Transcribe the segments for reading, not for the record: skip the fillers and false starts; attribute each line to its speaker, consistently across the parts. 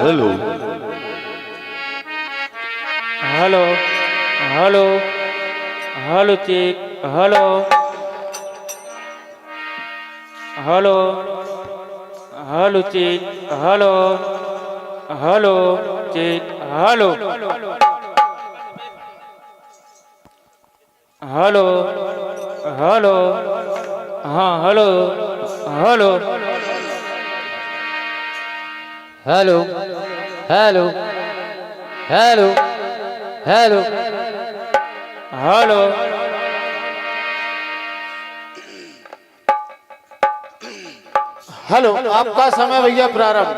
Speaker 1: Hello
Speaker 2: hello hello hello check hello hello hello check hello hello check hello hello hello हाँ hello hello
Speaker 3: hello hello hello hello
Speaker 2: hello
Speaker 1: hello आपका समय भैया प्रारंभ।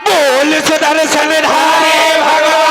Speaker 2: बोल सुदर्शन धारे भगवान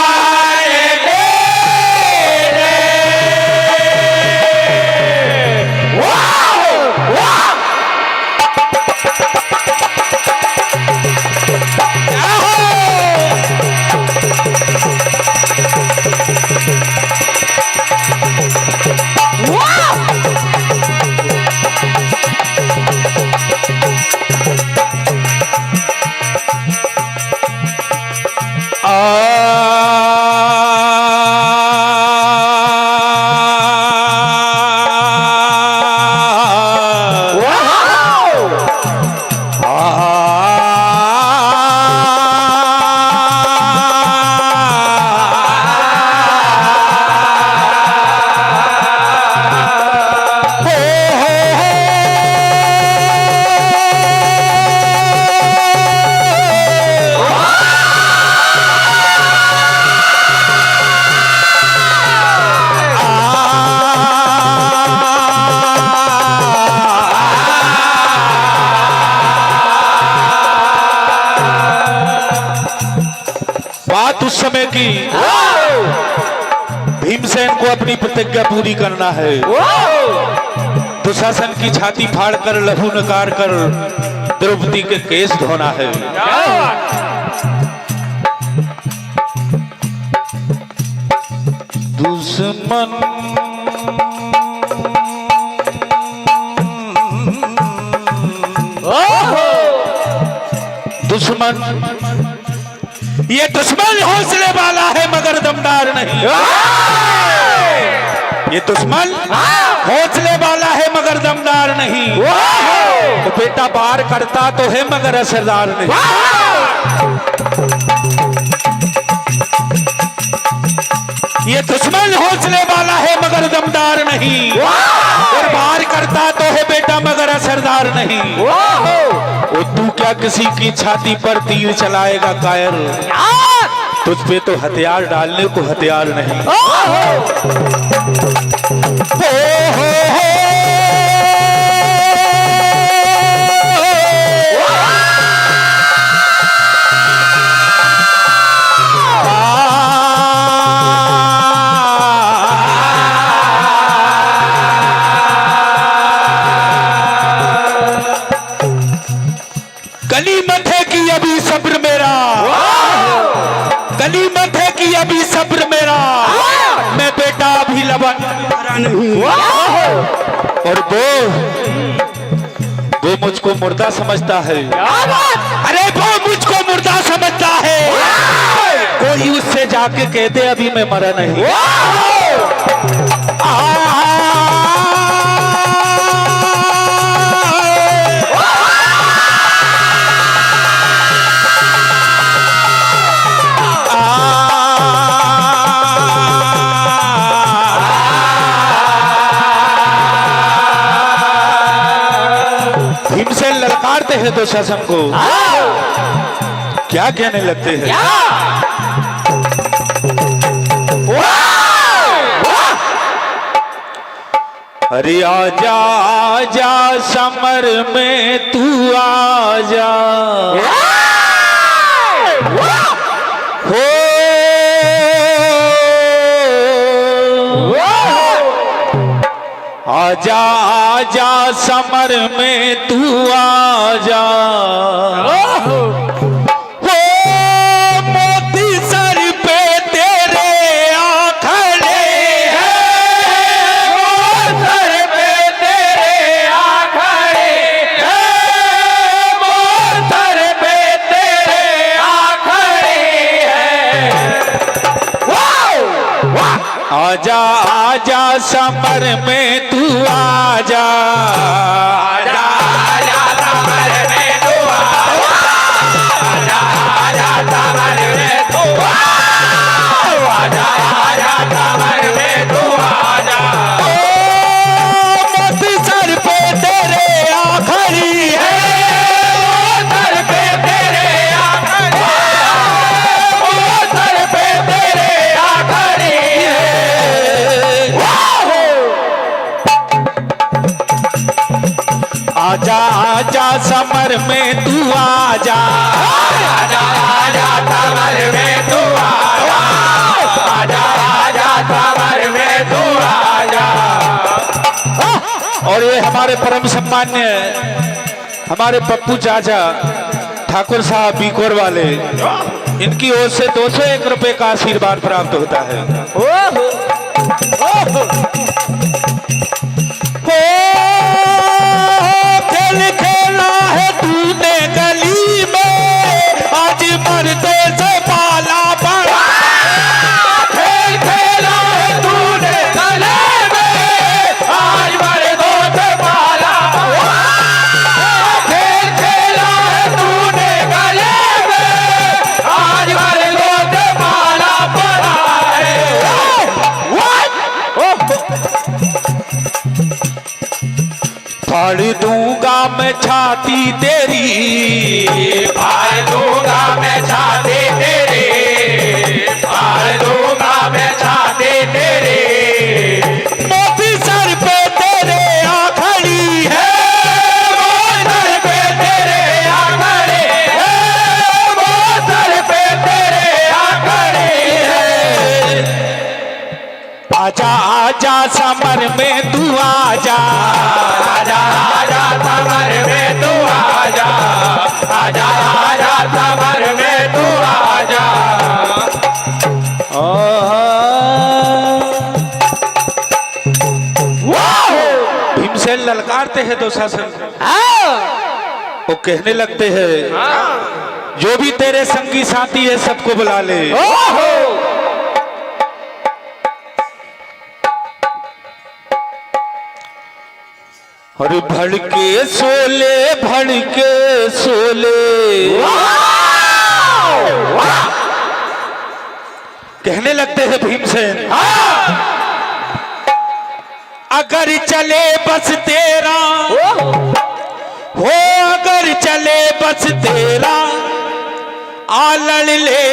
Speaker 1: बात उस समय की भीमसेन को अपनी प्रतिज्ञा पूरी करना है। दुशासन की छाती फाड़कर लहू नकार कर द्रौपदी के केस धोना है। दुश्मन दुश्मन ये दुश्मन हौसले वाला है मगर दमदार नहीं। ये दुश्मन हौसले वाला है मगर दमदार नहीं। तो बेटा वार करता तो है मगर असरदार नहीं। ये दुश्मन हौसले वाला है मगर दमदार नहीं। और वार करता तो है बेटा मगर असरदार नहीं। वो तू क्या किसी की छाती पर तीर चलाएगा कायर, तुझ पे तो हथियार डालने को हथियार नहीं। गनीमत है कि अभी सब्र मेरा, गनीमत है कि अभी सब्र मेरा, मैं बेटा अभी लबन भरा नहीं। और वो मुझको मुर्दा समझता है। अरे वो मुझको मुर्दा समझता है। कोई उससे जाके कहते अभी मैं मरा नहीं। भीमसेन ललकारते हैं दुशासन को, क्या कहने लगते हैं? अरे आजा आजा समर में तू आजा, हो आजा आजा समर में तू आजा। हो मोती सर पे तेरे आ खड़े हैं, मोती सर पे तेरे आ खड़े हैं, मोती सर आजा आजा समर में तू आजा, आजा आजा समर में तू आजा, आजा आजा समर में तू आजा, आजा समर में तू आजा। मत सर पे तेरे आखरी है, सर पे तेरे आखरी, सर पे तेरे आखरी है। आजा आजा समर में तू आजा, आजा आजा समर में तू आजा, आजा आजा समर में तू आजा। और ये हमारे परम सम्मान्य हमारे पप्पू चाचा ठाकुर साहब बीकोर वाले, इनकी ओर से 201 रुपए का आशीर्वाद प्राप्त होता है। खेल खेला है तूने गली में, आज मरते से पाला पड़ा। खेल खेला है तूने गली में, आज मरते से पाला पड़ा। खेल खेला है तूने गली में, आज मरते से पाला पड़ा है। फाड़ दूंगा मैं छाती तेरी, फाड़ दूंगा मैं छाती तेरी, फाड़ दूंगा मैं छाती तेरी। मोती सर पे तेरे आखड़ी है, सर पे तेरे आखड़ी है, सर पे तेरे आखड़ी है। आजा आजा समर में तू आजा, आजा आजा समर में तू आजा, आजा आजा समर में तू आजा। भीमसेन ललकारते हैं दुशासन, वो कहने लगते हैं जो भी तेरे संगी साथी है सबको बुला ले। अरे भड़के सोले, भड़के सोले, कहने लगते हैं भीमसेन, अगर चले बस तेरा हो, अगर चले बस तेरा आलड़ ले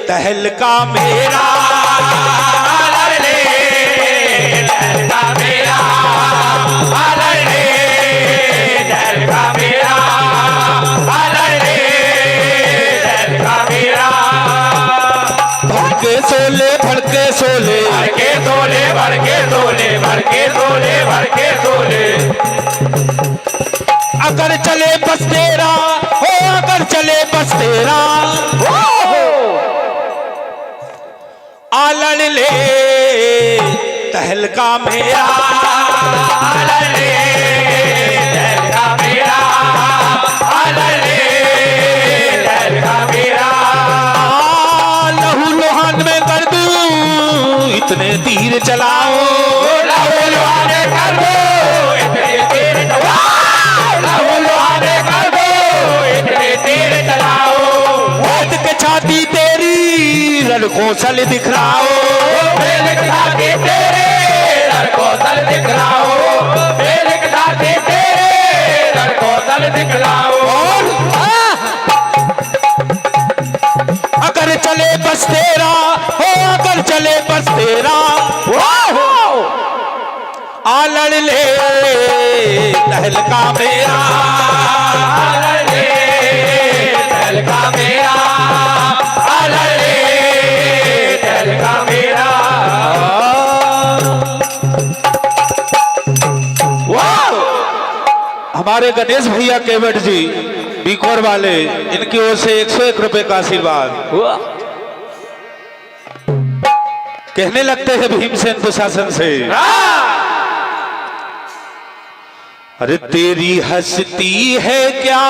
Speaker 1: तहलका मेरा, आलड़ ले तहलका मेरा, आलड़ ले तहलका मेरा, आलड़ ले तहलका मेरा। भड़के सोले, भड़के सोले, भड़के सोले, भड़के सोले, भड़के सोले, भड़के सोले, अगर चले बस तेरा हो, अगर चले बस तेरा आलड़ ले तहलका मेरा, आलड़ ले तहलका मेरा, आलड़ ले तहलका मेरा। लहू लोहान में कर दूं इतने तीर चलाओ, लहू लोहान में कर दो इतने तीर चलाओ, लहू लोहान में कर दो इतने तीर चलाओ। वोट के छाती तेरी लड़कों सल दिखलाओ, छाती तेरे लड़कों सल दिखलाओ, छाती तेरे लड़कों सल दिखलाओ। अगर चले बस तेरा हो, अगर चले बस तेरा आलड़ ले तहलका मेरा, आलड़ ले तहलका मेरा, आलड़ ले तहलका मेरा। हमारे गणेश भैया केवट जी बीकोर वाले, इनकी ओर से 101 रुपए का आशीर्वाद। कहने लगते हैं भीमसेन दुशासन से, अरे तेरी हंसती है क्या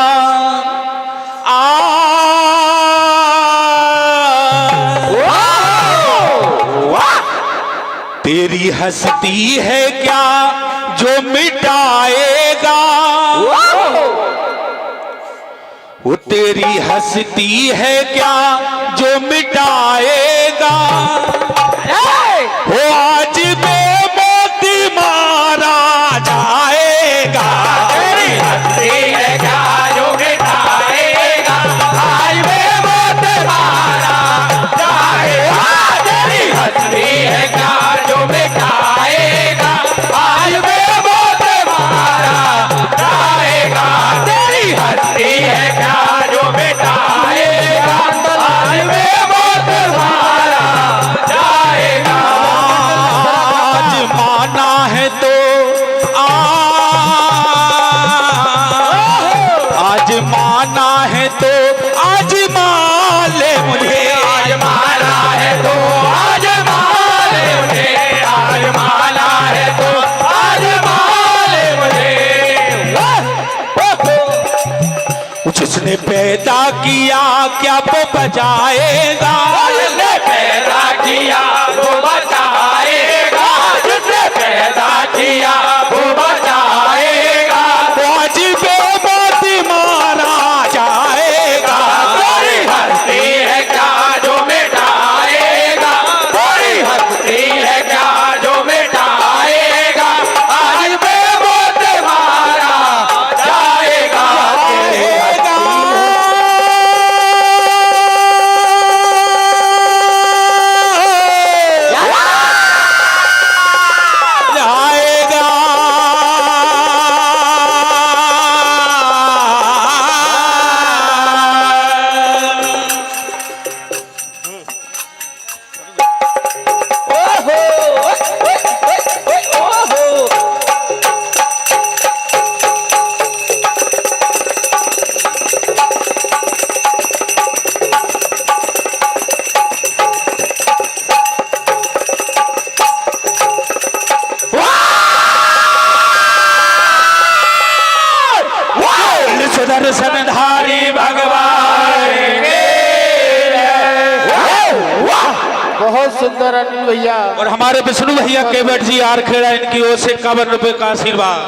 Speaker 1: हस्ती है क्या जो मिटाएगा, वो तेरी हस्ती है क्या जो मिटाएगा। वो आज बेमौती मारा जाएगा,
Speaker 2: तेरी हस्ती है क्या जो मिटाएगा, आज बेमौत मारा जाएगा। तेरी हस्ती है क्या जो मिटाएगा, आज बेमौत मारा जाएगा। तेरी हस्ती है क्या जो मिटाएगा, आज बेमौत मारा जाएगा।
Speaker 1: आज माना है तो आज माना है तो आज मान ले मुझे,
Speaker 2: आज माना है तो आज मान ले मुझे, आज माना है तो आज मान ले मुझे।
Speaker 1: जिसने पैदा किया क्या वो बजाएगा,
Speaker 2: जिसने पैदा किया वो बचाएगा, जिसने पैदा किया वो बचाएगा।
Speaker 1: वो आज बेमौती मारा जाएगा।
Speaker 2: तेरी हस्ती है क्या जो मिटाएगा, तेरी हस्ती है क्या जो मिटाएगा, आज बेमौत मारा जाएगा। तेरी
Speaker 1: जाएगा सुदर्शनधारी भगवान के
Speaker 4: बहुत सुंदर अनिल भैया।
Speaker 1: और हमारे विष्णु भैया केवट जी आरखेड़ा, इनकी ओर से 51 रुपए का आशीर्वाद।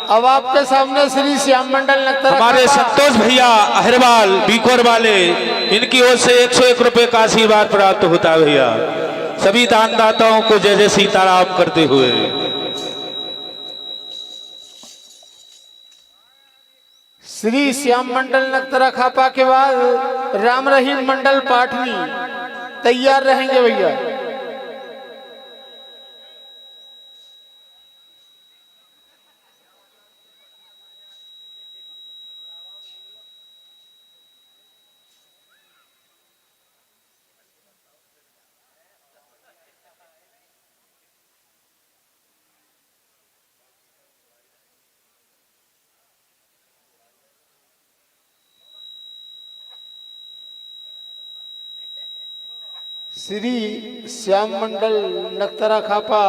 Speaker 4: अब आपके सामने श्री श्याम मंडल नक्तर
Speaker 1: हमारे संतोष भैया अहरवाल बीकोर वाले, इनकी ओर से 101 रुपए का आशीर्वाद प्राप्त होता है भैया। सभी दानदाताओं को जय जय सीताराम करते हुए
Speaker 4: श्री श्याम मंडल नक्तरा खापा के बाद राम रहीम मंडल पाटनी तैयार रहेंगे भैया। श्री श्याम मंडल नक्तरा खापा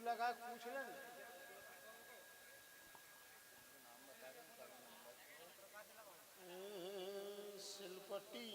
Speaker 4: लगा पूछ ले सिलपट्टी।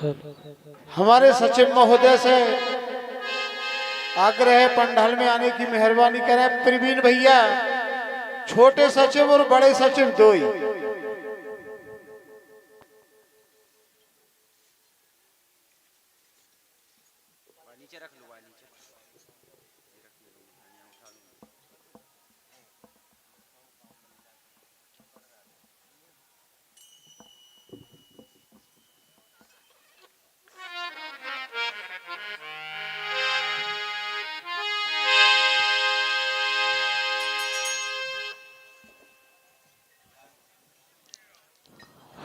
Speaker 4: हमारे सचिव महोदय से आग्रह है पंडाल में आने की मेहरबानी करें। प्रवीण भैया, छोटे सचिव और बड़े सचिव दो ही।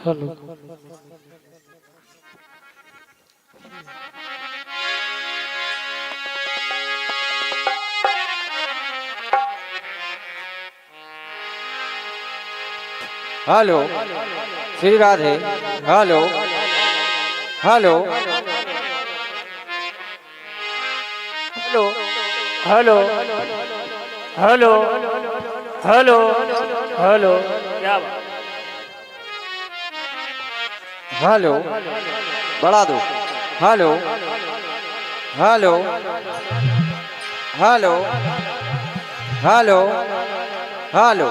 Speaker 5: Hello
Speaker 3: hello Shri Radhe. Hello hello
Speaker 5: hello hello hello hello क्या बात।
Speaker 3: हेलो बढ़ा दो। Hello hello hello hello hello
Speaker 4: hello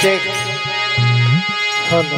Speaker 4: check.
Speaker 5: Hello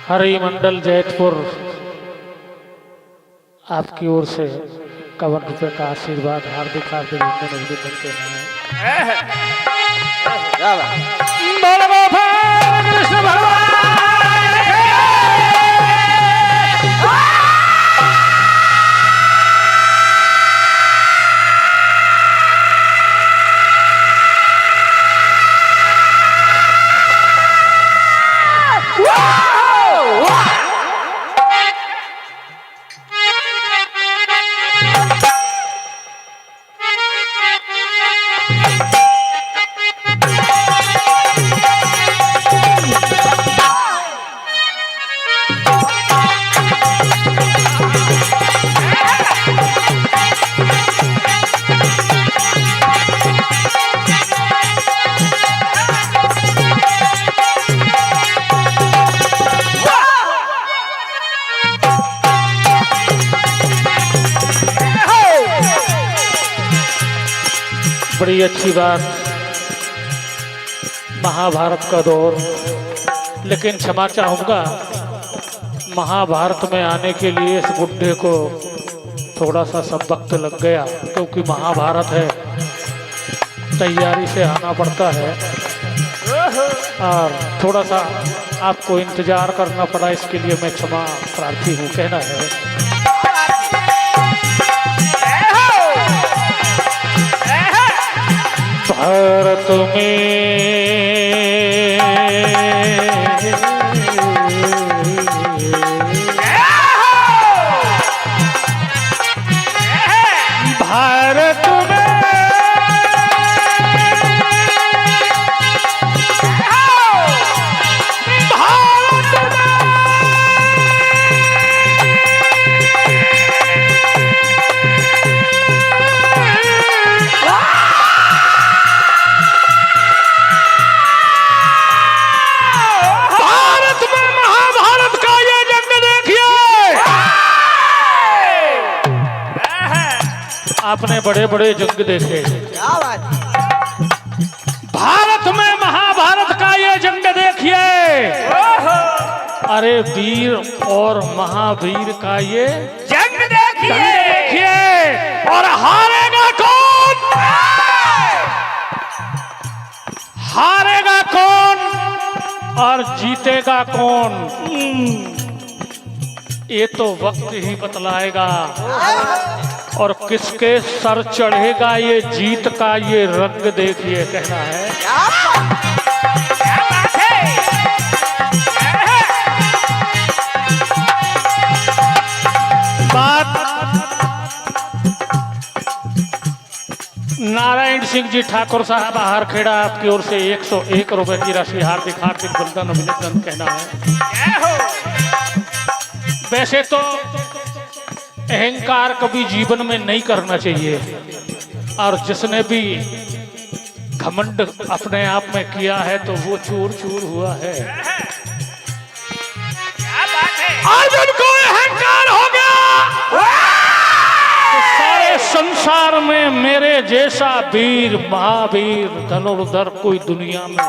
Speaker 5: Hari मंडल जैतपुर आपकी ओर से 51 रुपये का आशीर्वाद हार्दिक हार्दिक अभिनंदन देते हैं।
Speaker 3: क्या बात।
Speaker 5: बोल गोपाल कृष्ण भगवान बड़ी अच्छी बात। महाभारत का दौर, लेकिन क्षमा चाहूँगा, महाभारत में आने के लिए इस बुड्ढे को थोड़ा सा सब वक्त लग गया, क्योंकि महाभारत है, तैयारी से आना पड़ता है और थोड़ा सा आपको इंतजार करना पड़ा। इसके लिए मैं क्षमा प्रार्थी हूँ, कहना है। भारत आपने बड़े बड़े जंग देखे,
Speaker 3: क्या बात।
Speaker 5: अरे वीर और महावीर का ये
Speaker 2: जंग देखिए
Speaker 5: देखिए, और हारेगा कौन, हारेगा कौन और जीतेगा कौन, ये तो वक्त ही बतलाएगा। और किसके सर चढ़ेगा ये जीत का ये रंग देखिए, कहना है।
Speaker 2: क्या बात है।
Speaker 5: बात नारायण सिंह जी ठाकुर साहब हारखेड़ा, आपकी ओर से 101 रुपए की राशि हार्दिक हार्दिक वंदन अभिनंदन, कहना है।
Speaker 2: जय हो।
Speaker 5: वैसे तो अहंकार कभी जीवन में नहीं करना चाहिए, और जिसने भी घमंड अपने आप में किया है तो वो चूर चूर हुआ है।
Speaker 2: क्या बात है।
Speaker 5: आज उनको अहंकार हो गया तो सारे संसार में मेरे जैसा वीर महावीर धनुर्धर कोई दुनिया में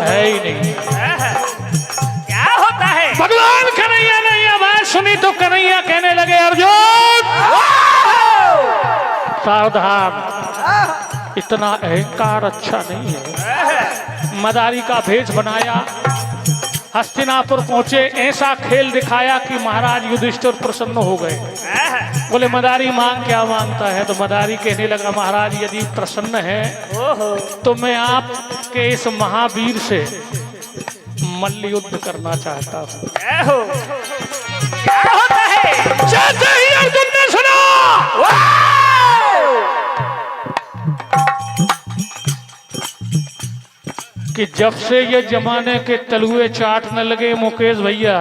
Speaker 5: है ही नहीं।
Speaker 2: क्या होता है।
Speaker 5: भगवान कन्हैया ने यह बात सुनी तो कन्हैया कहने लगे, अर्जुन सावधान, इतना अहंकार अच्छा नहीं है। मदारी का भेष बनाया, हस्तिनापुर पहुंचे, ऐसा खेल दिखाया कि महाराज युधिष्ठिर प्रसन्न हो गए। बोले मदारी मांग क्या मांगता है, तो मदारी कहने लगा, महाराज यदि प्रसन्न है तो मैं आपके इस महावीर से मल्ल युद्ध करना चाहता हूँ।
Speaker 2: क्या होता है।
Speaker 5: जैसे ही अर्जुन ने सुना कि जब से ये जमाने के तलुए चाटने लगे मुकेश भैया,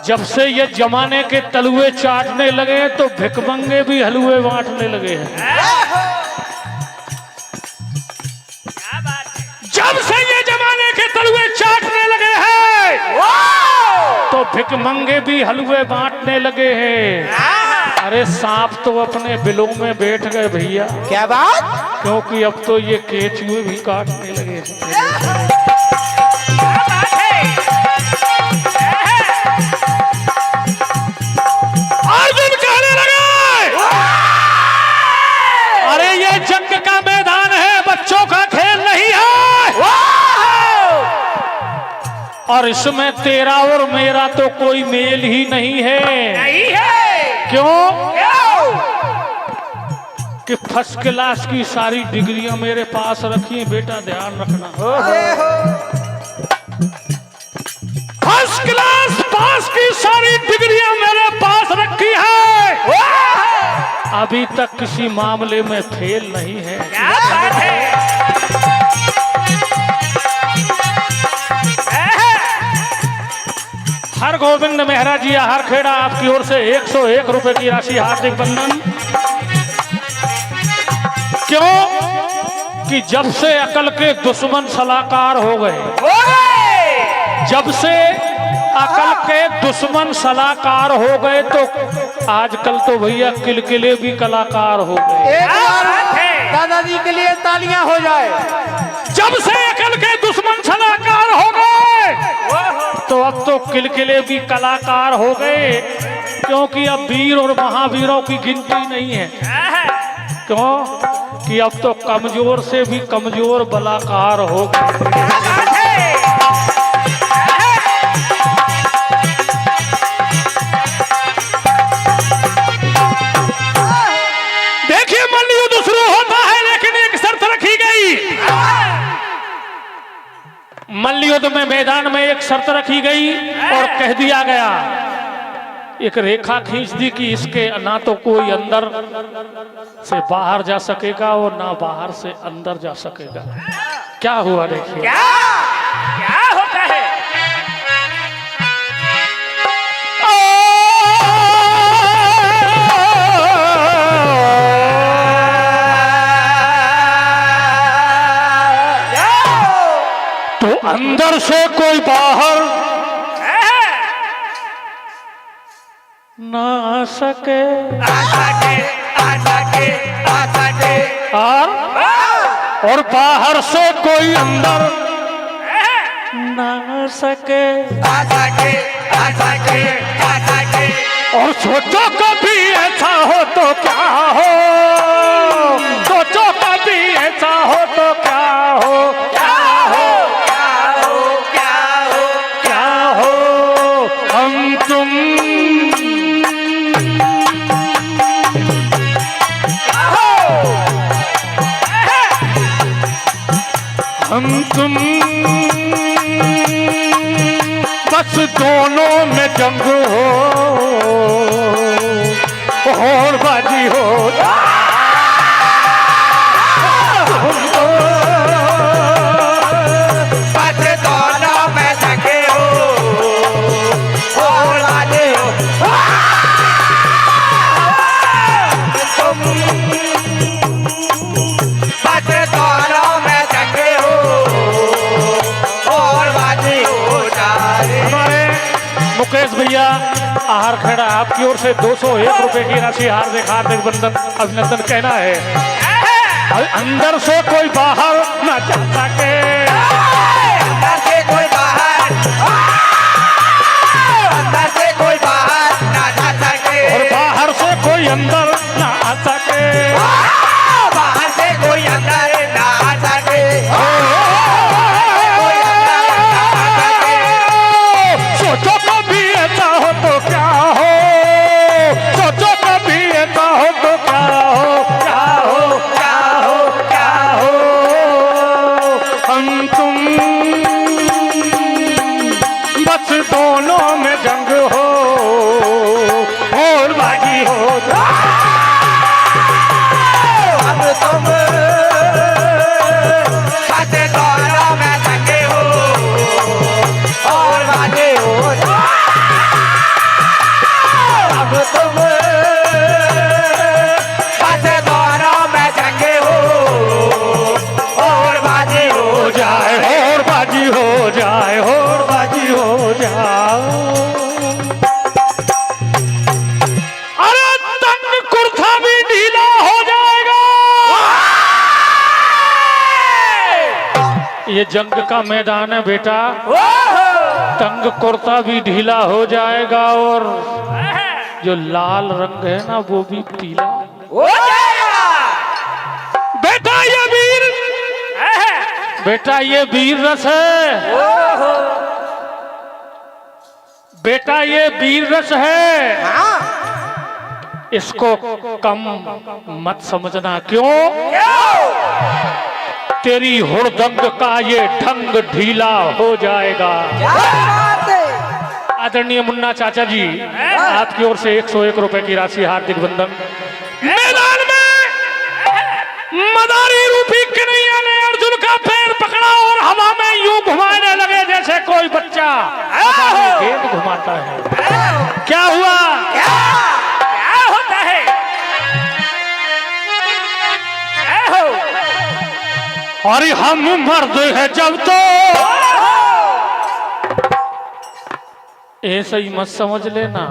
Speaker 5: जब से ये जमाने के तलुए चाटने लगे तो भिकमंगे भी हलुए बांटने लगे हैं।
Speaker 2: क्या बात है।
Speaker 5: जब से ये जमाने के तलुए चाटने लगे हैं तो भिकमंगे भी हलुए बांटने लगे हैं। अरे सांप तो अपने बिलों में बैठ गए भैया,
Speaker 4: क्या बात।
Speaker 5: क्योंकि अब तो ये केचुए भी काटने लगे हैं।
Speaker 2: क्या बात है।
Speaker 5: अर्जुन कहने लगे, अरे ये जंग का मैदान है, बच्चों का खेल नहीं है, और इसमें तेरा और मेरा तो कोई मेल ही नहीं है।
Speaker 2: नहीं है।
Speaker 5: क्यों? कि फर्स्ट क्लास की सारी डिग्रियां मेरे पास रखी हैं, बेटा ध्यान रखना। फर्स्ट क्लास पास की सारी डिग्रियां मेरे पास रखी है, अभी तक किसी मामले में फेल नहीं है।
Speaker 2: क्या बात है।
Speaker 5: हर गोविंद मेहरा जी हारखेड़ा, आपकी ओर से 101 रुपए की राशि हार्दिक वंदन। क्यों कि जब से अकल के दुश्मन सलाहकार हो गए, जब से अकल के दुश्मन सलाहकार हो गए तो आजकल तो भैया किलकिले भी कलाकार हो गए।
Speaker 4: एक बार दादाजी के लिए तालियां हो जाए।
Speaker 5: जब से अकल के दुश्मन सलाहकार हो गए तो अब तो किलकिले भी कलाकार हो गए, क्योंकि अब वीर और महावीरों की गिनती नहीं है। क्यों कि अब तो कमजोर से भी कमजोर बलाकार हो गए। देखिए मल्ल युद्ध शुरू होता है, लेकिन एक शर्त रखी गई। मल्ल युद्ध में मैदान में एक शर्त रखी गई और कह दिया गया, एक रेखा खींच दी कि इसके ना तो कोई अंदर से बाहर जा सकेगा और ना बाहर से अंदर जा सकेगा। क्या हुआ देखिए।
Speaker 2: क्या होता है।
Speaker 5: तो अंदर से कोई बाहर ना आ सके, और बाहर से कोई अंदर ना सके
Speaker 2: आ सके आ सके आ सके
Speaker 5: और सोचो कभी ऐसा हो तो क्या हो, सोचो कभी ऐसा हो तो क्या हो,
Speaker 2: क्या हो क्या हो क्या हो
Speaker 5: क्या हो हम तुम हम तुम बस दोनों में जंग हो और बाजी हो
Speaker 2: बस दोनों में सके हो और वाले हो तुम बस दोनों में सके हो और वाले हो जाए।
Speaker 5: हमारे मुकेश भैया आहार खेड़ा आपकी ओर से 201 रुपए की राशि हार्दिक हार्दिक बंधन अभिनंदन कहना है। अंदर से कोई बाहर ना जा सके,
Speaker 2: अंदर से कोई बाहर अंदर से कोई बाहर ना जा सके
Speaker 5: और बाहर से कोई अंदर ना आ सके,
Speaker 2: बाहर से कोई अंदर ना आ सके कोई अंदर ना आ सके।
Speaker 5: सोचो कभी ऐसा हो तो क्या हो, सोचो कभी ऐसा हो तो क्या हो, क्या हो क्या हो क्या हो हम तुम बस दोनों में जंग हो और बागी हो
Speaker 2: अब तुम बस दोनों में सके हो और वाले हो अब तुम बस दोनों में सके हो और वाले हो
Speaker 5: जाए और बाजी हो जाए और बाजी हो जाए। अरे तंग कुर्ता भी ढीला हो जाएगा, ये जंग का मैदान है बेटा, तंग कुर्ता भी ढीला हो जाएगा और जो लाल रंग है ना वो भी पीला।
Speaker 2: हो जाएगा।
Speaker 5: बेटा ये वीर, बेटा ये वीर रस है, बेटा ये वीर रस है, इसको कम मत समझना। क्यों? तेरी हुड़दंग का ये ढंग ढीला हो जाएगा। आदरणीय मुन्ना चाचा जी आपकी ओर से 101 रुपए की राशि हार्दिक बंधन। मैदान में मदारी रूपी कन्हैया ने अर्जुन का पैर पकड़ा और हवा में यूं घुमाने लगे जैसे कोई बच्चा गेंद घुमाता है। क्या हुआ?
Speaker 2: क्या होता है?
Speaker 5: अरे हम मर्द है जब तो ऐसा ही मत समझ लेना।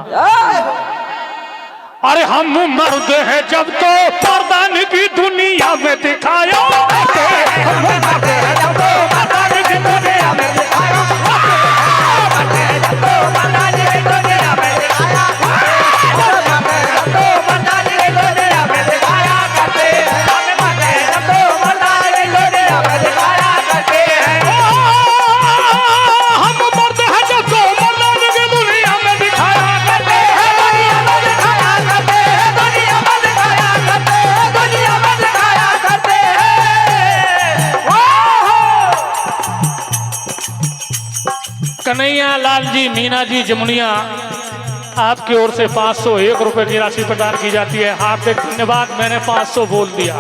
Speaker 5: अरे हम मर्द है जब तो मर्दान की दुनिया में दिखाया, कन्हैया लाल जी मीना जी जमुनिया आपकी ओर से 501 रुपए की राशि प्रदान की जाती है। हार्दिक धन्यवाद। मैंने 500 बोल दिया।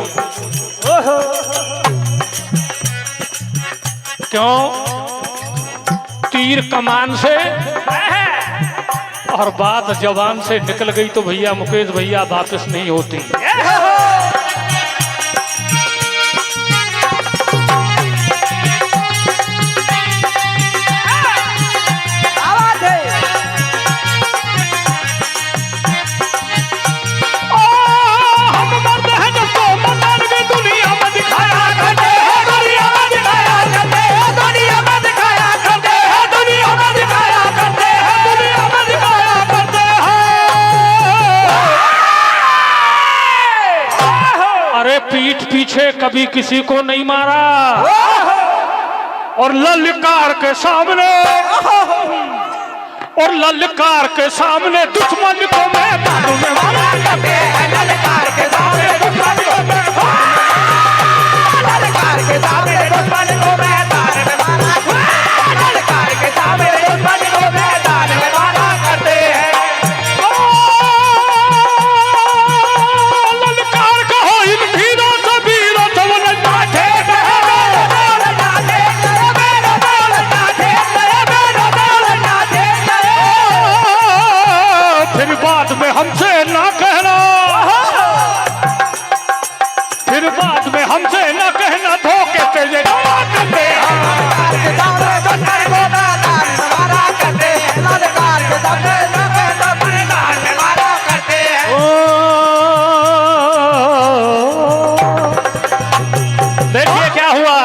Speaker 5: क्यों? तीर कमान से और बात जवान से निकल गई तो भैया मुकेश भैया वापस नहीं होती। पीछे कभी किसी को नहीं मारा, और ललकार के सामने दुश्मन को मैदान में मारा करते हैं।
Speaker 2: ललकार के सामने दुश्मन को ललकार के सामने दुश्मन को मैदान में मारा, ललकार के सामने दुश्मन को मैदान में मारा करते हैं।
Speaker 5: ललकार कहो इन वीरों से वीरों से वो नाचे फिर बाद में हमसे ना कहना, फिर बाद में हमसे ना कहना धोखे से ये करते हैं। देखिए क्या हुआ,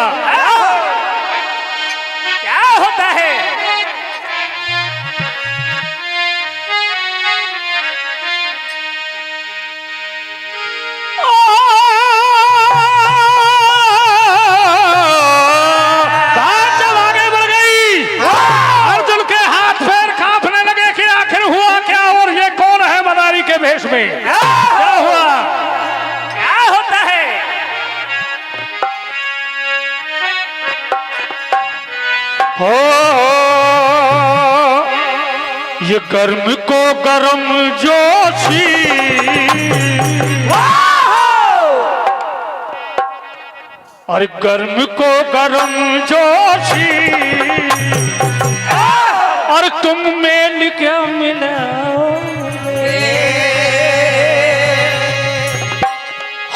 Speaker 2: क्या होता है?
Speaker 5: बात जब आगे बढ़ गई, अर्जुन के हाथ पैर कांपने लगे कि आखिर हुआ क्या, और ये कौन है मदारी के भेष में, क्या हुआ?
Speaker 2: क्या होता है?
Speaker 5: हो ये गर्म को गर्म जोशी, और गर्म को गर्म जोशी, और तुम में क्या मिला,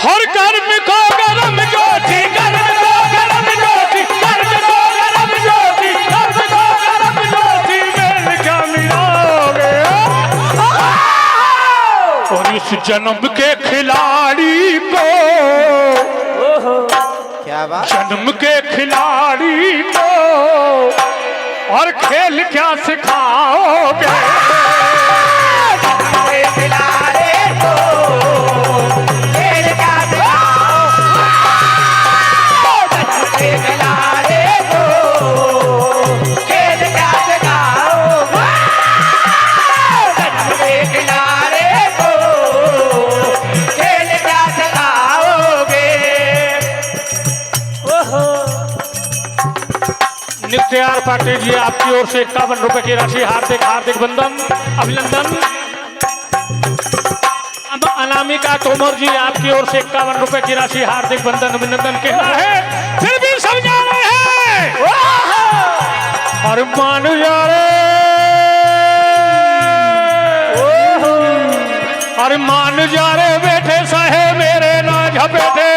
Speaker 5: हर गर्म को गर्म जोशी, गर्म को गर्म जोशी, गर्म को गर्म जोशी, गर्म को गर्म जोशी, में क्या मिलोगे, और इस जन्म के खिलाड़ी को,
Speaker 3: क्या बात।
Speaker 5: जन्म के खिलाड़ी को और खेल क्या सिखाओगे,
Speaker 2: खिलाड़ी को खेल क्या सिखाओ, खिलाड़ी को खेल क्या सिखाओ, खिलाड़ी को खेल क्या सिखाओगे।
Speaker 5: नित्यार पाटिल जी आपकी ओर से 51 रुपए की राशि, हार्दिक हार्दिक वंदन अभिनंदन। अब अनामिका तोमर जी आपकी ओर से 51 रुपए की राशि, हार्दिक वंदन अभिनंदन कहना है, फिर भी समझा रहे हैं और मान जा रहे, और मान जा रहे बेटे साहेब मेरे ना झपेटे,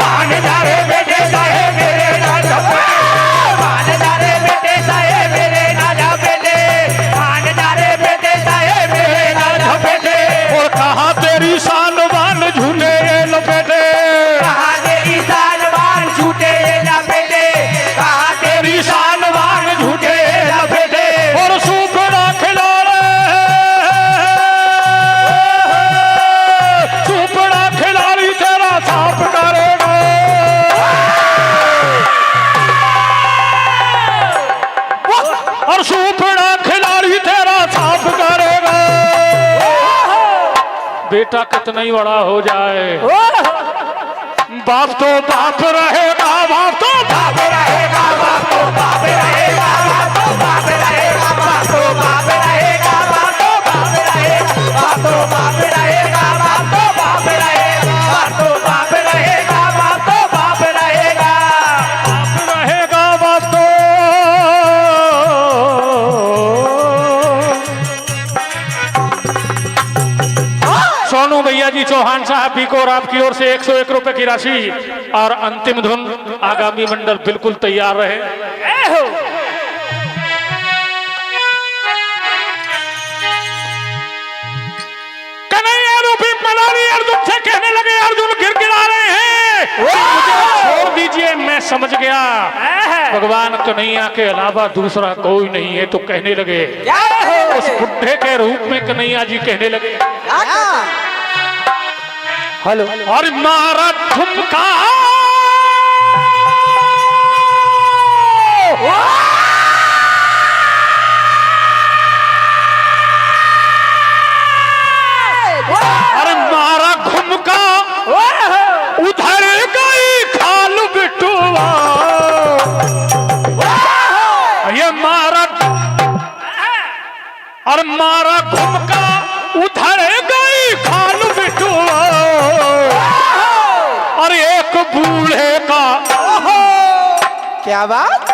Speaker 2: मान जा रे बेटे साहेब मेरे ना झपेटे, मान जा रे बेटे साहेब मेरे ना झपेटे, मान जा रे बेटे साहेब मेरे ना झपेटे।
Speaker 5: और कहा तेरी शान बान झूठे ये लपेटे,
Speaker 2: कहा तेरी शान बान झूठे ये लपेटे, कहा तेरी शान बान झूठे ये लपेटे।
Speaker 5: और सूपड़ा खिला रहे, सूपड़ा खिलाड़ी तेरा साफ करेगा, और सूपड़ा खिलाड़ी तेरा साफ करेगा। बेटा कितना ही बड़ा हो जाए, बाप तो बाप रहेगा, बाप तो बाप
Speaker 2: रहेगा, बाप तो बाप रहेगा, बाप तो बाप रहेगा, बाप तो बाप रहेगा, बाप तो बाप रहेगा, बाप तो बाप रहेगा, बाप तो बाप रहेगा, बाप तो बाप रहेगा, बाप तो बाप रहेगा।
Speaker 5: रहेगा बाप तो। सोनू भैया जी चौहान साहब भी को और आपकी ओर से 101 रुपए की राशि और अंतिम धुन। आगामी मंडल बिल्कुल तैयार रहे। कन्हैया रूपी मलारी अर्जुन से कहने लगे, अर्जुन गिड़गिड़ा रहे हैं, मुझे छोड़ दीजिए, मैं समझ गया भगवान कन्हैया के अलावा दूसरा कोई नहीं है। तो कहने लगे, उस बुढ़े के रूप में कन्हैया जी कहने लगे,
Speaker 3: हेलो।
Speaker 5: और मारा ठुमका बूढ़े का,
Speaker 4: क्या बात?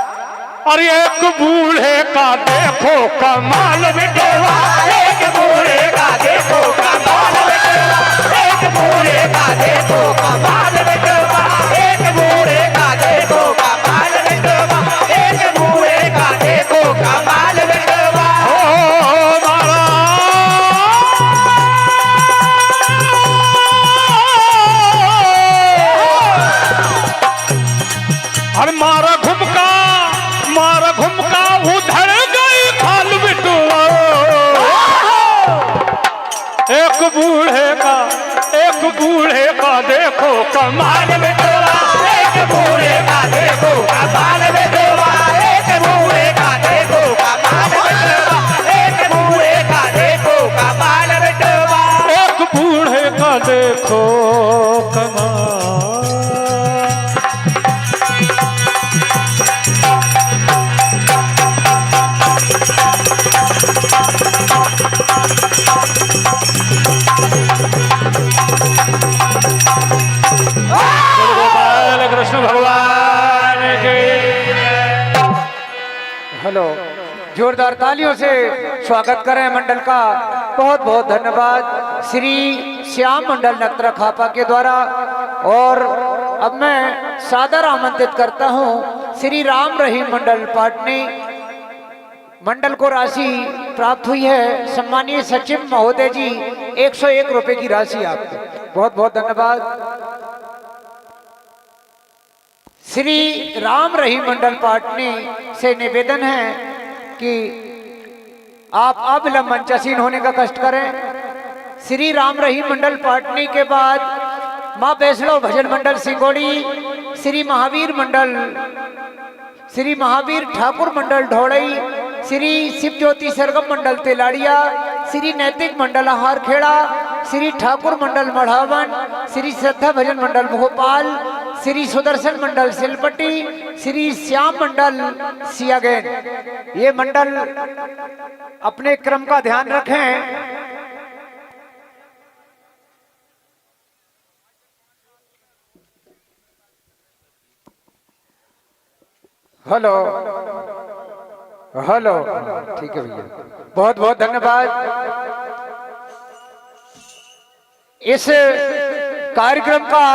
Speaker 5: अरे एक बूढ़े का देखो कमाल बेटवा,
Speaker 2: एक बूढ़े का देखो कमाल बेटवा, एक बूढ़े का देखो कमाल बेटवा, एक बूढ़े का देखो कमाल बेटवा, एक बूढ़े का देखो कमाल बेटवा।
Speaker 5: ओ मारा अरे मारा घुमका उधर गई खाल बिटुआ, एक बूढ़े का देखो कमाल
Speaker 2: बेटवा, एक बूढ़े का देखो कमाल बेटवा, एक बूढ़े का देखो कमाल बेटवा, एक बूढ़े का देखो कमाल बेटवा।
Speaker 5: एक बूढ़े का देखो कमाल। कृष्ण भगवान के
Speaker 3: हेलो, जोरदार तालियों से स्वागत करें मंडल का। बहुत बहुत धन्यवाद श्री श्याम मंडल नक्तरा खापा के द्वारा। और अब मैं सादर आमंत्रित करता हूं श्री राम रहीम मंडल पाटनी। मंडल को राशि प्राप्त हुई है सम्मानीय सचिव महोदय जी, 101 रुपए की राशि आपको। बहुत बहुत धन्यवाद। श्री राम रहीम मंडल पाटनी से निवेदन है कि आप अविलंब मंचासीन होने का कष्ट करें। श्री राम रहीम मंडल पाटनी के बाद माँ वैष्णव भजन मंडल सिंगोड़ी, श्री महावीर ठाकुर मंडल ढोड़ई, श्री शिव ज्योति सरगम मंडल तेलाड़िया, श्री नैतिक मंडल हारखेड़ा, श्री ठाकुर मंडल मढ़ावन, श्री श्रद्धा भजन मंडल भोपाल, श्री सुदर्शन मंडल सिलपट्टी, श्री श्याम मंडल सियागैन। ये मंडल अपने क्रम का ध्यान रखें। हेलो हेलो, ठीक है भैया, बहुत बहुत धन्यवाद। इस कार्यक्रम का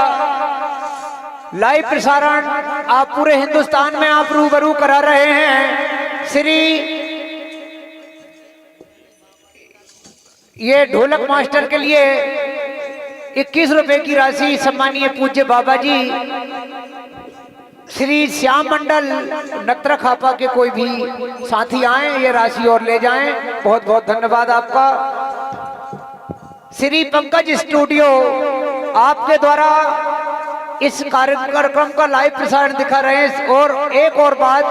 Speaker 3: लाइव प्रसारण आप पूरे हिंदुस्तान में आप रूबरू करा रहे हैं। ये ढोलक मास्टर के लिए 21 रुपए की राशि सम्मानीय पूज्य बाबा जी श्री श्याम मंडल नक्तरा खापा के कोई भी साथी आए ये राशि और ले जाएं। बहुत बहुत धन्यवाद आपका। श्री पंकज स्टूडियो आपके द्वारा इस कार्यक्रम का लाइव प्रसारण दिखा रहे हैं। और एक और बात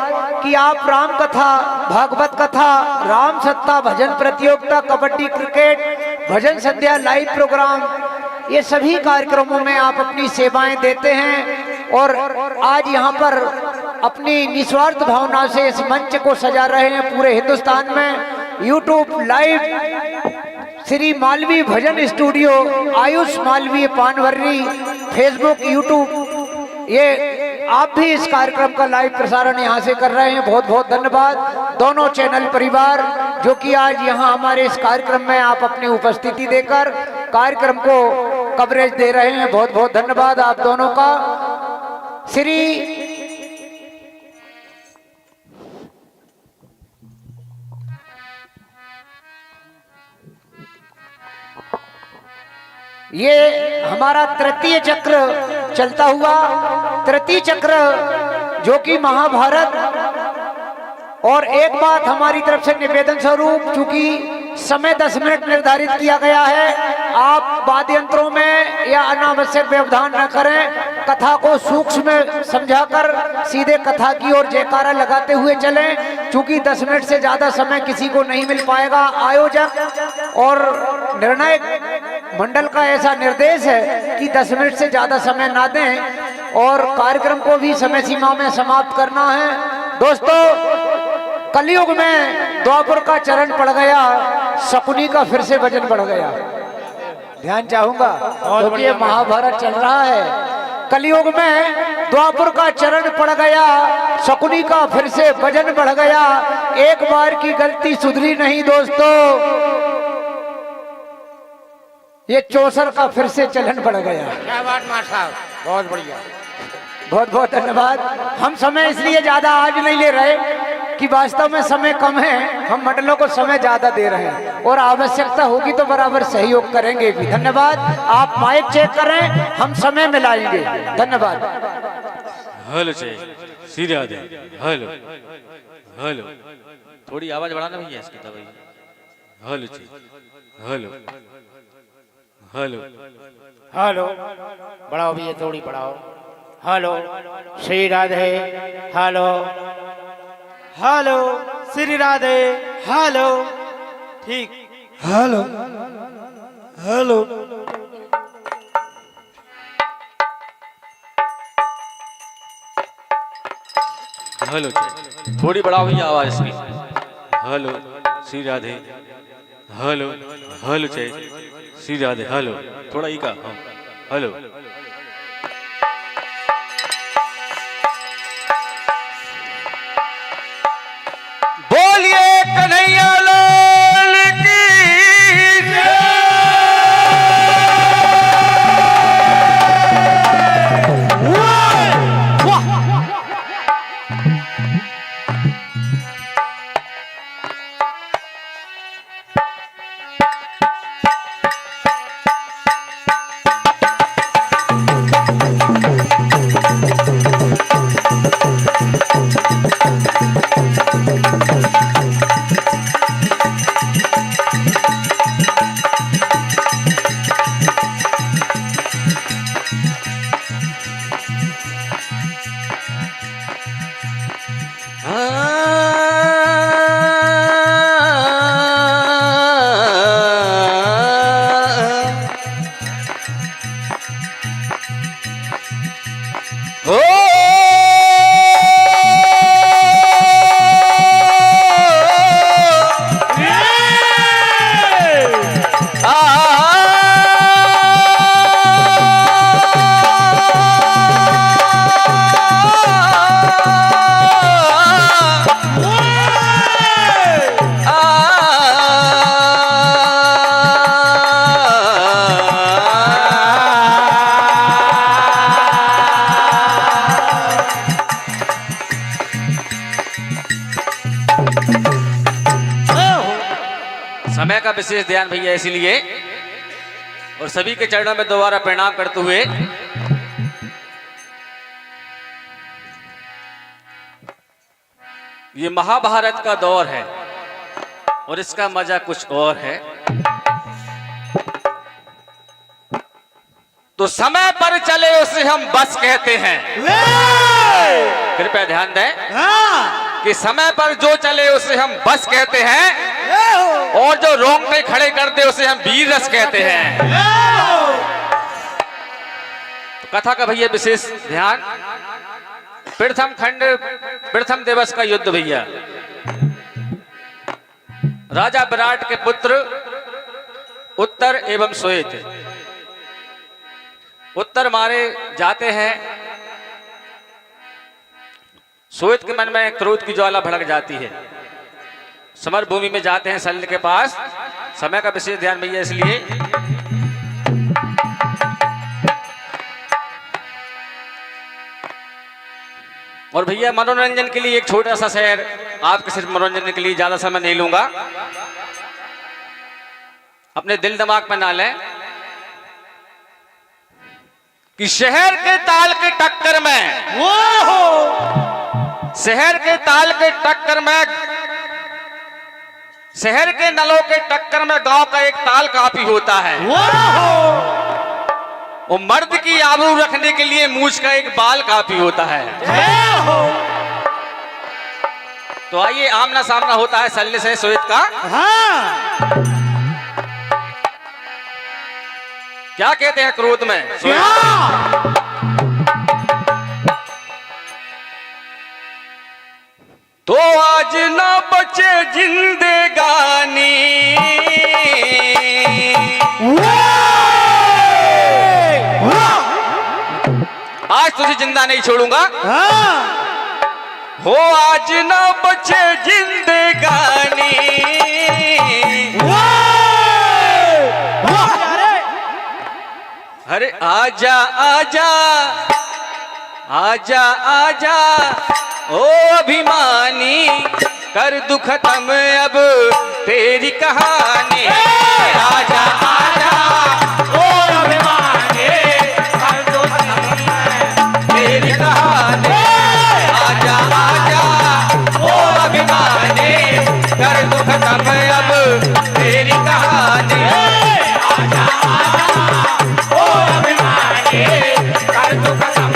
Speaker 3: कि आप राम कथा, भागवत कथा, राम सत्ता, भजन प्रतियोगिता, कबड्डी, क्रिकेट, भजन संध्या, लाइव प्रोग्राम, ये सभी कार्यक्रमों में आप अपनी सेवाएं देते हैं। और आज यहाँ पर अपनी निस्वार्थ भावना से इस मंच को सजा रहे हैं पूरे हिंदुस्तान में। YouTube live Shri Malvi Bhajan studio, Ayush Malvi Panwarri, Facebook, YouTube, ये आप भी इस कार्यक्रम का लाइव प्रसारण यहाँ से कर रहे हैं। बहुत बहुत धन्यवाद दोनों चैनल परिवार जो कि आज यहाँ हमारे इस कार्यक्रम में आप अपनी उपस्थिति देकर कार्यक्रम को कवरेज दे रहे हैं। बहुत बहुत धन्यवाद आप दोनों का। श्री ये हमारा तृतीय चक्र चलता हुआ, तृतीय चक्र जो कि महाभारत। और एक बात हमारी तरफ से निवेदन स्वरूप, चूंकि समय 10 मिनट निर्धारित किया गया है, आप वाद्य यंत्रों में या अनावश्यक व्यवधान न करें। कथा को सूक्ष्म समझाकर सीधे कथा की ओर जयकारा लगाते हुए चलें। चूंकि 10 मिनट से ज्यादा समय किसी को नहीं मिल पाएगा। आयोजक और निर्णायक मंडल का ऐसा निर्देश है कि 10 मिनट से ज्यादा समय ना दें और कार्यक्रम को भी समय सीमा में समाप्त करना है। दोस्तों, कलयुग में द्वापर का चरण पड़ गया, शकुनी का फिर से वजन बढ़ गया। ध्यान चाहूंगा क्योंकि ये महाभारत चल रहा है। कलयुग में द्वापर का चरण पड़ गया, शकुनी का फिर से वजन बढ़ गया। एक बार की गलती सुधरी नहीं दोस्तों, ये चौसर का फिर से चलन बढ़ गया।
Speaker 4: क्या बात मार साहब, बहुत बढ़िया।
Speaker 3: बहुत बहुत धन्यवाद। हम समय इसलिए ज्यादा आज नहीं ले रहे कि वास्तव में समय कम है, हम मंडलों को समय ज्यादा दे रहे हैं और आवश्यकता होगी तो बराबर सहयोग करेंगे भी। धन्यवाद। आप माइक चेक करें, हम समय मिलाएंगे। धन्यवाद।
Speaker 1: हेलो सीधा दे। हेलो हेलो, थोड़ी आवाज बढ़ाना भैया इसकी तो भैया। हेलो हेलो हेलो
Speaker 4: हेलो, बढ़ाओ भैया, थोड़ी बढ़ाओ। Hello, Shri Radhe. Hello
Speaker 2: hello Shri Radhe. Hello ठीक। हेलो हेलो
Speaker 1: हेलो, थोड़ी बढ़ाओ भैया आवाज इसकी। Hello Shri Radhe. Hello hello Shri Radhe. Hello, थोड़ा ही का। हेलो
Speaker 2: बोलिए कन्हैया लाल की
Speaker 1: समय का विशेष ध्यान भैया, इसीलिए और सभी के चरणों में दोबारा प्रणाम करते हुए ये महाभारत का दौर है और इसका मजा कुछ और है। तो समय पर चले उसे हम बस कहते हैं। कृपया ध्यान दें कि समय पर जो चले उसे हम बस कहते हैं और जो रोंगटे खड़े कर दे उसे हम वीर रस कहते हैं। तो कथा का भैया विशेष ध्यान। प्रथम खंड, प्रथम दिवस का युद्ध भैया। राजा विराट के पुत्र उत्तर एवं श्वेत, उत्तर मारे जाते हैं। श्वेत के मन में क्रोध की ज्वाला भड़क जाती है। समर भूमि में जाते हैं शल्य के पास। समय का विशेष ध्यान भैया, इसलिए और भैया मनोरंजन के लिए एक छोटा सा शेर आपके सिर्फ मनोरंजन के लिए, ज्यादा समय नहीं लूंगा, अपने दिल दिमाग में ना लें कि शहर के ताल के टक्कर में, शहर के ताल के टक्कर में, शहर के नलों के टक्कर में गांव का एक ताल काफी होता है। वो मर्द की आबरू रखने के लिए मूछ का एक बाल काफी होता है। तो आइए, आमना सामना होता है शल्य से श्वेत का। क्या कहते हैं क्रोध में? तो आज ना बचे जिंदगानी,
Speaker 2: तुझे जिंदा नहीं छोड़ूंगा। हो आज ना बचे जिंदगानी, अरे आजा आजा आजा आजा ओ अभिमानी, कर दू खत्म अब तेरी कहानी। आजा आजा ओ अभिमानी, कर दू खत्म तेरी कहानी। आजा आजा ओ अभिमानी, कर दू खत्म अब तेरी कहानी। आजा आजा ओ अभिमानी, कर दू खत्म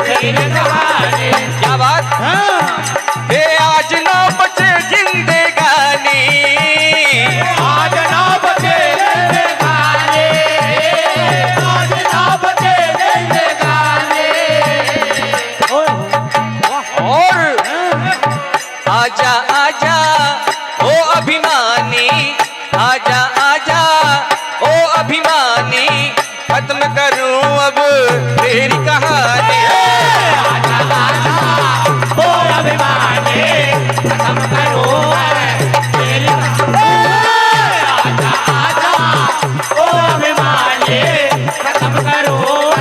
Speaker 2: तेरी कहानी। क्या बात है? आज ना बचे जिंदगानी, आज ना बचे जिंदगानी, आज ना बचे जिंदगानी। और आजा आजा ओ अभिमानी, आजा आजा ओ अभिमानी, खत्म करूं अब तेरी कहानी। आजा आजा ओ अभिमानी, खत्म करूं तेरी कहानी। आजा आजा ओ अभिमानी, खत्म करूं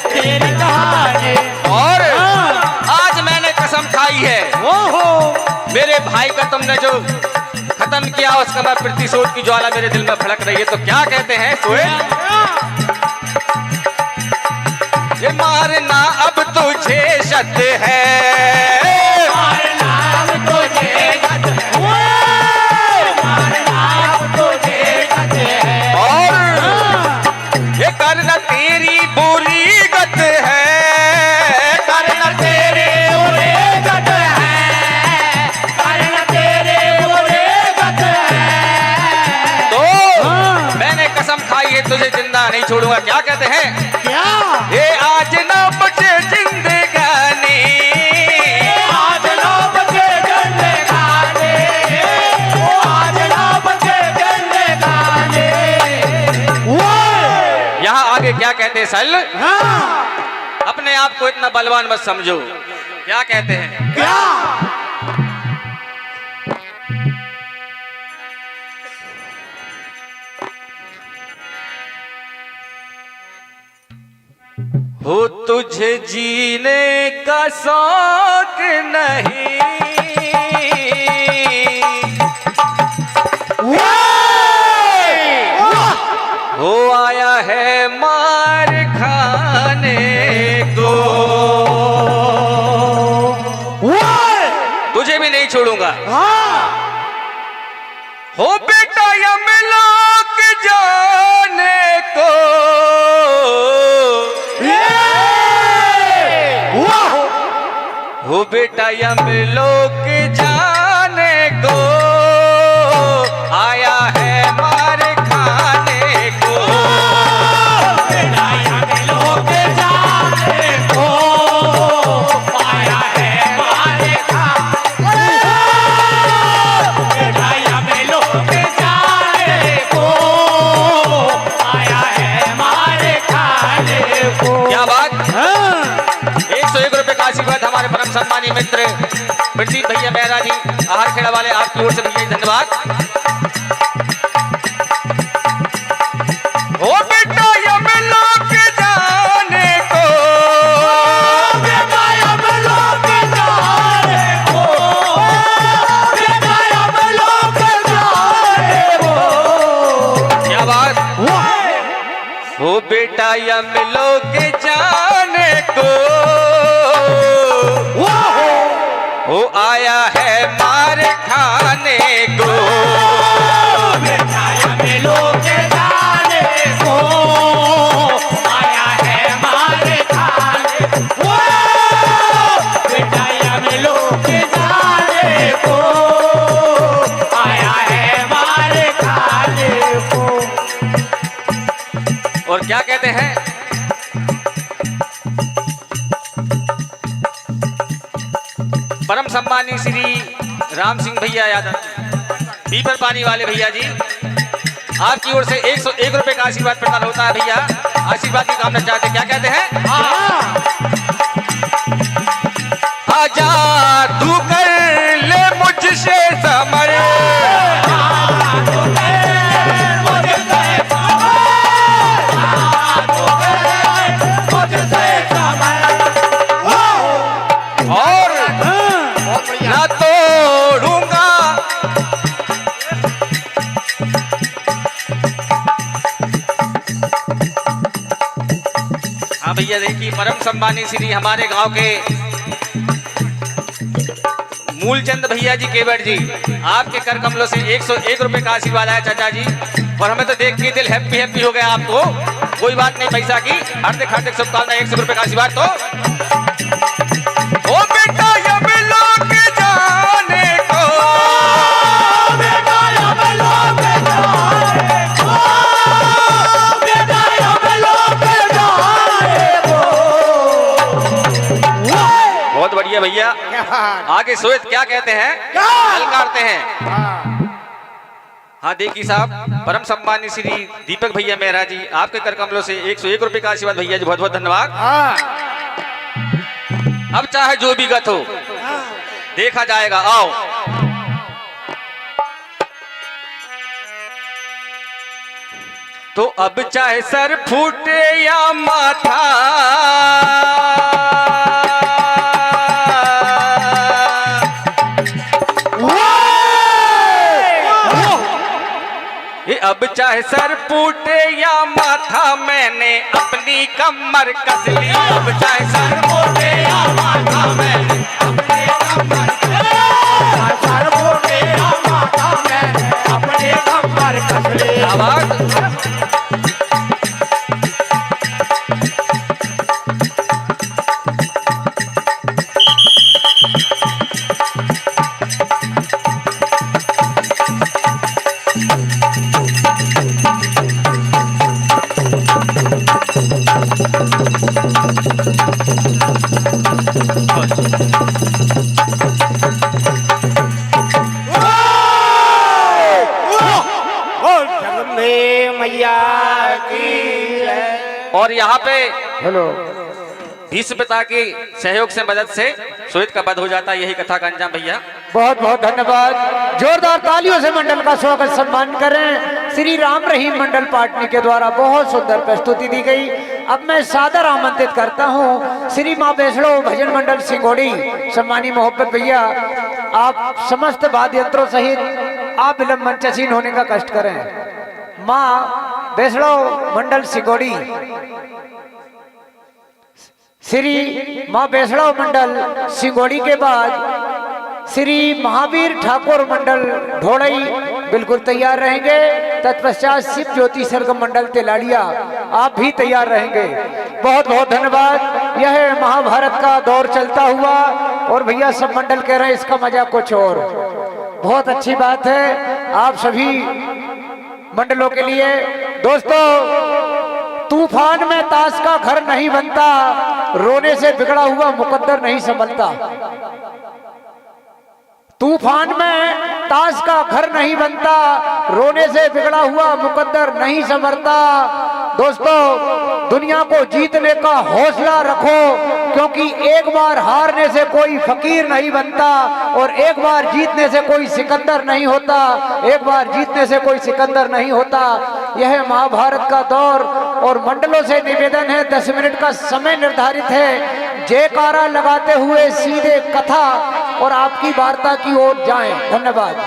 Speaker 2: तेरी कहानी। और आज मैंने कसम खाई है, मेरे भाई का तुमने जो खत्म किया उसका मैं प्रतिशोध की ज्वाला मेरे दिल में भड़क रही है। तो क्या कहते हैं सोहेल? ये मारना अब तुझे शत है, मारना अब तुझे शत है, मारना अब तुझे शत है। और ये करना तेरी बुरी गत है, करना तेरी बुरी गत है, करना तेरी बुरी गत है। तो मैंने कसम खाई है तुझे जिंदा नहीं छोड़ूंगा। क्या कहते हैं? ये आज ना बचे जिंदगानी, आज ना बचे जिंदगानी, आज ना बचे जिंदगानी। यहाँ आगे क्या कहते हैं सल? अपने आप को इतना बलवान मत समझो। क्या कहते हैं? क्या? हो तुझे जीने का शौक नहीं, हो आया है मार खाने को, तुझे भी नहीं छोड़ूंगा। हो बेटा या मिलोक जाने को, हो बेटा यमलोक जाने को, आया है मार खाने को। बेटा यमलोक जाने को, आया है मार खाने को। बेटा यमलोक जाने को, आया है मार खाने को। क्या बात? 101 रुपए का आशीर्वाद हमारे परम सम्मानी मित्र प्रदीप भैया मेहरा जी आहार खेड़ा वाले, आपकी ओर से भैया धन्यवाद। ओ बेटा यमलोक जाने को, बेटा यमलोक जाने को, बेटा यमलोक जाने को। क्या बात? ओ बेटा यमलोक जाने को, वो आया है मार खाने को। बेटा यमलोक जाने को, आया है मार खाने को। बेटा यमलोक जाने को, आया है मार खाने को। और क्या कहते हैं? परम सम्मानी श्री राम सिंह भैया यादव, पीपर पानी वाले भैया जी, आपकी ओर से 101 रुपए का आशीर्वाद प्रदान होता है भैया। आशीर्वाद की कामना चाहते, क्या कहते हैं? आजा तू कर ले मुझसे समर और ना तोड़ूंगा हाँ भैया देखिए परम सम्मानी श्री हमारे गांव के मूलचंद भैया जी केवट जी आपके कर कमलों से 101 रुपए का आशीर्वाद आया चाचा जी और हमें तो देख के दिल हैप्पी हैप्पी हो गया आपको कोई बात नहीं पैसा की हार्दिक हार्दिक शुभकामनाएं 100 रुपए का आशीर्वाद तो ओ बेटा ये लोग जाने को बेटा ये लोग जाने को बेटा ये लोग जाने को बहुत बढ़िया भैया आगे सोएत क्या कहते हैं ललकारते हैं हाँ देखिए साहब परम सम्मानी श्री दीपक भैया मेहरा जी आपके कर कमलों से 101 रुपए का आशीर्वाद भैया जी बहुत बहुत धन्यवाद अब चाहे जो भी गत हो देखा जाएगा आओ तो अब चाहे सर फूटे या माथा ये अब चाहे सर फूटे या माथा मैंने अपनी कमर कस ली अब चाहे सर फूटे या माथा मैंने अपनी कमर सर फूटे या माथा मैंने अपनी कमर कस ली आवाज और यहाँ पे
Speaker 3: हेलो
Speaker 2: भीष्म पिता की सहयोग से मदद से सुहित का वध हो जाता है यही कथा का अंजाम भैया
Speaker 3: बहुत बहुत धन्यवाद जोरदार तालियों से मंडल का स्वागत सम्मान करें श्री राम रहीम मंडल पाटनी के द्वारा बहुत सुंदर प्रस्तुति दी गई अब मैं सादर आमंत्रित करता हूँ श्री माँ वैष्णो भजन मंडल सिंगोड़ी सम्मानी मोहब्बत भैया आप समस्त वाद्य यंत्रों सहित आप विलंब मंचसीन होने का कष्ट करें माँ वैष्णो मंडल सिंगोड़ी श्री माँ वैष्णो मंडल सिंगोड़ी के बाद श्री महावीर ठाकुर मंडल ढोड़ई बिल्कुल तैयार रहेंगे तत्पश्चात शिव ज्योति सरगम मंडल तेलाड़िया आप भी तैयार रहेंगे बहुत बहुत धन्यवाद यह महाभारत का दौर चलता हुआ और भैया सब मंडल कह रहे हैं इसका मजा कुछ और बहुत अच्छी बात है आप सभी मंडलों के लिए दोस्तों तूफान में ताश का घर नहीं बनता रोने से बिगड़ा हुआ मुकद्दर नहीं संभलता तूफान में ताश का घर नहीं बनता रोने से बिगड़ा हुआ मुकद्दर नहीं संभलता दोस्तों दुनिया को जीतने का हौसला रखो क्योंकि एक बार हारने से कोई फकीर नहीं बनता और एक बार जीतने से कोई सिकंदर नहीं होता एक बार जीतने से कोई सिकंदर नहीं होता यह महाभारत का दौर और मंडलों से निवेदन है 10 मिनट का समय निर्धारित है जयकारा लगाते हुए सीधे कथा और आपकी वार्ता की ओर जाएं धन्यवाद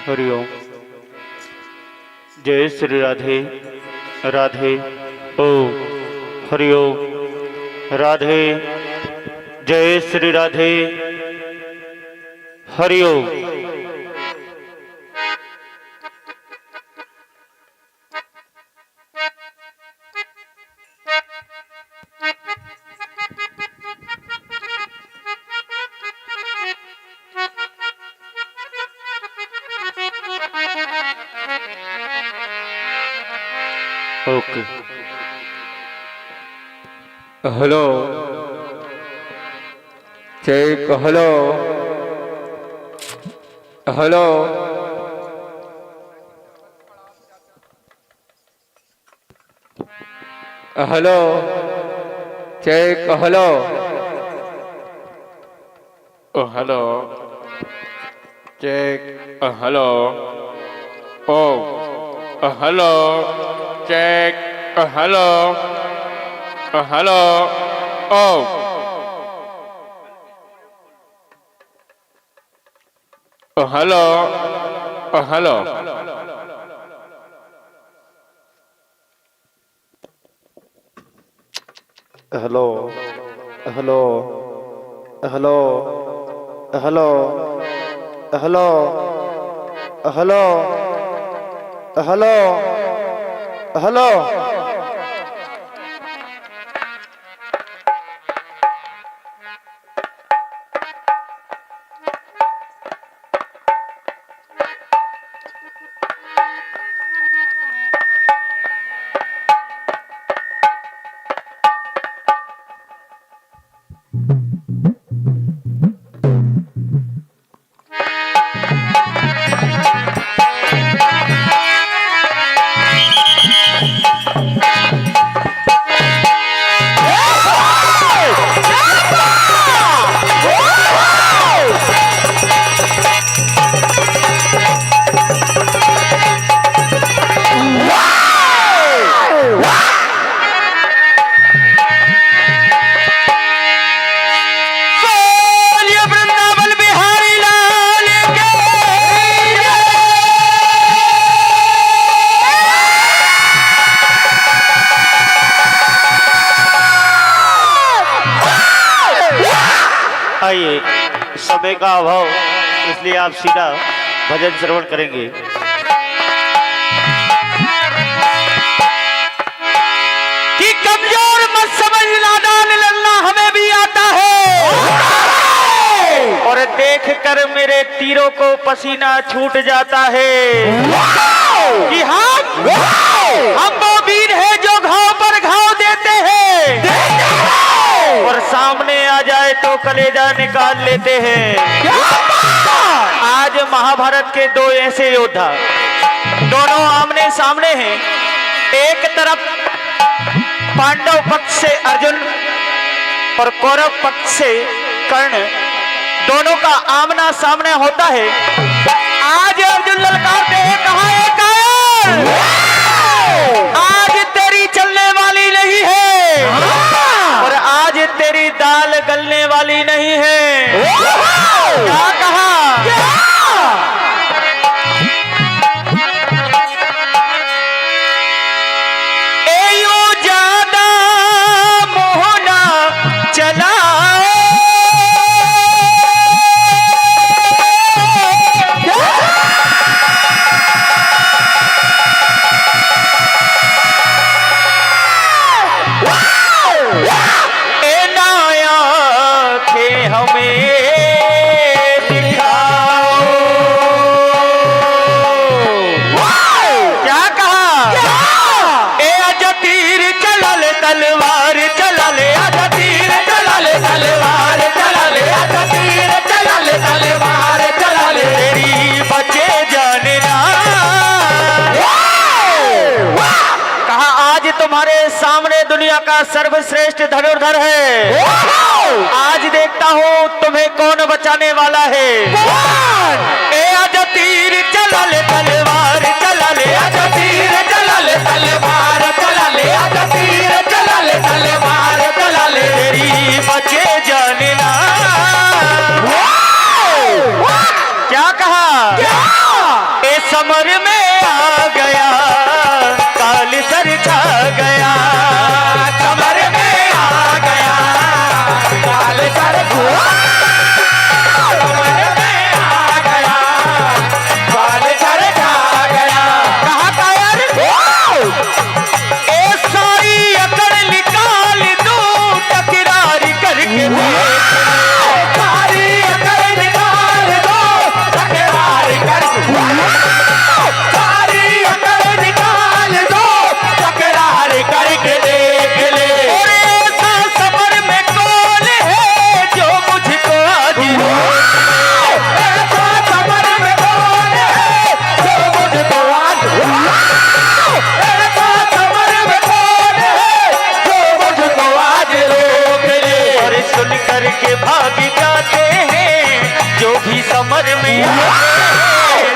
Speaker 6: हरिओम जय श्री राधे राधे ओम हरिओम राधे जय Shri Radhe Hariom okay. Hello check, hello hello hello check, hello hello check, hello ओ हेलो चेक, हेलो हेलो ओ hello hello
Speaker 7: hello hello hello hello hello hello hello hello
Speaker 6: आइए, समय का अभाव इसलिए आप सीधा भजन श्रवण करेंगे।
Speaker 2: कि कमजोर मत समझ नादान, लल्ला हमें भी आता है।
Speaker 6: और देख कर मेरे तीरों को पसीना छूट जाता है
Speaker 2: कि हम वो वीर है जो घाव पर घाव देते हैं,
Speaker 6: और सामने आ जाए तो कलेजा निकाल लेते हैं। आज महाभारत के दो ऐसे योद्धा, दोनों आमने सामने हैं। एक तरफ पांडव पक्ष से अर्जुन और कौरव पक्ष से कर्ण, दोनों का आमना सामना होता है। आज अर्जुन ललकारते हैं, कहा है कायर, आज तेरी चलने वाली नहीं है, और आज तेरी दाल गलने वाली नहीं है। क्या कहा? एयो ज्यादा मोहना चला, तलवार चला ले, आजा तीर चला ले, तलवार चला ले, आजा तीर चला ले, तलवार चला ले, तेरी बचे जानना। कहा आज तुम्हारे सामने दुनिया का सर्वश्रेष्ठ धनुर्धर है। आज देखता हूँ तुम्हें कौन बचाने वाला है। ए आजा तीर चला ले, तलवार चला ले, आजा तीर चला ले, तलवार चला ले, आजा तीर चला ले, तलवार चला ले, तेरी बचे जानना। क्या कहा? ए समर में आ गया, काल सर छा गया, समर में आ गया, काल सर समर में आ गया, काल सर छा गया। कहा कायर, ए सारी अकड़ निकाल दूं तकरार करके, सारी अकड़ निकाल दो तकरार करके, सारी अकड़ निकाल दो तकरार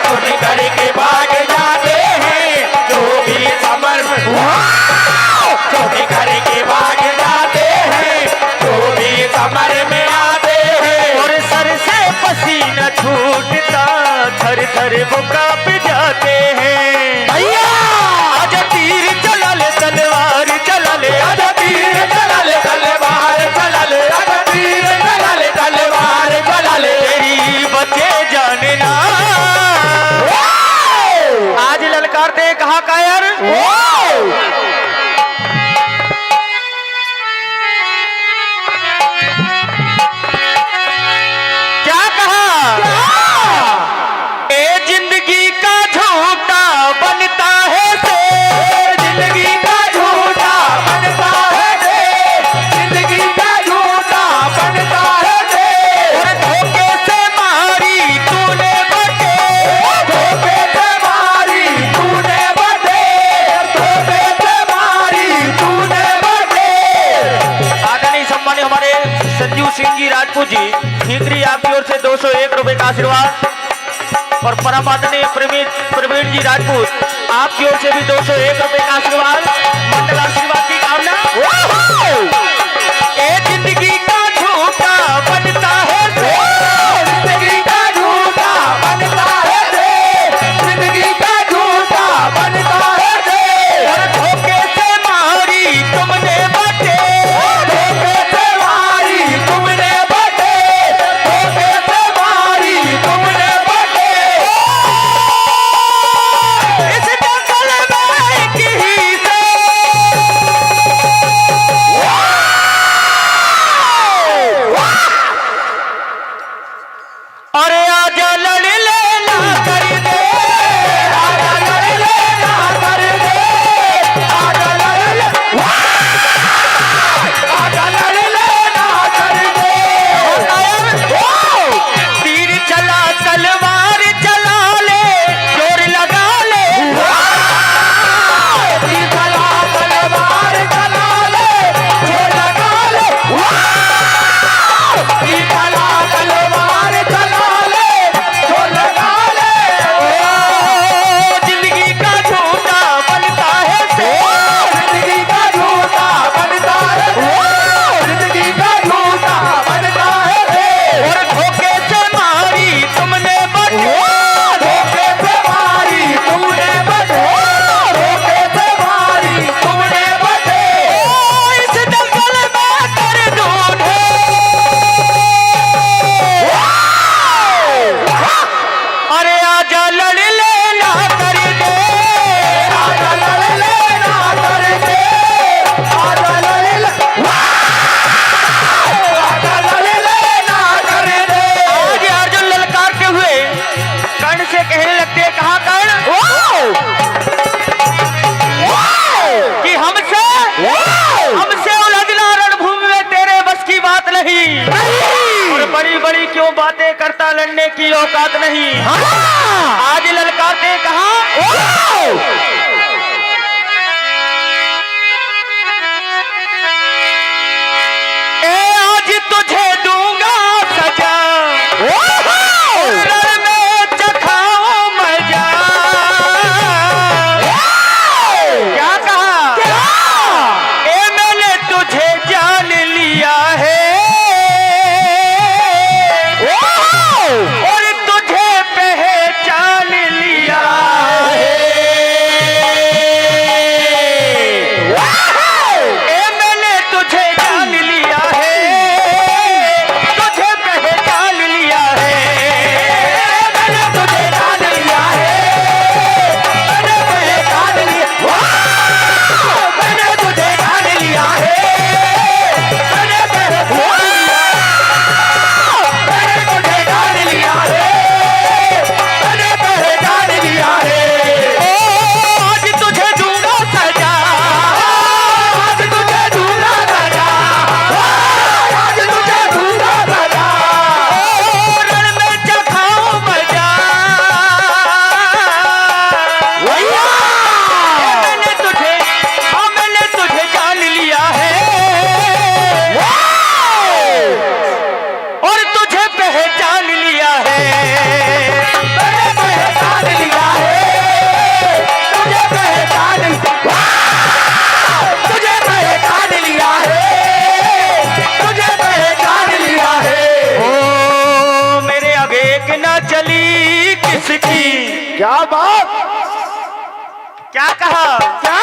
Speaker 2: सुन करके भाग जाते हैं जो भी समर सुन करके भाग जाते हैं जो भी समर में आते हैं।
Speaker 6: और सर से पसीना छूटता थर थर वो कांप जाते हैं।
Speaker 2: भैया
Speaker 6: आजा तीर चला ले तलवार चला ले,
Speaker 2: आजा तीर चला ले तलवार चला ले, आजा तीर चला ले तलवार चला ले।
Speaker 6: तेरी बचे जाने ना। आज ललकारते कहा कायर क्या कहा? ए जिंदगी का झूठा बनता है शेर,
Speaker 2: जिंदगी का झूठा बनता है शेर, जिंदगी का झूठा बनता है शेर।
Speaker 6: और धोखे से मारी तूने बटे,
Speaker 2: धोखे से मारी तूने बटे, धोखे से मारी तूने बटे।
Speaker 6: आदरणीय सम्मान्य हमारे संजीव सिंह जी राजपूत जी ठीकरी आपकी ओर से 201 रुपए का आशीर्वाद। और परम आदरणीय प्रवीण जी राजपूत आपकी ओर से भी 201 रुपए का आशीर्वाद। मंडल आशीर्वाद की कामना। ए जिंदगी का झूठा बनता है शेर,
Speaker 2: जिंदगी का झूठा बनता है शेर, जिंदगी का झूठा बनता है शेर।
Speaker 6: और धोखे से मारी तुमने बटे,
Speaker 2: धोखे से मारी तुमने बटे, धोखे से मारी तुमने बटे।
Speaker 6: इस जंगल में एक ही से अरे आजा लड़ लेना कर दे,
Speaker 2: आजा लड़ लेना कर दे, आजा लड़ ले, आजा लड़ लेना कर दे।
Speaker 6: तीर चला तलवार चला ले, जोर लगा ले।
Speaker 2: तीर चला तलवार चला ले, जोर लगा ले। तीर चला तलवार चला ले, जोर लगा ले।
Speaker 6: जिंदगी का झूठा बनता है शेर,
Speaker 2: जिंदगी का झूठा बनता है शेर, जिंदगी का झूठा बनता है शेर।
Speaker 6: और धोखे से मारी तुमने बटे,
Speaker 2: धोखे से मारी तुमने बटे, धोखे से मारी तुमने बटे।
Speaker 6: इस दंगल में कर ढूंढे। अरे आजा लड़ लेना कर दे,
Speaker 2: आजा लड़ लेना कर दे, आजा लड़ ले, आजा लड़ लेना कर दे।
Speaker 6: आज अर्जुन ललकारते हुए कर्ण से कहने लगते हैं, कहा कर्ण कि हमसे उलझना रणभूमि में तेरे बस की बात नहीं। और बड़ी बड़ी क्यों बातें करता, लड़ने की औकात नहीं। आज ललकारते कहा ए आज तुझे दूंगा सजा, रण में चखाओ मजा। क्या कहा? ए मैंने तुझे जान लिया है, और तुझे पहचान लिया है। न चली किसकी।
Speaker 7: क्या बात,
Speaker 6: क्या कहा?
Speaker 7: क्या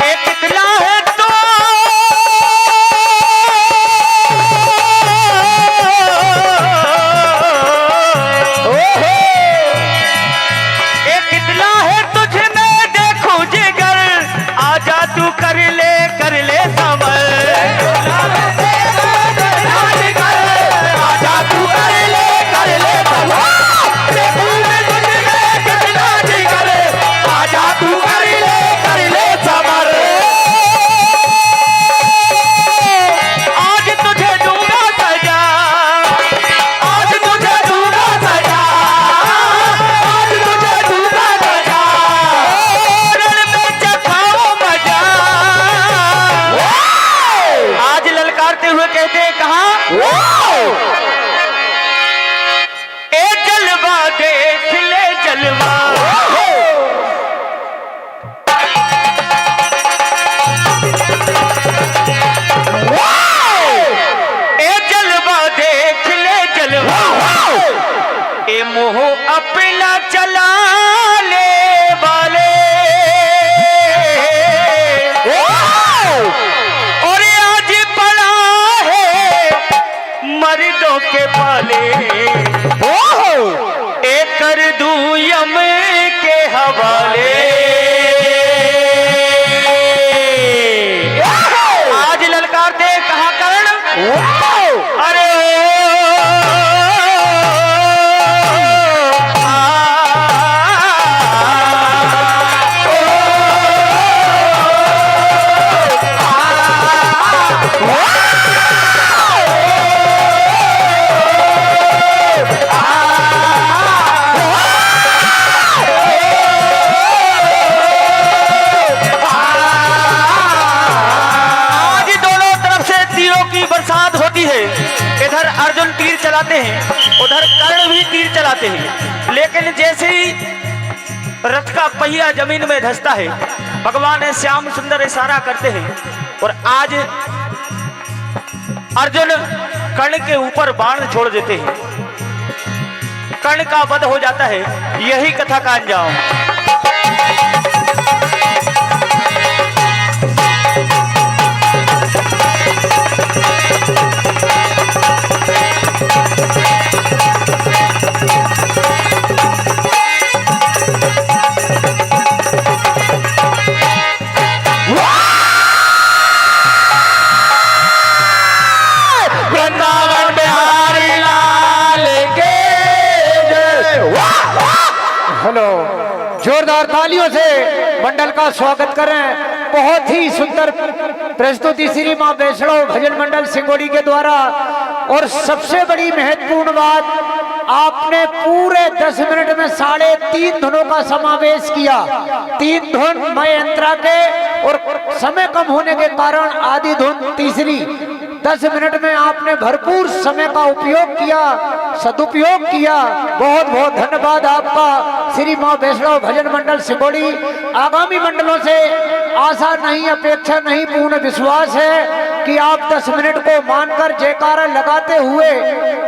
Speaker 6: एक इतना है तो एक इतना है तुझ में देखूं जिगर, आजा तू कर ले समर।
Speaker 2: आजा तू कर ले समर। देखूं मैं तुझ में कितना जिगर, आजा तू कर ले समर।
Speaker 6: आज तुझे दूंगा सजा,
Speaker 2: आज तुझे दूंगा सजा, आज तुझे दूंगा सजा।
Speaker 6: रण में चखाओ मजा। आज ललकारते हुए कहते हैं कहा, ए जलवा देख ले जलवा। ए जलवा देख ले जलवा, ए मोह अपना चला ले वाले। और आज पड़ा है मर्दों के पाले, ए कर दूं यम के हवाले। आज ललकारते कहा कर्ण, अरे आज दोनों तरफ से तीरों की बरसात होती है। इधर अर्जुन तीर चलाते हैं, उधर कर्ण भी तीर चलाते हैं। लेकिन जैसे ही रथ का पहिया जमीन में धंसता है, भगवान श्याम सुंदर इशारा करते हैं और आज अर्जुन कर्ण के ऊपर बाण छोड़ देते हैं। कर्ण का वध हो जाता है। यही कथा का अंजाम।
Speaker 2: वृंदावन बिहारी लाल के जय।
Speaker 3: हेलो, जोरदार तालियों से मंडल का स्वागत करें। बहुत ही सुंदर प्रस्तुति श्री मां वैष्णव भजन मंडल सिंगोड़ी के द्वारा। और सबसे बड़ी महत्वपूर्ण बात, आपने पूरे 10 मिनट में 3.5 धुनों का समावेश किया। 3 धुन मय यंत्रा के, और समय कम होने के कारण आधी धुन तीसरी। 10 मिनट में आपने भरपूर समय का उपयोग किया, सदुपयोग किया। बहुत बहुत धन्यवाद आपका श्री मां वैष्णव भजन मंडल सिंगोड़ी। आगामी मंडलों से आशा नहीं, अपेक्षा नहीं, पूर्ण विश्वास है कि आप 10 मिनट को मानकर जयकारा लगाते हुए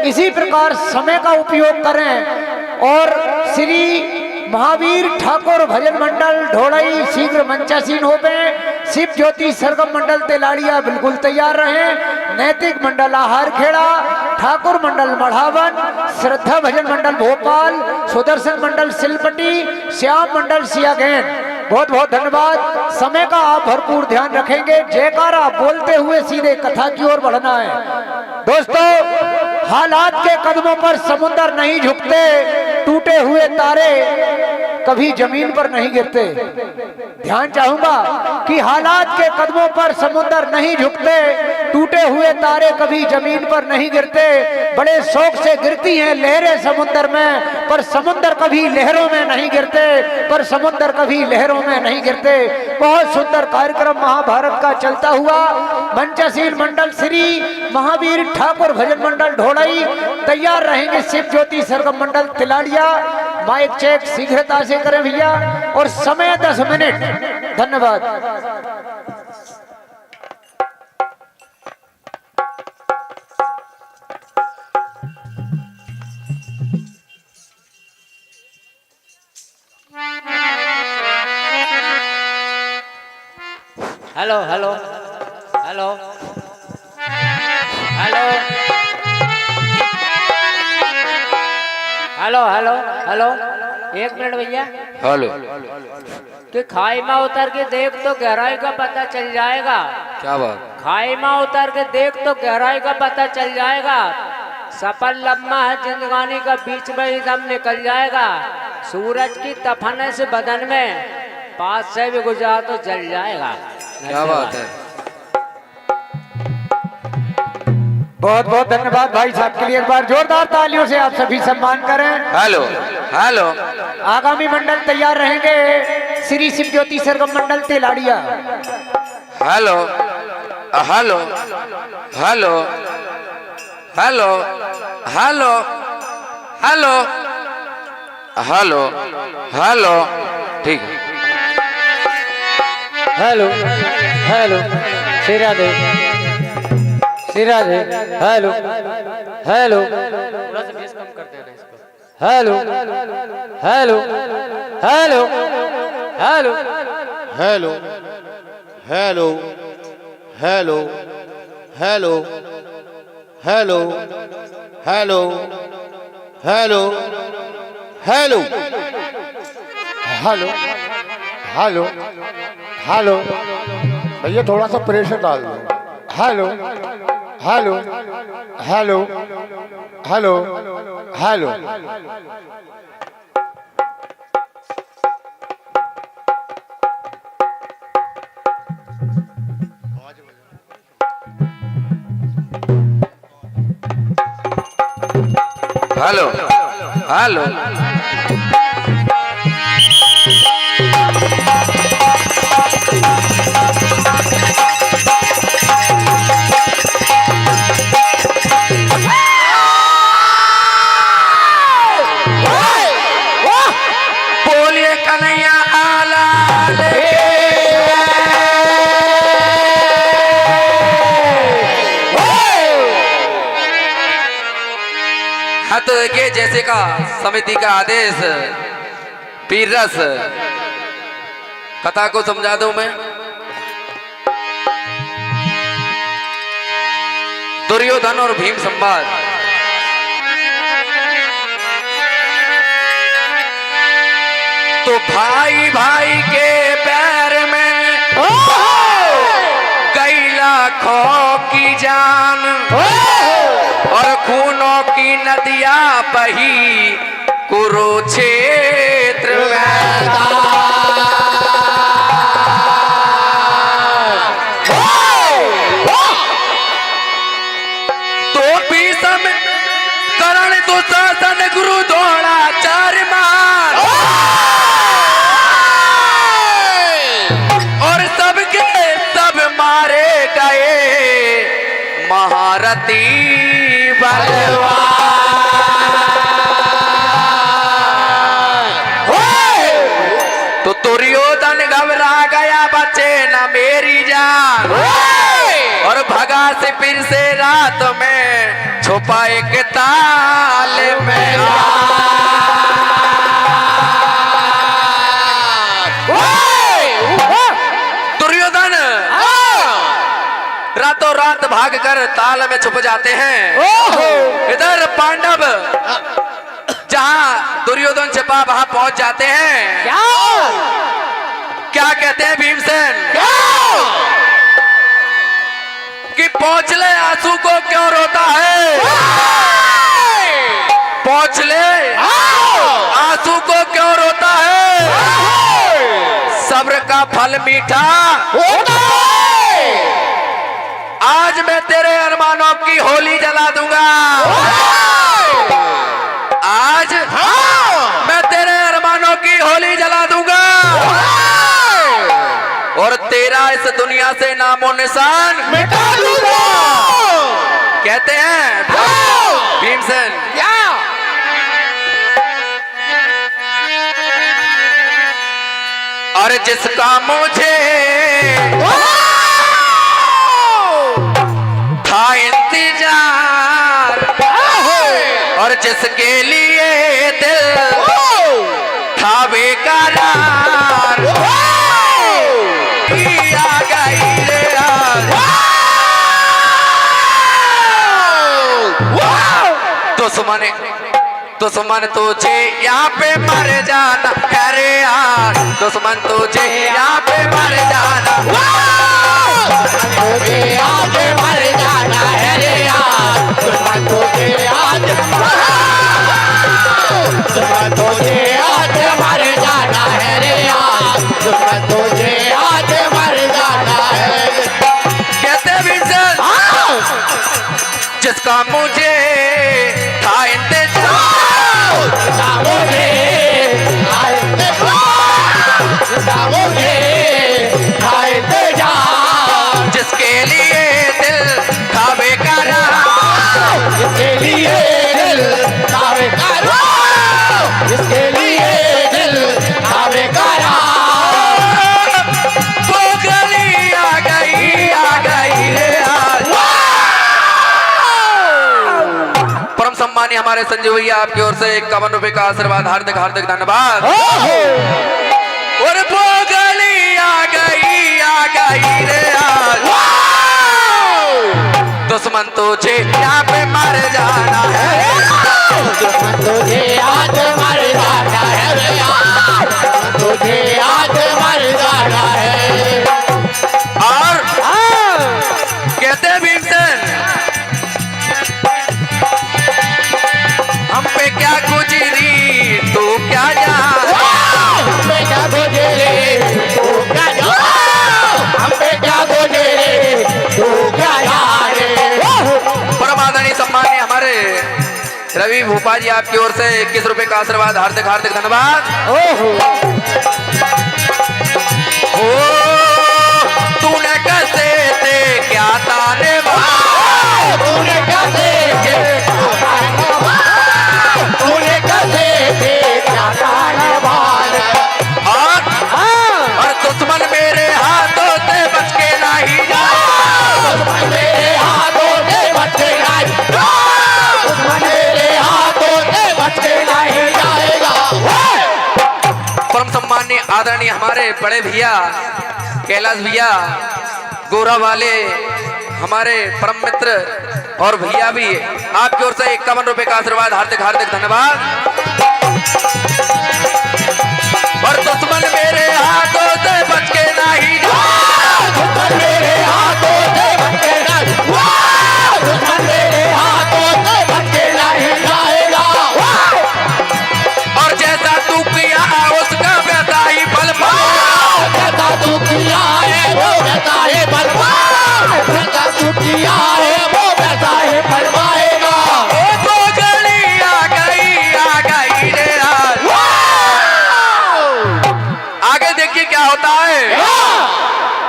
Speaker 3: इसी प्रकार समय का उपयोग करें। और श्री महावीर ठाकुर भजन मंडल ढोड़ई शीघ्र मंचासीन हो गए। शिव ज्योति सरगम मंडल तेलाड़िया बिल्कुल तैयार रहे। नैतिक मंडल आहार खेड़ा, ठाकुर मंडल मढ़ावन, श्रद्धा भजन मंडल भोपाल, सुदर्शन मंडल सिलपटी, श्याम मंडल सियागैन। बहुत बहुत धन्यवाद। समय का आप भरपूर ध्यान रखेंगे। जयकारा बोलते हुए सीधे कथा की ओर बढ़ना है। दोस्तों, हालात के कदमों पर समुद्र नहीं झुकते, टूटे हुए तारे कभी जमीन पर नहीं गिरते। ध्यान चाहूंगा कि हालात के कदमों पर समुद्र नहीं झुकते, टूटे हुए तारे कभी जमीन पर नहीं गिरते। बड़े शौक से गिरती हैं लहरें समुद्र में, पर समुद्र कभी लहरों में नहीं गिरते, पर समुद्र कभी लहरों में नहीं गिरते। बहुत सुंदर कार्यक्रम महाभारत का चलता हुआ। मंचासीन मंडल श्री महावीर ठाकुर भजन मंडल ढोड़ई तैयार रहेंगे। शिव ज्योति सरगम मंडल तिलाड़िया। माइक चेक शीघ्रता से करें भैया। और समय 10 मिनट। धन्यवाद। Hello hello hello hello hello hello hello 1 minute भैया।
Speaker 8: हेलो।
Speaker 3: कि खाई में उतर के देख तो गहराई का पता चल जाएगा।
Speaker 8: क्या बात?
Speaker 3: खाई में उतर के देख तो गहराई का पता चल जाएगा। सफर लम्हा है जिंदगानी का, बीच में ही दम निकल जाएगा। सूरज की तपने से बदन में पास से भी गुजरा तो जल जाएगा।
Speaker 8: क्या बात है?
Speaker 3: बहुत बहुत धन्यवाद भाई साहब के लिए। एक बार जोरदार तालियों से आप सभी सम्मान करें।
Speaker 8: Hello hello.
Speaker 3: आगामी मंडल तैयार रहेंगे श्री शिव ज्योति सरगम मंडल Teladiya.
Speaker 8: Hello hello hello hello hello hello hello hello. ठीक है।
Speaker 3: Hello hello Shri Radhe Shri Radhe. Hello hello थोड़ा सा बेस कम कर देना इसको। Hello hello hello hello
Speaker 7: hello hello hello hello hello hello hello hello hello hello hello. भैया थोड़ा सा प्रेशर डाल दो। Hello hello hello hello hello.
Speaker 8: Hello hello. बोलिए कन्हैया लाल की। हाँ तो ये जैसे का समिति का आदेश, पीर रस कथा को समझा दूं मैं। दुर्योधन और भीम संवाद। तो भाई भाई के पैर में कई लाखों की जान और खूनों की नदियां बही कुरुक्षेत्र तो भीषम करण दुशासन गुरु द्रोणाचार्य मान और सबके सब मारे गए महारथी बलवान। तो दुर्योधन घबरा गया, बचे न मेरी जान और भगा से फिर से रात में छुपा एक ताल में। दुर्योधन रातों रात भागकर ताल में छुप जाते हैं। इधर पांडव जहां दुर्योधन छिपा वहां पहुंच जाते हैं। क्या कहते हैं भीमसेन कि पहुंच ले आंसू को क्यों रोता है, पहुंच ले आंसू को क्यों रोता है, सब्र का फल मीठा होता है। आज मैं तेरे अरमानों की होली जला दूंगा। आज मैं तेरे अरमानों की होली जला दूंगा और तेरा इस दुनिया से नामो निशान मिटा दूंगा। कहते हैं भीमसेन और जिसका मुझे था इंतजार और जिसके लिए दिल था बेकरार आ गई दुश्मन तुझे यहाँ पे मर जाना है रे यार, दुश्मन तुझे यहाँ पे मर जाना,
Speaker 2: तुझे आज मर जाना है रे यार, दुश्मन तुझे आज मर जाना है रे यार, दुश्मन तुझे आज मर जाना है।
Speaker 8: कहते विंसन जिसका मुझे था इंतजार, जिसके लिए दिल था बेकरार,
Speaker 2: जिसके लिए दिल था बेकरार, जिसके लिए दिल था बेकरार,
Speaker 8: वो गली आ गई रे आज। परम सम्मानी हमारे संजय भैया आपकी ओर से 51 रुपए का आशीर्वाद, हार्दिक हार्दिक धन्यवाद। और वो गली आ गई रे आज, दुश्मन तुझे यहाँ पे मर जाना है,
Speaker 2: दुश्मन तुझे आज मर जाना है रे यार, तुझे आज मर जाना है।
Speaker 8: और कहते भीमसेन हम पे क्या गुजरी तू क्या जान,
Speaker 2: हम पे क्या गुजरे तू क्या जाने, हम पे क्या गुजरे तू क्या जाने।
Speaker 8: परमादरणीय सम्मानी हमारे रवि भोपा जी आपकी ओर से 21 रुपए का आशीर्वाद, हार्दिक हार्दिक धन्यवाद। ओ तूने कैसे थे क्या ताने मारे,
Speaker 2: तूने कैसे तूने कैसे थे क्या ताने मारे,
Speaker 8: और दुश्मन मेरे हाथों से बच के नहीं जा,
Speaker 2: दुश्मन मेरे हाथों से बच के नहीं, दुश्मन मेरे हाथों से बच के नहीं जाएगा।
Speaker 8: परम सम्मान्य आदरणीय हमारे बड़े भैया कैलाश भैया गोरा वाले हमारे परम मित्र और भैया भी आपकी ओर से 51 रुपए का आशीर्वाद, हार्दिक हार्दिक धन्यवाद। और दुश्मन मेरे हाथों से बच के नहीं जा,
Speaker 2: दुश्मन मेरे हाथों से बच के नहीं, दुश्मन मेरे हाथों से बच के नहीं जाएगा।
Speaker 8: और जैसा तू किया उसका वैसा ही फल पाएगा,
Speaker 2: जैसा तू किया है वो वैसा ही फल पाएगा, जैसा तू किया है वो वैसा ही फल पाएगा।
Speaker 8: वो गली आ गई रे आज। आगे देखिए क्या होता है।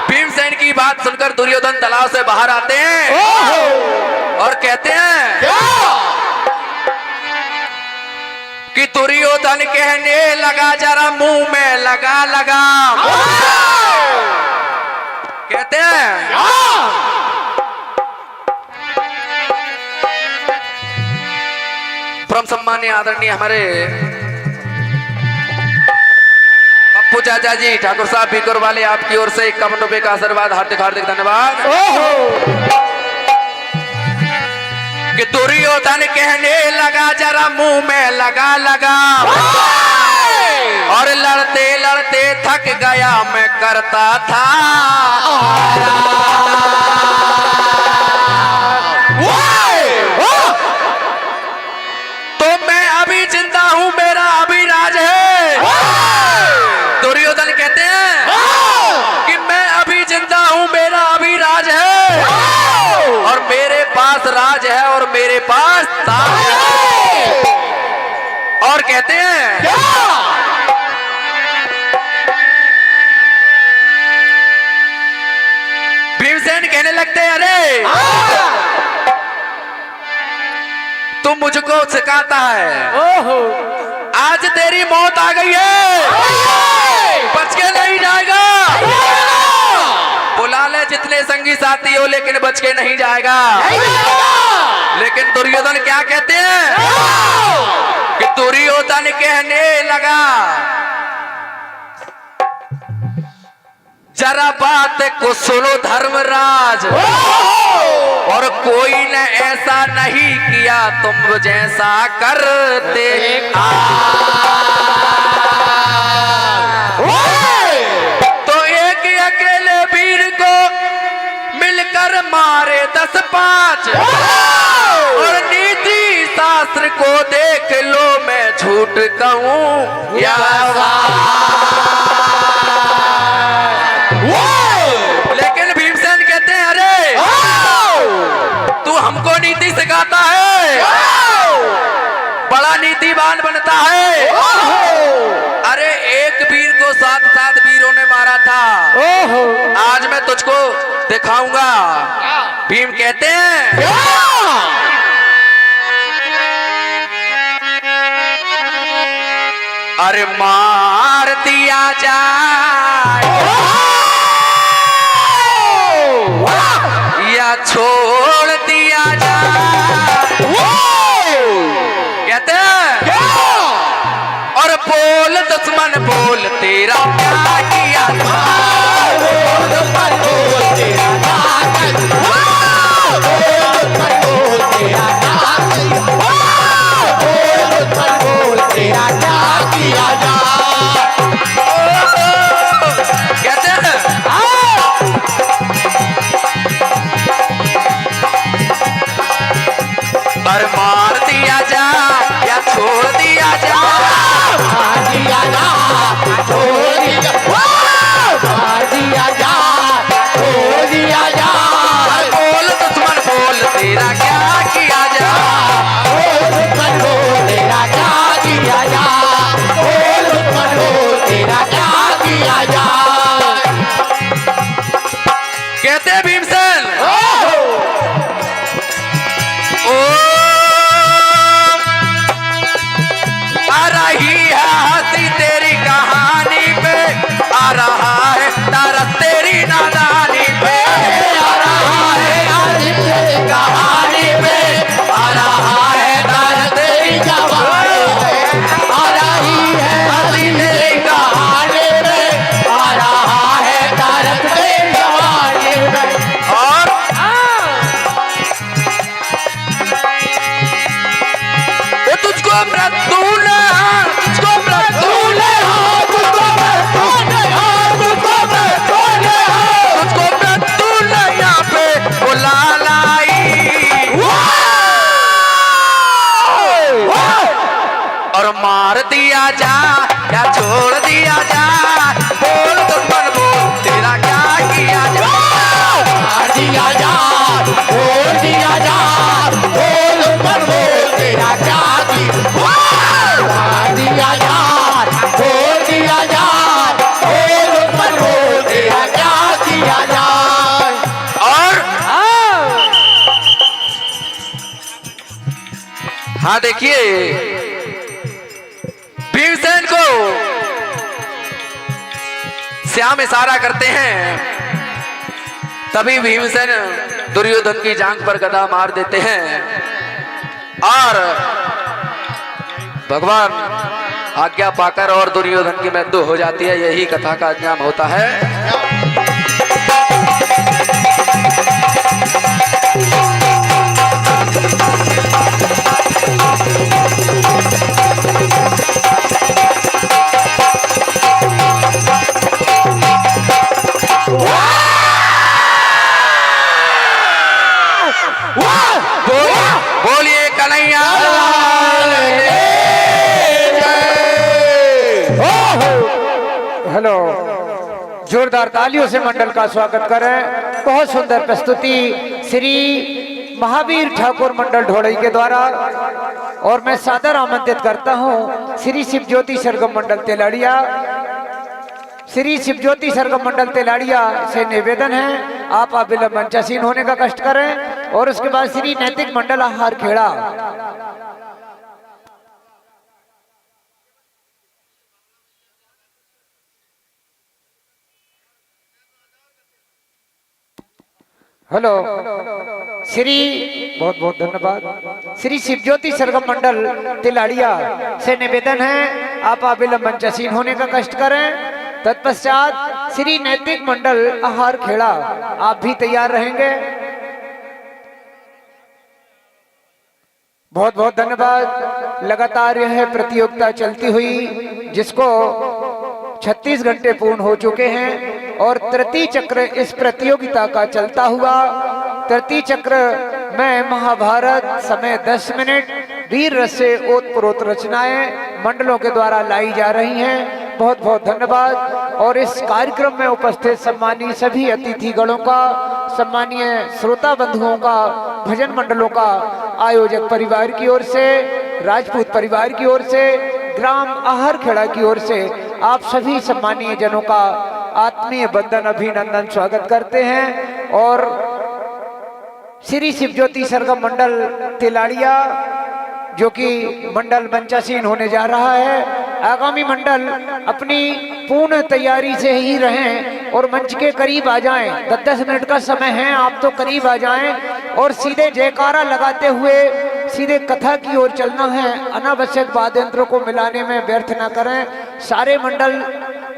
Speaker 8: भीमसेन की बात सुनकर दुर्योधन तालाब से बाहर आते हैं और कहते हैं कि दुर्योधन कहने लगा जरा मुंह में लगा कहते हैं परम सम्मान्य आदरणीय हमारे पप्पू चाचा जी ठाकुर साहब बीकर वाले आपकी ओर से 51 रुपए का आशीर्वाद, हार्दिक हार्दिक धन्यवाद। कि दुर्योधन कहने लगा जरा मुंह में लगा, और लड़ते लड़ते थक गया मैं करता था, तो मैं अभी जिंदा हूं मेरा अभी राज है। दुर्योधन कहते हैं कि मैं अभी जिंदा हूं मेरा अभी राज है, और मेरे पास राज है और मेरे पास ताज है। और कहते हैं भीमसेन कहने लगते हैं अरे तुम मुझको सिखाता है, आज तेरी मौत आ गई है, बच के नहीं जाएगा, बुला ले जितने संगी साथी हो लेकिन बच के नहीं जाएगा। लेकिन दुर्योधन क्या कहते हैं कि दुर्योधन कहने लगा जरा बात को सुनो धर्मराज, और कोई ने ऐसा नहीं किया तुम जैसा करते तो एक अकेले वीर को मिलकर मारे 10-5 और नीति शास्त्र को देख लो मैं झूठ कहूं या लेकिन भीमसेन कहते हैं अरे तू हमको नीति सिखाता है, बड़ा नीतिवान बनता है। अरे एक वीर को 7 वीरों ने मारा था, आज मैं तुझको दिखाऊंगा। भीम कहते हैं अरे मार दिया जाए या छोड़ दिया जाए, कहते हैं और बोल दुश्मन बोल तेरा क्या किया पर मार दिया जा या छोड़ दिया जा, मार दिया जा छोड़ दिया, मार दिया जा छोड़ दिया जा, बोल दुश्मन बोल तेरा क्या किया जा, बोल दुश्मन बोल तेरा क्या किया जा, बोल दुश्मन बोल तेरा क्या किया जा। कहते भीमसेन आ रही है हंसी तेरी कहानी पे, आ रहा है तरस तेरी नादानी पे, आ रहा है हंसी तेरी कहानी पे, आ रहा है तरस तेरी जवानी पे, आ रही है हंसी तेरी कहानी पे, आ रहा है तरस तेरी जवानी पे। और तुझको मृत्यु ने तुझको मृत्यु ने तुझको मृत्यु ने तुझको मृत्यु ने तुझको मृत्यु ने यहाँ पे बुला लाई और मार दिया जा या छोड़ दिया जा, बोल दुश्मन बोल तेरा क्या किया जा, मार दिया जा छोड़ दिया जा, बोल दुश्मन बोल तेरा क्या दिया यार बोल दिया यार, बोल दुश्मन बोल तेरा क्या किया जाए। और हाँ देखिए भीमसेन को श्याम इशारा करते हैं, तभी भीमसेन दुर्योधन की जांघ पर गदा मार देते हैं और भगवान आज्ञा पाकर और दुर्योधन की मृत्यु हो जाती है। यही कथा का अंजाम होता है। बोलिए कन्हैया
Speaker 3: हेलो, जोरदार तालियों से मंडल का स्वागत करें। बहुत सुंदर प्रस्तुति श्री महावीर ठाकुर मंडल ढोड़ई के द्वारा, और मैं सादर आमंत्रित करता हूं श्री शिवज्योति सरगम मंडल तेलाड़िया। श्री शिवज्योति सरगम मंडल तेलाड़िया से निवेदन है आप अविलंब मंचासीन होने का कष्ट करें, और उसके बाद श्री नैतिक मंडल आहार खेड़ा। हेलो, श्री बहुत बहुत धन्यवाद। श्री शिवज्योति सरगम मंडल तिलाड़िया से निवेदन है आप अविलंब मंचासीन होने का कष्ट करें। तत्पश्चात श्री नैतिक मंडल आहार खेड़ा आप भी तैयार रहेंगे। बहुत बहुत धन्यवाद। लगातार यह प्रतियोगिता चलती हुई जिसको 36 घंटे पूर्ण हो चुके हैं और तृतीय चक्र इस प्रतियोगिता का चलता हुआ। तृतीय चक्र में महाभारत समय 10 मिनट वीर रस से ओतप्रोत रचनाएं मंडलों के द्वारा लाई जा रही हैं। बहुत बहुत धन्यवाद। और इस कार्यक्रम में उपस्थित सम्मानीय सभी अतिथिगणों का, सम्मानीय श्रोता बंधुओं का, भजन मंडलों का, आयोजक परिवार की ओर से, राजपूत परिवार की ओर से, ग्राम आहरखेड़ा की ओर से आप सभी सम्मानीय जनों का आत्मीय बंदन अभिनंदन स्वागत करते हैं। और श्री शिवज्योति सरगम मंडल तिलाड़िया जो कि मंडल मंचासीन होने जा रहा है, आगामी मंडल अपनी पूर्ण तैयारी से ही रहें और मंच के करीब आ जाएं। 10-10 मिनट का समय है, आप तो करीब आ जाएं और सीधे जयकारा लगाते हुए सीधे कथा की ओर चलना है। अनावश्यक वाद्य यंत्रों को मिलाने में व्यर्थ न करें। सारे मंडल,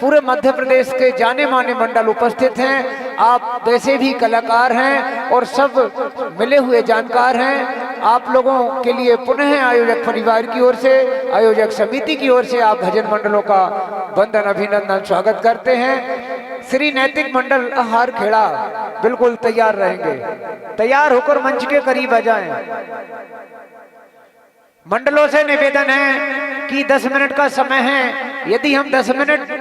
Speaker 3: पूरे मध्य प्रदेश के जाने माने मंडल उपस्थित हैं। आप वैसे भी कलाकार हैं और सब मिले हुए जानकार हैं। आप लोगों के लिए पुनः आयोजक परिवार की ओर से, आयोजक समिति की ओर से आप भजन मंडलों का वंदन अभिनंदन स्वागत करते हैं। श्री नैतिक मंडल आहरखेड़ा बिल्कुल तैयार रहेंगे। तैयार होकर मंच के करीब आ जाएं। मंडलों से निवेदन है कि 10 मिनट का समय है। यदि हम 10 मिनट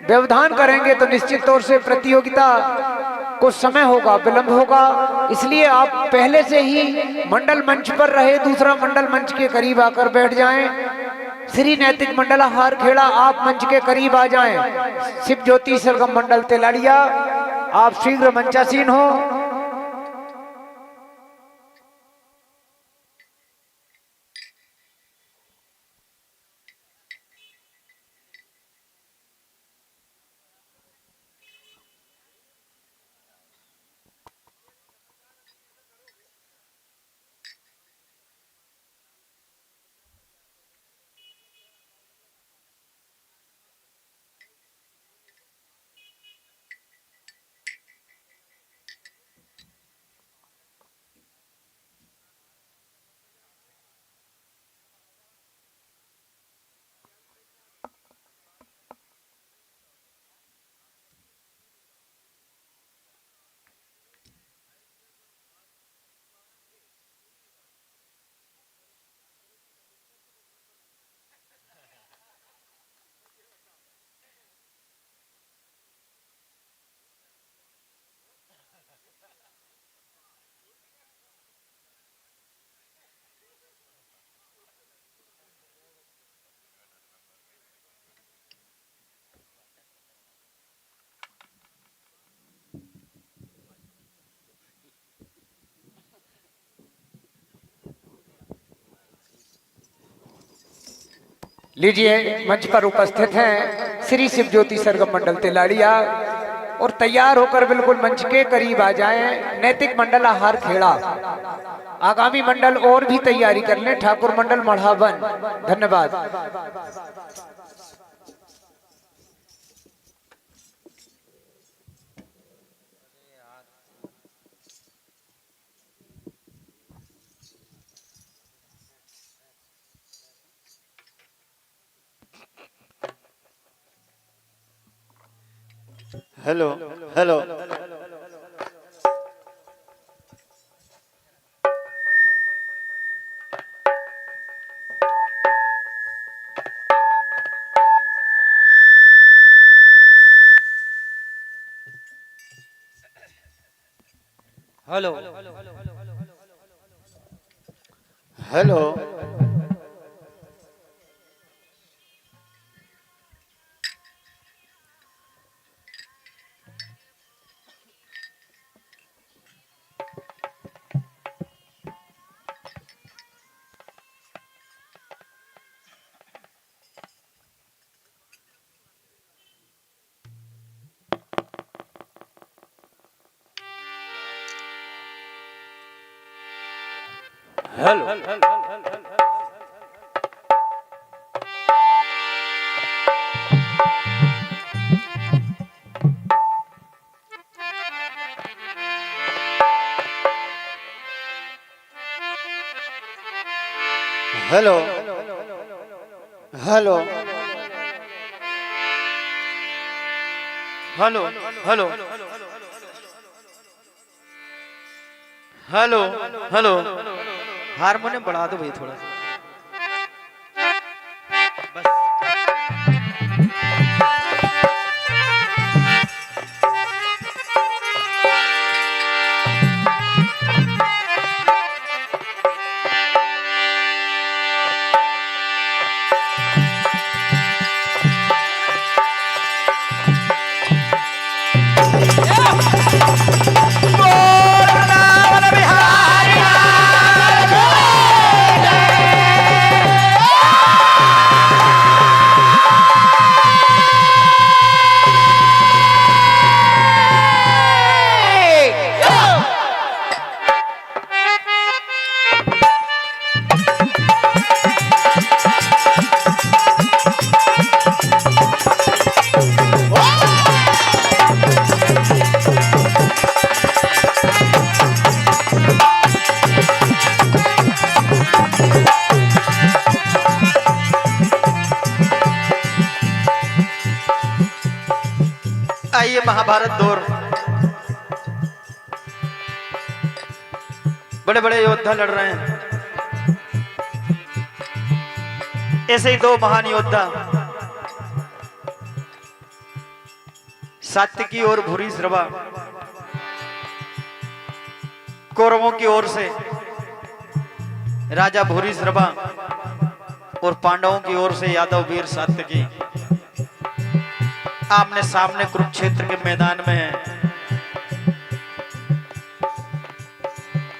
Speaker 3: व्यवधान करेंगे तो निश्चित तौर से प्रतियोगिता कुछ समय होगा, विलंब होगा। इसलिए आप पहले से ही मंडल मंच पर रहे, दूसरा मंडल मंच के करीब आकर बैठ जाएं। श्री नैतिक मंडल आहरखेड़ा आप मंच के करीब आ जाएं। शिव ज्योति सरगम मंडल तिलाड़िया आप शीघ्र मंचासीन हो। लीजिए, मंच पर उपस्थित हैं श्री शिव ज्योति सरगम मंडल तिलाड़िया और तैयार होकर बिल्कुल मंच के करीब आ जाएं। नैतिक मंडल आहरखेड़ा, आगामी मंडल और भी तैयारी कर लें। ठाकुर मंडल मढ़ावन, धन्यवाद।
Speaker 9: Hello hello
Speaker 2: hello
Speaker 9: hello hello hello
Speaker 2: hello hello hello hello harmonium बढ़ा दो भाई थोड़ा सा बस। आइए महाभारत दौर बड़े बड़े योद्धा लड़ रहे हैं। ऐसे ही दो महान योद्धा सात्विकी और भूरिश्रवा कौरवों की ओर से राजा भूरिश्रवा और पांडवों की ओर से यादव वीर सात्विकी आमने सामने कुरुक्षेत्र के मैदान में है।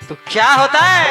Speaker 2: तो क्या होता है?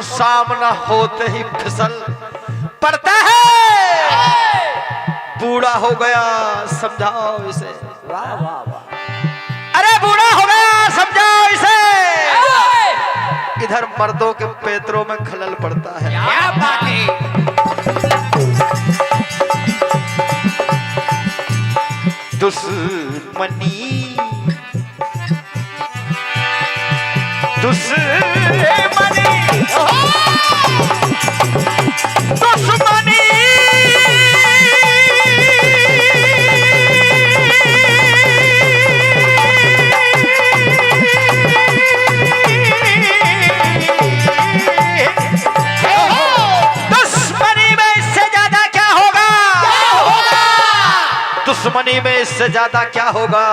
Speaker 2: सामना होते ही फिसल पड़ता है। बूढ़ा हो गया समझाओ इसे।
Speaker 3: वाह वाह वाह।
Speaker 2: अरे बूढ़ा हो गया समझाओ इसे। इधर मर्दों के पैतरों में खलल पड़ता है।
Speaker 3: क्या बात है।
Speaker 2: दुश्मनी दुश्मनी दुश्मनी दुश्मनी में इससे ज्यादा क्या होगा? दुश्मनी में इससे ज्यादा क्या होगा?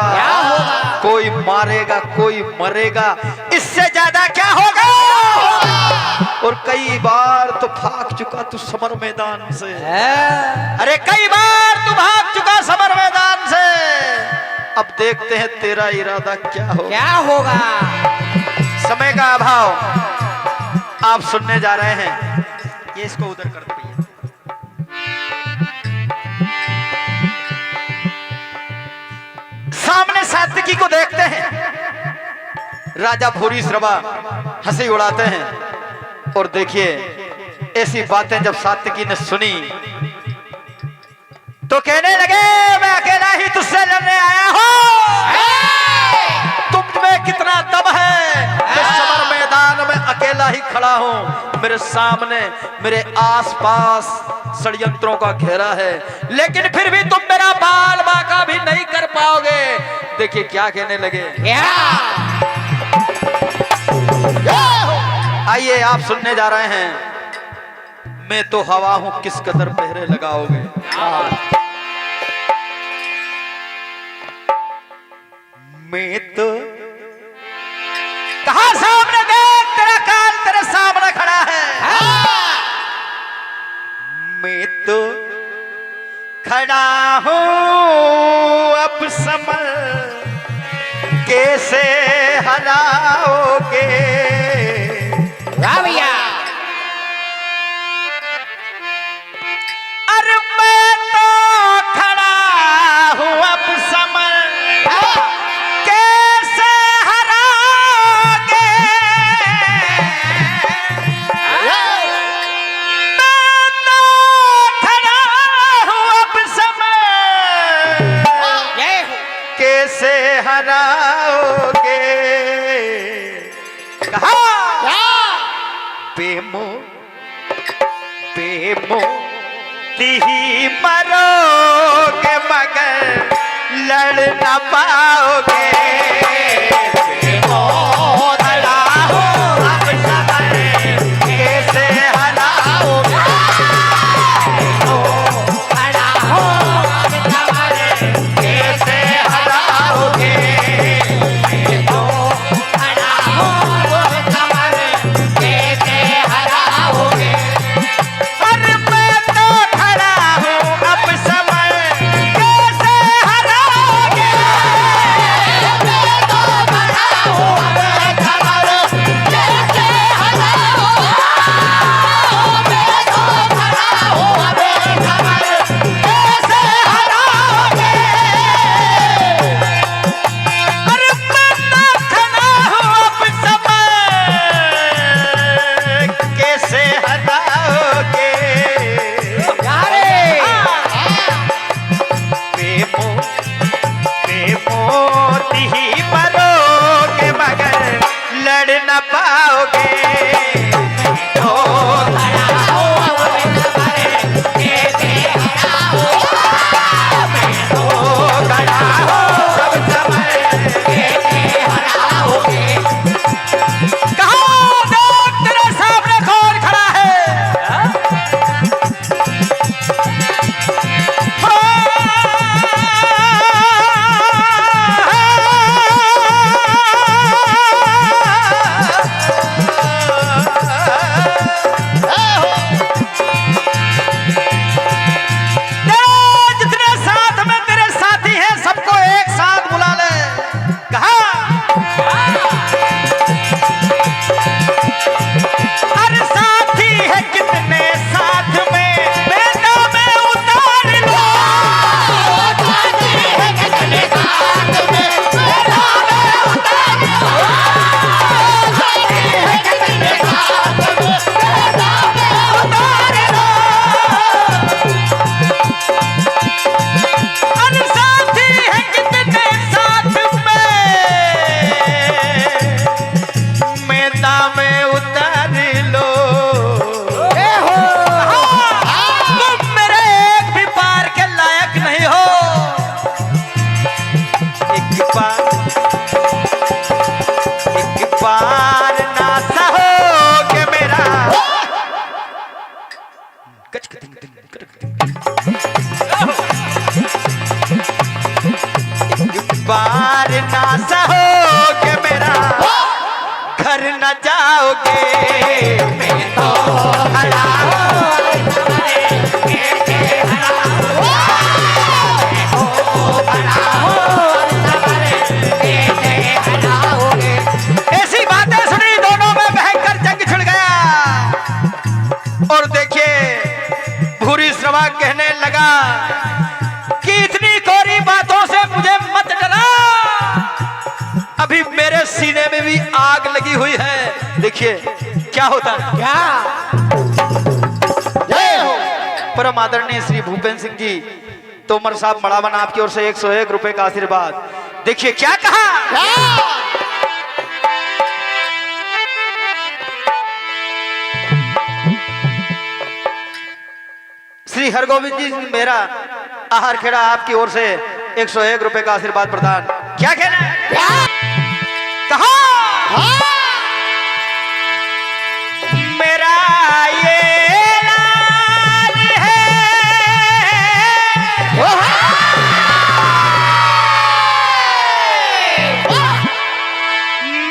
Speaker 2: कोई मारेगा कोई मरेगा, इससे ज्यादा क्या होगा? और कई बार तो भाग चुका तू समर मैदान से। अरे कई बार तू भाग चुका समर मैदान से। अब देखते हैं तेरा इरादा क्या होगा।
Speaker 3: क्या होगा?
Speaker 2: समय का अभाव आप सुनने जा रहे हैं। ये इसको उधर कर दो भैया।
Speaker 8: सात्विकी को देखते हैं। राजा भूरिश्रवा हंसी उड़ाते हैं और देखिए ऐसी बातें जब सात्विकी ने सुनी तो कहने लगे मैं अकेला ही तुझसे लड़ने आया हूं। तुम में कितना दम है? मैं समर मैदान में अकेला ही खड़ा हूं। मेरे सामने मेरे आसपास षड्यंत्रों का घेरा है, लेकिन फिर भी तुम मेरा बाल बांका भी नहीं कर पाओगे। देखिए क्या कहने लगे। आइए आप सुनने जा रहे हैं। मैं तो हवा हूं किस कदर पहरे लगाओगे। मैं तो कहा सामने देख तेरा काल तेरे सामने खड़ा है। मैं तो खड़ा हूं अब समर कैसे हराओगे। अरे मैं तो खड़ा हूं अब समर कैसे हराओगे। मैं तो खड़ा हूं अब समर कैसे हराओगे। कहा बेमो ही मरोगे मगर लड़ ना पाओगे। कैसे हराओगे। कैसे हराओगे। अरे मैं तो खड़ा हूं अब समर कैसे हराओगे। मैं तो खड़ा हूं अब समर कैसे हराओगे। मैं तो खड़ा हूं अब समर कैसे हराओगे। अरे मैं तो खड़ा हूं अब समर कैसे हराओगे। बेमोती ही मरोगे मगर लड़ न पाओगे। तो खड़ा हूं कैसे हराओगे। तो खड़ा हूं सब समय कैसे हराओगे। कहो देख तेरे सामने कौन खड़ा है। जितने साथ में तेरे साथी हैं सबको एक साथ बुला ले। कहा अरे साथी है कितने साथ में बेटा में उतार लो। साथी है कितने साथ में बेटा में उतार लो। साथी है कितने साथ में बेटा में उतार लो। अरे साथी है कितने साथ में मैदा में उतार लो। तुम मेरे एक भी पार के लायक नहीं हो। एक बार ना सहोगे मेरा। एक बार ना सहोगे मेरा घर न जाओगे। मैं तो खड़ा हूं कैसे हराओगे। मैं तो खड़ा हूं कैसे हराओगे। ऐसी बातें सुनी दोनों में भयंकर जंग छिड़ गया। और देखिए भूरिश्रवा कहने लगा कि इतनी कोरी बातों से मुझे मत डरा।
Speaker 6: हुई है। देखिए क्या होता है। परम आदरणीय श्री भूपेंद्र सिंह जी तोमर साहब मड़ावन आपकी ओर से 101 रुपए का आशीर्वाद। देखिए क्या कहा। श्री हरगोविंद जी मेरा आहार खेड़ा आपकी ओर से 101 रुपए का आशीर्वाद प्रदान। क्या कहना है। कहा मेरा ये लाल है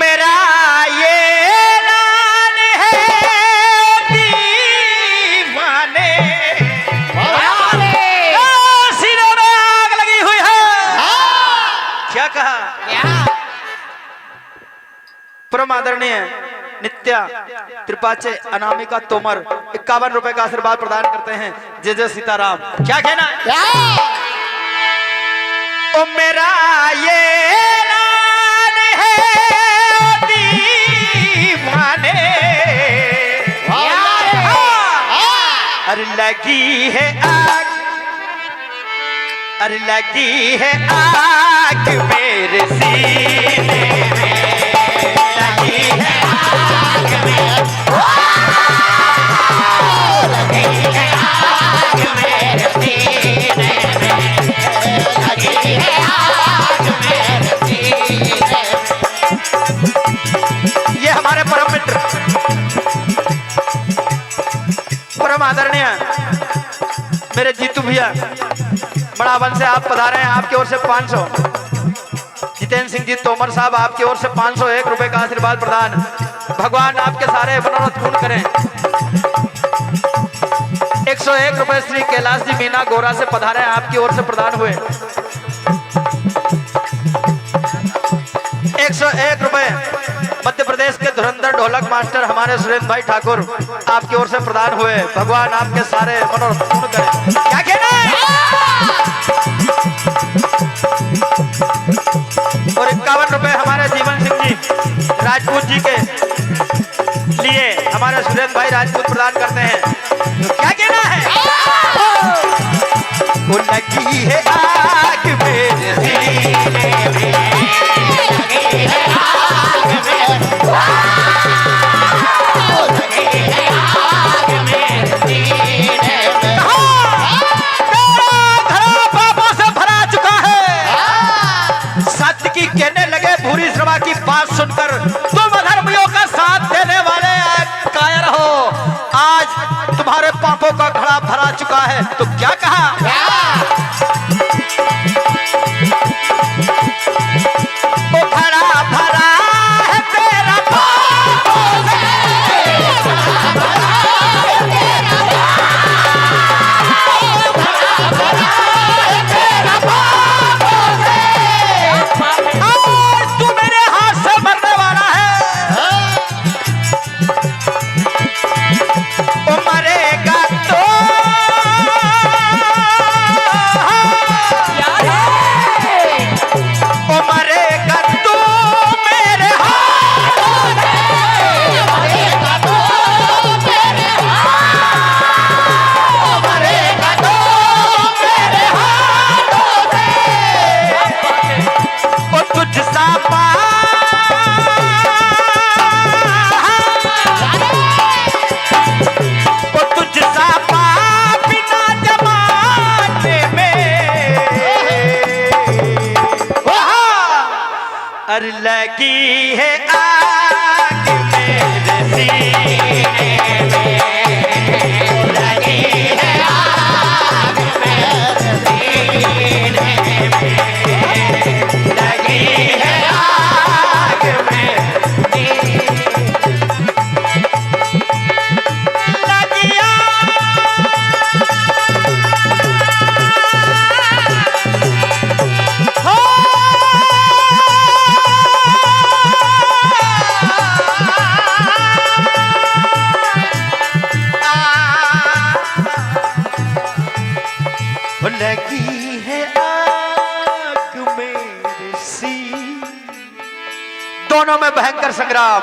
Speaker 6: मेरा ये लाल है दीवाने सीनों में आग लगी हुई है। क्या कहा। परम आदरणीय नित्या त्रिपाचे अनामिका तोमर 51 रुपए का आशीर्वाद प्रदान करते हैं। जय जय सीताराम। क्या कहना है। ओ मेरा ये लाल है दीवाने अरे लगी है आग अरे लगी है आग मेरे सीने में लगी है आग मेरे लगी है आग मेरे सीने में लगी है आग मेरे सीने में। ये हमारे परम मित्र परम आदरणीय मेरे जीतू भैया मड़ावन से आप पधारे हैं। आपकी ओर से 500। जितेंद्र सिंह जी तोमर साहब आपकी ओर से 501 रुपए का आशीर्वाद प्रदान। भगवान आपके सारे मनोरथ पूर्ण करें। 101 रुपए श्री कैलाश जी मीना गोरा से पधारे हैं। आपकी ओर से प्रदान हुए 101 रुपए मध्य प्रदेश के धुरंधर ढोलक मास्टर हमारे सुरेंद्र भाई ठाकुर आपकी ओर से प्रदान हुए। भगवान आपके सारे मनोरथ पूर्ण करें। क्या कहना है। और 51 रुपए हमारे जीवन सिंह जी राजपूत जी के लिए हमारे सुरेंद्र भाई राजपूत प्रदान करते हैं। तो क्या कहना है। वो लगी है आग मेरे सीने में लगी है आग मेरे लगी है आग मेरे सीने में। धरा पापों से भरा चुका है। सत्य की कहने लगे भूरी श्रवा की बात सुनकर तुम अधर्मियों का साथ देने वाले कायर हो। आज तुम्हारे पापों का घड़ा भरा चुका है। तो क्या कहा। वो घड़ा भरा है तेरा पापों से घड़ा भरा है तेरा पापों से आज तू मेरे हाथ से मरने वाला है। ओ मरेगा तो ओ मरेगा तू मेरे हाथों से मरेगा तू मेरे हाथों मरेगा तू मेरे हाथों से। ओ तुझ सा ओ तुझ सा बिना जमाने में अरे लगी है आग मेरे सीने में लगी है आग मेरे सीने में लगी है आग मेरे लगी लगी है आग मेरे सी। दोनों में भयंकर संग्राम।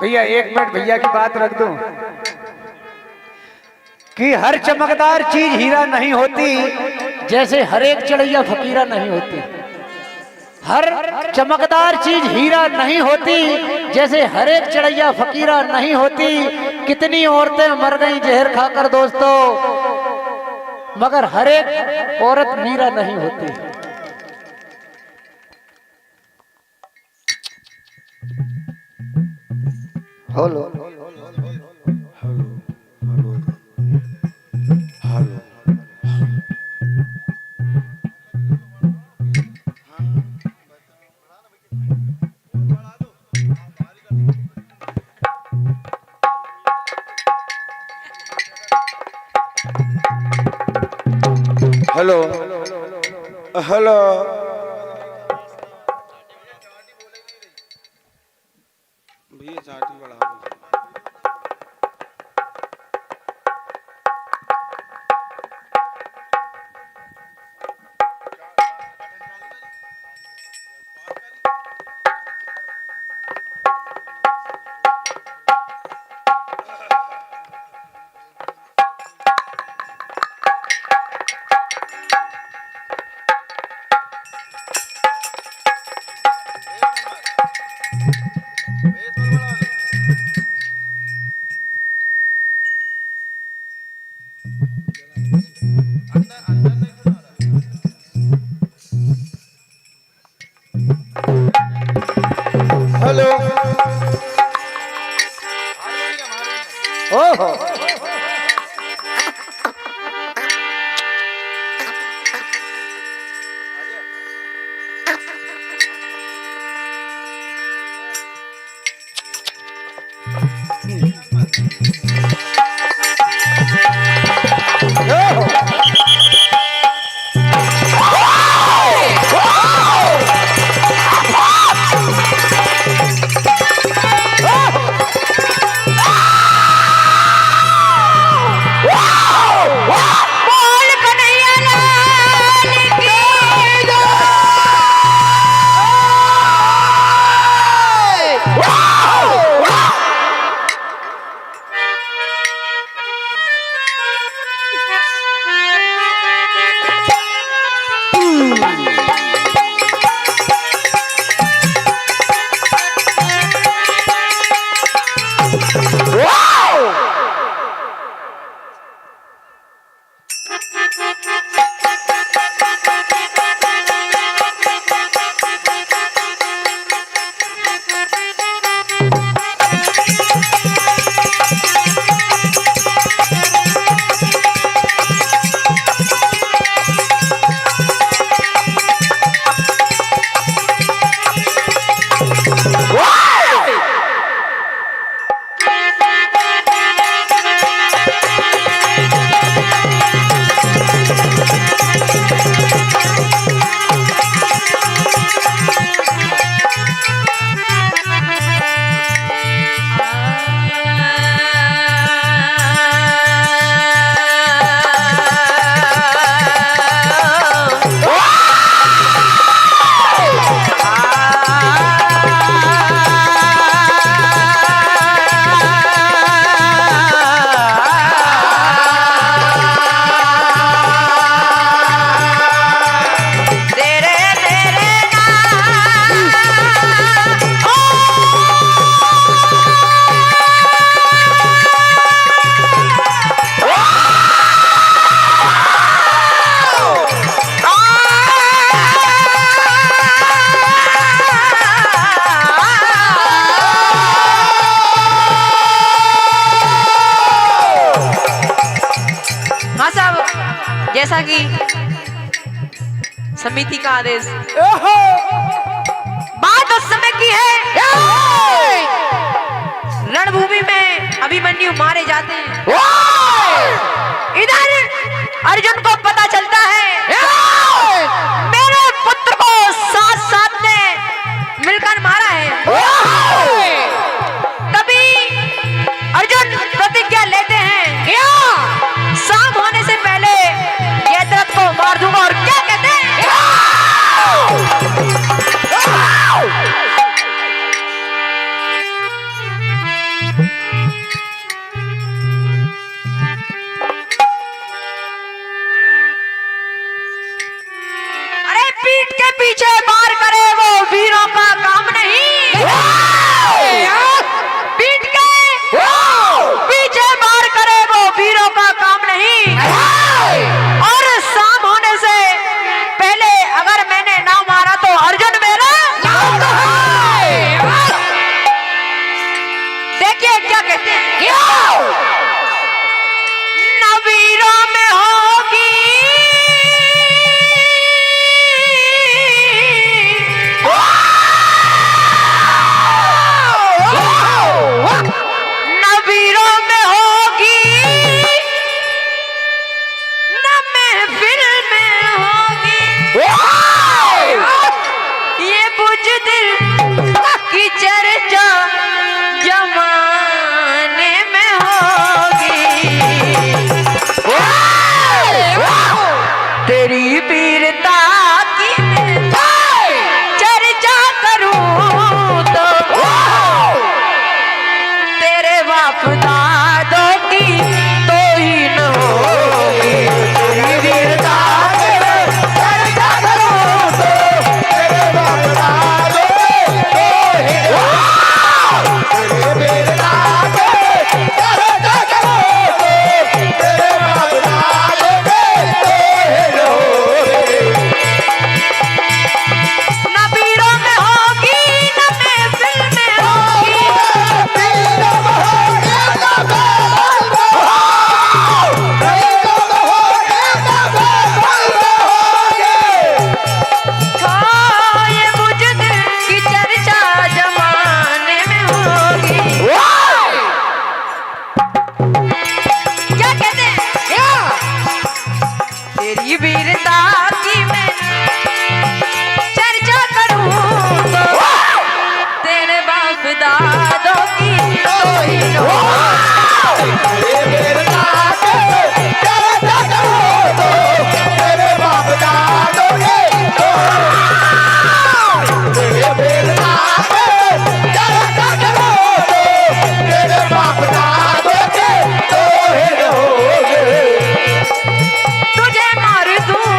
Speaker 3: भैया 1 मिनट भैया की बात रख दूं कि हर चमकदार चीज हीरा नहीं होती, जैसे हर एक चढ़ैया फकीरा नहीं होती। हर चमकदार चीज हीरा नहीं होती, जैसे हर एक चढ़ैया फकीरा नहीं होती। कितनी औरतें मर गई जहर खाकर दोस्तों, मगर हर एक औरत मीरा नहीं होती।
Speaker 7: हेलो
Speaker 9: हेलो हेलो भैया चाटी बढ़ा दो। हेलो
Speaker 3: ओहो
Speaker 10: जैसा कि समिति का आदेश, बात उस समय की है रणभूमि में अभिमन्यु मारे जाते हैं। इधर अर्जुन को पता चलता है मेरे पुत्र को साथ साथ ने मिलकर मारा है। तभी अर्जुन प्रतिज्ञा लेते हैं क्या शाम होने से पहले जयद्रथ को मार दूंगा। और क्या कहते हैं दादों की तोहिन हो। तुझे मार दूं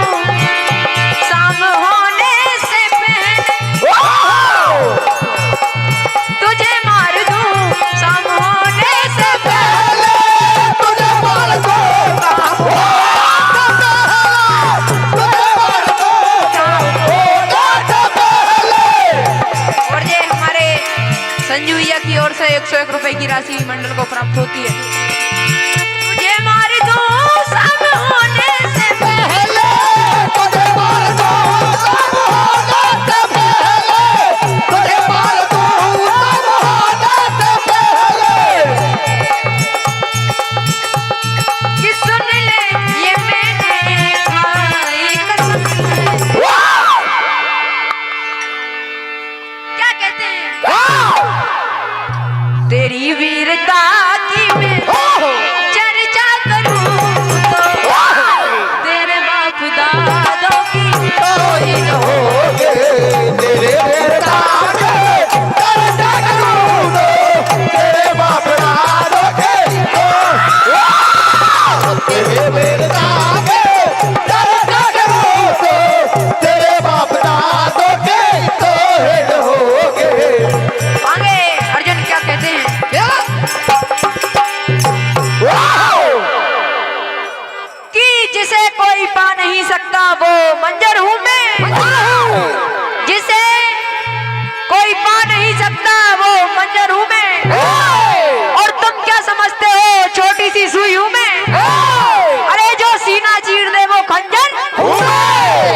Speaker 10: शाम होने से पहले, तुझे मार दूं शाम होने से पहले, तुझे मार दूं शाम और ये हमारे संजू भैया की ओर से 101 रुपए की राशि मंडल को प्राप्त होती है। तुझे मार दूं शाम होने से पहले, तुझे मार दूं शाम होने से पहले, तुझे मार दूं शाम होने से पहले। कि सुन ले ये मैंने खाई कसम। क्या कहते हैं? तेरी वीरता की मैं चर्चा करूं तो तेरे बाप दादों की तोहिन होगे। तेरे वीरता की चर्चा करूं तो तेरे बाप दादों की तेरे वीरता की चर्चा करूं तो तेरे बाप दादों की तोहिन होगे। आगे अर्जुन क्या कहते हैं? कि जिसे कोई पा नहीं सकता वो मंजर हूं मैं, जिसे कोई पा नहीं सकता वो मंजर हूं मैं, और तुम क्या समझते हो छोटी सी सुई हूं मैं, अरे जो सीना चीर दे वो खंजर हूं मैं।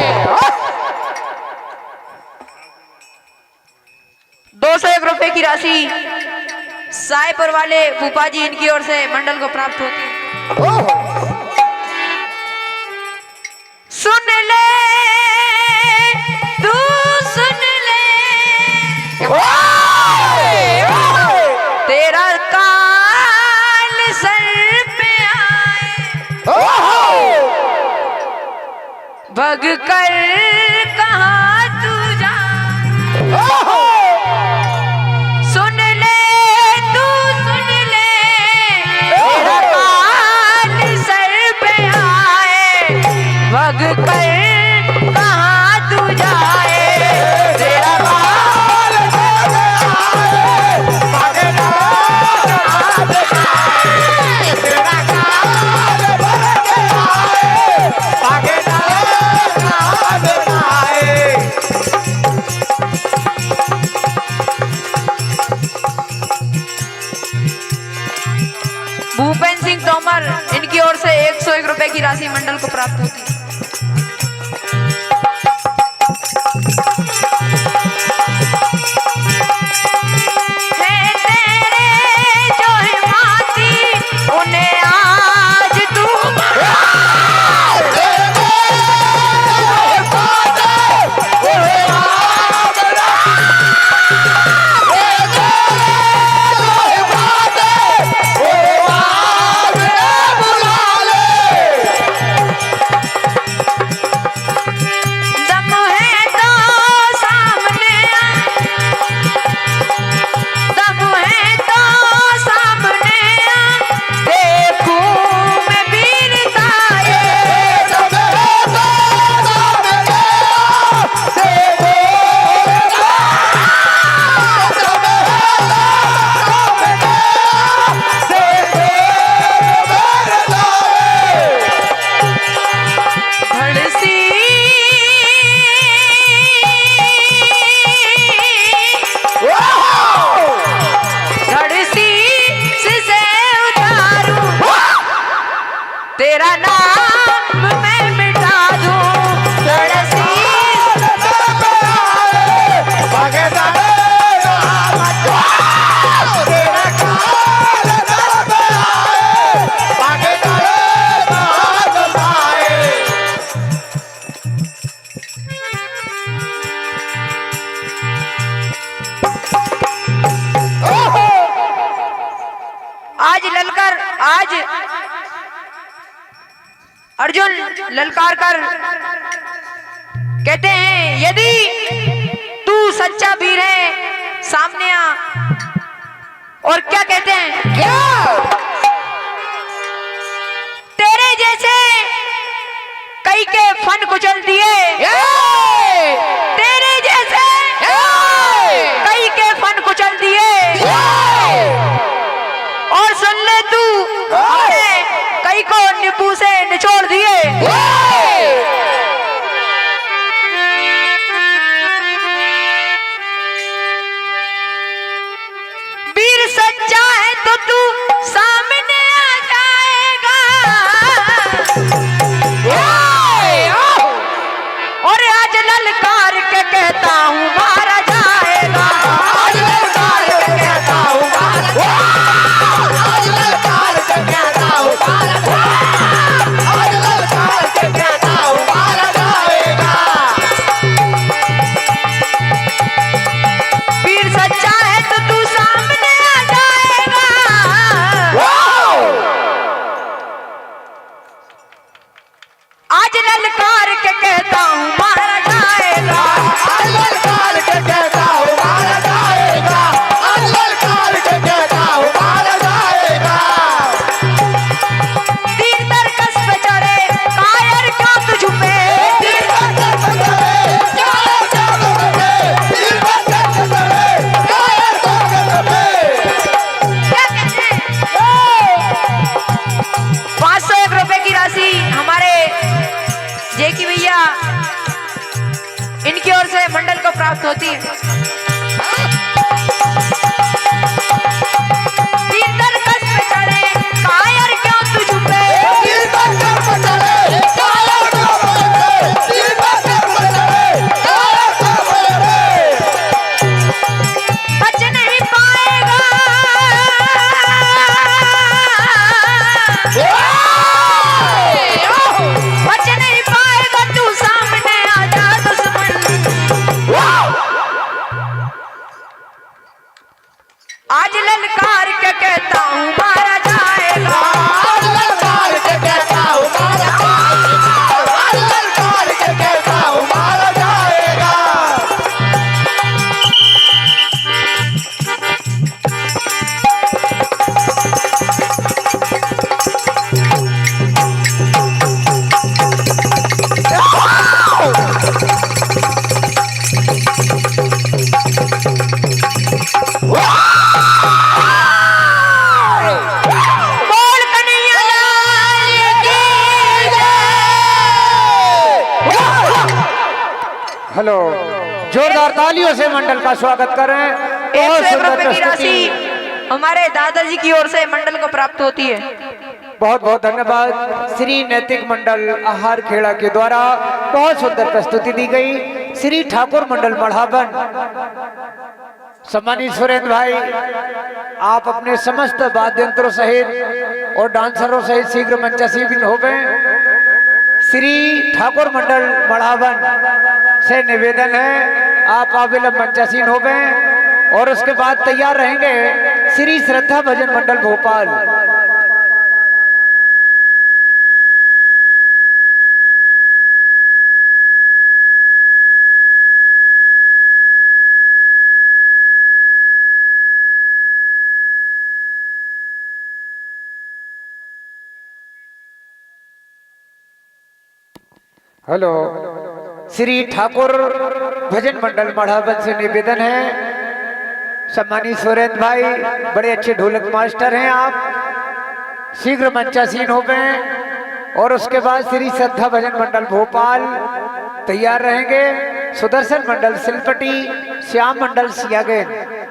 Speaker 10: 201 रुपए की राशि सायपुर वाले फूफा जी इनकी ओर से मंडल को प्राप्त होती है। सुन ले तू सुन ले तेरा काल सर पे आए, भग कर कहाँ तू जाए। सुन ले तू सुन ले तेरा काल सर पे आए, भग कर कहाँ तू जाए। तेरा काल सर पे आए, भग कर कहाँ तू जाए। तेरा काल सर पे आए, भग कर कहाँ तू जाए। भूपेंद्र सिंह तोमर इनकी ओर से 101 रुपए की राशि मंडल को प्राप्त होती है। है तेरे जो हिमाती उन्हें आज तू आज अर्जुन ललकार कर कहते हैं, यदि तू सच्चा वीर है सामने आ। और क्या कहते हैं, क्या तेरे जैसे कई के फन कुचल दिए, तेरे जैसे कई के फन कुचल दिए। और सुन ले तू, हमने कई को नींबू से निचोड़ दिए। वीर सच्चा है तो तू सामने आ जाएगा। और आज ललकार के कहता हूँ मारा जाएगा। आज ललकार के कहता हूँ मारा, आज ललकार के कहता हूँ मारा, आज ललकार के कहता हूँ मारा जाएगा। वीर सच्चा है तो तू सामने आ जाएगा। आज ललकार के कहता हूँ मारा जाएगा। आज ललकार के कहता हूँ मारा जाएगा। आज ललकार के कहता हूँ मारा जाएगा। तीर तरकस पे चढ़े कायर क्यों तू छुपे, तीर तरकस पे चढ़े कायर क्यों तू छुपे, तीर तरकस पे चढ़े कायर क्यों तू छुपे। क्या कहते हैं, 501 रुपए की राशि हमारे जेकी भैया इनकी ओर से मंडल को प्राप्त होती है। तीर तरकस पे चढ़े कायर क्यों तू छुपे, तीर तरकस पे चढ़े कायर क्यों तू छुपे, तीर तरकस पे चढ़े कायर क्यों तू छुपे। बच नहीं पाएगा, बच नहीं पाएगा, तू सामने आ जा दुश्मन। आज ललकार के कहता हूँ मारा जाएगा। आज ललकार के कहता हूँ मारा जाएगा। आज ललकार के कहता हूँ मारा जाएगा। बोल कन्हैया लाल की जय।
Speaker 3: हेलो, जोरदार तालियों से मंडल का स्वागत करें। बहुत
Speaker 10: 101
Speaker 3: सुंदर
Speaker 10: रुपए की राशि
Speaker 3: प्रस्तुति,
Speaker 10: हमारे दादाजी की ओर से मंडल को प्राप्त होती है।
Speaker 3: बहुत बहुत धन्यवाद। श्री नैतिक मंडल आहार खेड़ा के द्वारा बहुत सुंदर प्रस्तुति दी गई। श्री ठाकुर मंडल मढ़ावन, सम्मानित सुरेंद्र भाई, आप अपने समस्त वाद्य यंत्रों सहित और डांसरों सहित शीघ्र मंचासीन हो गए। श्री ठाकुर मंडल मढ़ावन से निवेदन है आप अविलंब मंचासीन हो गए। और उसके बाद तैयार रहेंगे श्री श्रद्धा भजन मंडल भोपाल। हेलो, श्री ठाकुर भजन मंडल मढ़ावन से निवेदन है, सम्मानित सुरेंद्र भाई बड़े अच्छे ढोलक मास्टर हैं आप, शीघ्र मंचासीन हो गए। और उसके बाद श्री श्रद्धा भजन मंडल भोपाल तैयार रहेंगे। सुदर्शन मंडल सिलपटी, श्याम मंडल सियागेन।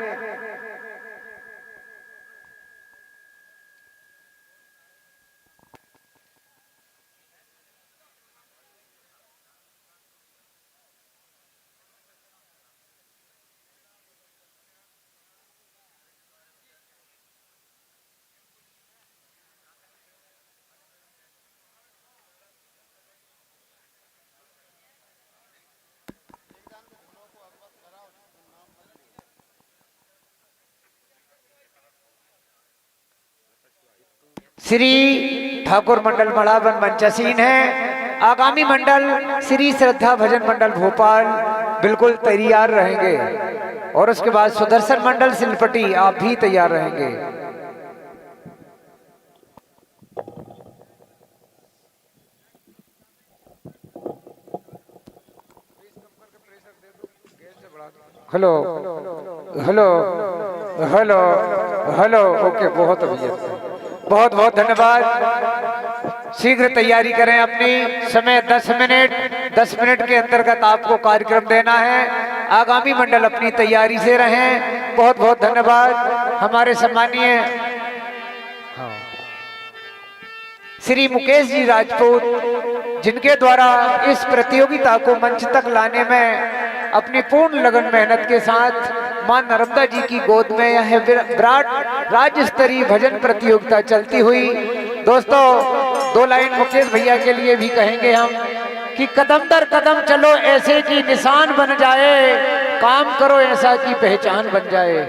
Speaker 3: श्री ठाकुर मंडल मड़ावन मंचासीन है। आगामी मंडल श्री श्रद्धा भजन मंडल भोपाल बिल्कुल तैयार रहेंगे और उसके बाद सुदर्शन मंडल सिलपटी आप भी तैयार रहेंगे। Hello hello hello hello okay, बहुत बहुत बहुत धन्यवाद। शीघ्र तैयारी करें अपनी। समय 10 मिनट, 10 मिनट के अंतर्गत आपको कार्यक्रम देना है। आगामी मंडल अपनी तैयारी से रहें। बहुत बहुत धन्यवाद। हमारे सम्मानीय श्री मुकेश जी राजपूत, जिनके द्वारा इस प्रतियोगिता को मंच तक लाने में अपनी पूर्ण लगन मेहनत के साथ मां नर्मदा जी की गोद में यह विराट राज्य स्तरीय भजन प्रतियोगिता चलती हुई। दोस्तों, 2 लाइन मुकेश भैया के लिए भी कहेंगे हम कि कदम दर कदम चलो ऐसे की निशान बन जाए, काम करो ऐसा की पहचान बन जाए।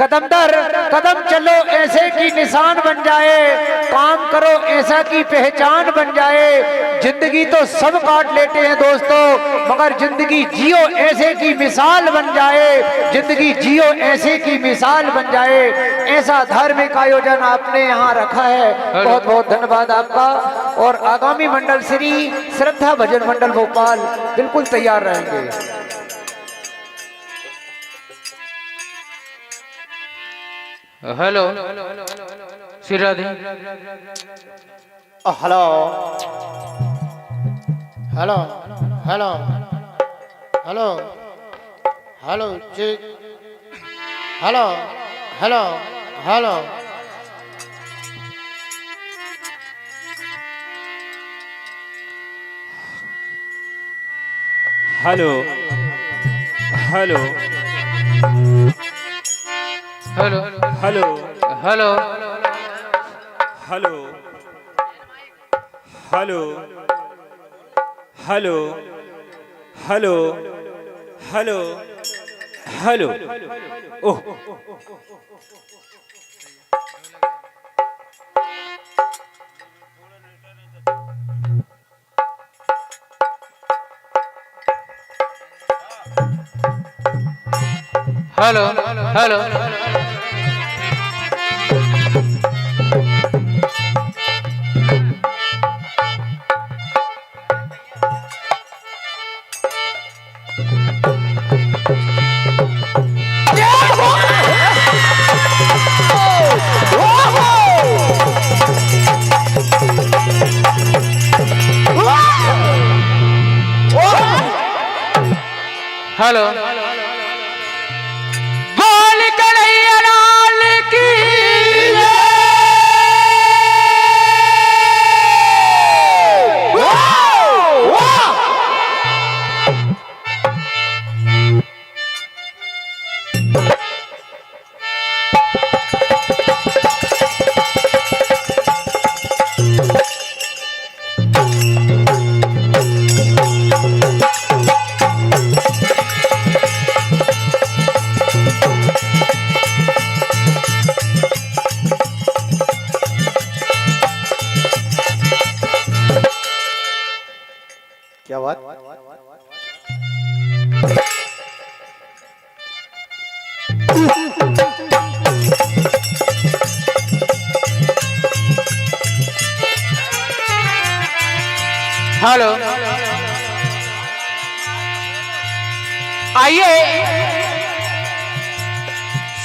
Speaker 3: कदम दर कदम चलो ऐसे की निशान बन जाए, काम करो ऐसा की पहचान बन जाए। जिंदगी तो सब काट लेते हैं दोस्तों, मगर जिंदगी जियो ऐसे की मिसाल बन जाए। जिंदगी जियो ऐसे की मिसाल बन जाए। ऐसा धार्मिक आयोजन आपने यहाँ रखा है, बहुत बहुत धन्यवाद आपका। और आगामी मंडल श्री श्रद्धा भजन मंडल भोपाल बिल्कुल तैयार रहेंगे।
Speaker 4: Hello Shri Radhe.
Speaker 7: Hello hello hello hello hello check. Hello hello hello
Speaker 1: hello hello
Speaker 4: hello
Speaker 1: hello
Speaker 4: hello
Speaker 1: hello hello hello hello hello hello. Oh,
Speaker 4: hello hello hello बोल कन्हैया लाल की
Speaker 7: क्या बात?
Speaker 4: हेलो आइए,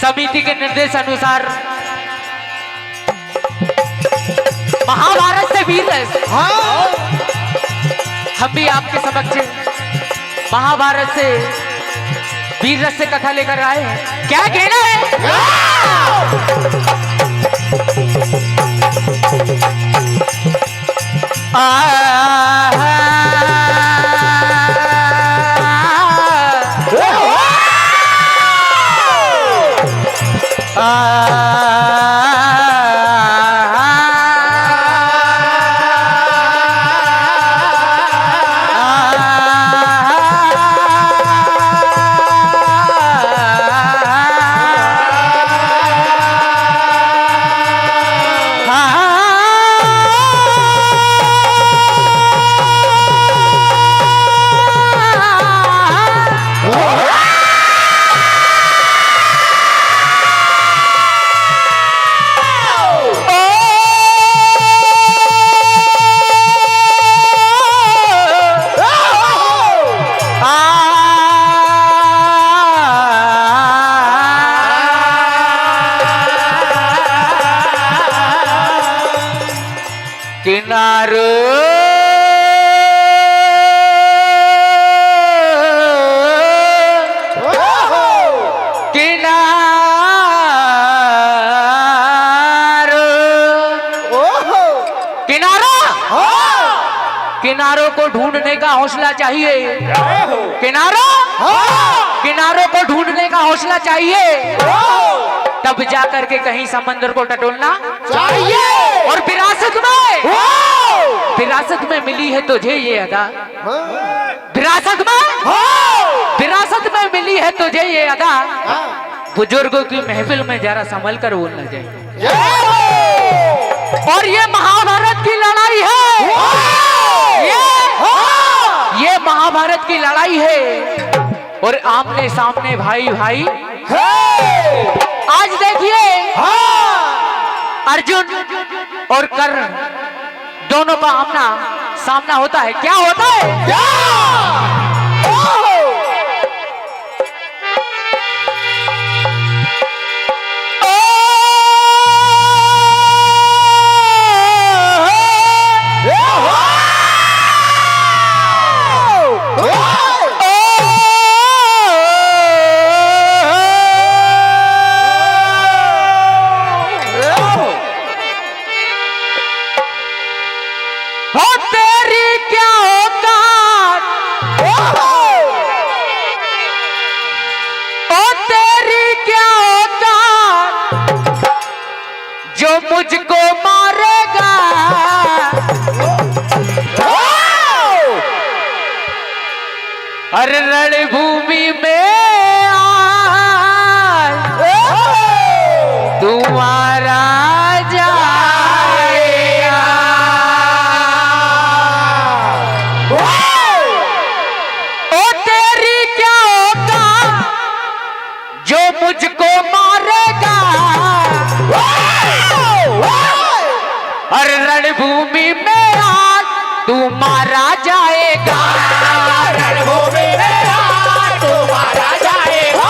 Speaker 4: समिति के निर्देश अनुसार महाभारत से वीर रस हम भी आपके समक्ष महाभारत से वीर रस से कथा लेकर आए हैं। क्या कहना है
Speaker 8: किनारो किनारों को ढूंढने का हौसला चाहिए। किनारों को ढूंढने का हौसला चाहिए, तब जाकर के कहीं समंदर को टटोलना चाहिए। और विरासत में मिली है तुझे ये अदा, विरासत में मिली है तुझे ये अदा। बुजुर्गों की महफिल में जरा संभल कर बोलना चाहिए। और ये महाभारत की लड़ाई है, ये महाभारत की लड़ाई है। और आमने सामने भाई भाई आज देखिए अर्जुन और कर्ण दोनों का आमना सामना होता है। क्या होता है? मुझको मारेगा अरे रणभूमि में तुम्हारा जाएगा। ओ तेरी क्या होगा जो मुझको मारेगा, अरे रणभूमि में आज तू मारा जाएगा। रणभूमि में आज तू मारा जाएगा।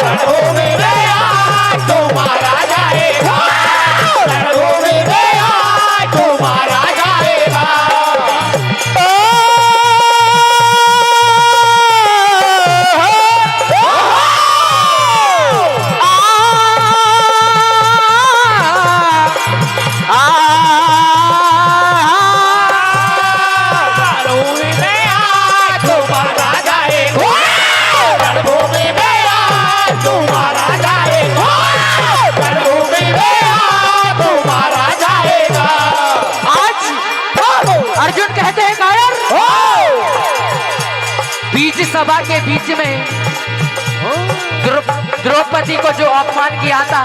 Speaker 8: रणभूमि में आज तू मारा जाएगा। रणभूमि में आज तू मारा जाएगा। बीच सभा के बीच में द्रौपदी को जो अपमान किया था,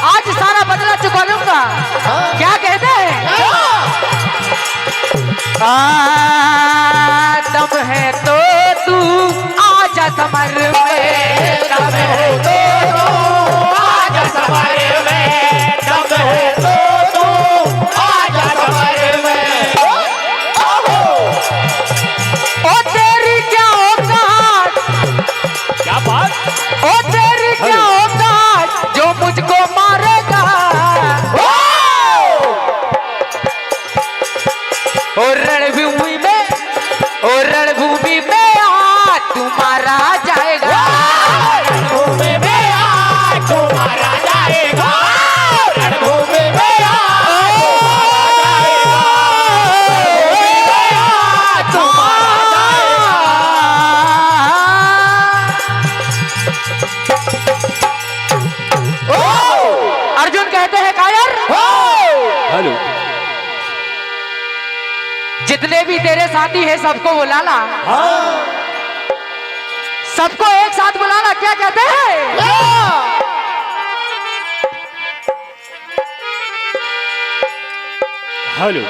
Speaker 8: आज सारा बदला चुका लूंगा। क्या कहते हैं? दम है तो तू आजा समर में, दम है तो तू आजा समर में, दम है तो तू आजा समर में। ओ तेरी क्या औकात, क्या बात, ओ तेरी क्या औकात जो मुझको मारेगा। और रणभूमि में आज तुम्हारा जाएगा। रणभूमि में आज तुम्हारा जाएगा। रणभूमि में आज तुम्हारा जाएगा। अर्जुन कहते हैं कायर,
Speaker 1: हेलो,
Speaker 8: जितने भी तेरे साथी हैं सबको बुलाना। सबको एक साथ बुलाना। क्या कहते हैं?
Speaker 1: हेलो,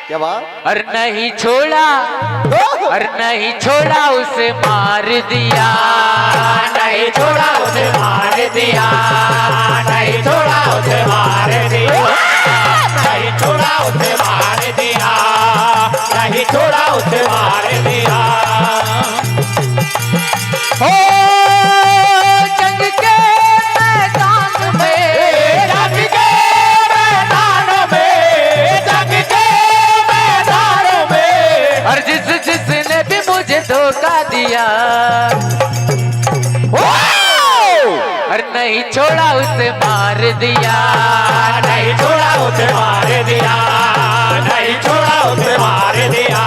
Speaker 7: क्या बात?
Speaker 8: और नहीं छोड़ा, और नहीं छोड़ा उसे मार दिया,
Speaker 2: नहीं छोड़ा उसे मार दिया, नहीं छोड़ा उसे मार दिया, नहीं छोड़ा उसे मार दिया, नहीं छोड़ा उसे मार दिया।
Speaker 8: हो जंग के मैदान में,
Speaker 2: जंग के मैदान में, जंग के मैदान में,
Speaker 8: और जिसने भी मुझे धोखा दिया, और नहीं छोड़ा उसे मार दिया,
Speaker 2: नहीं छोड़ा उसे मार दिया, नहीं छोड़ा उसे मार दिया,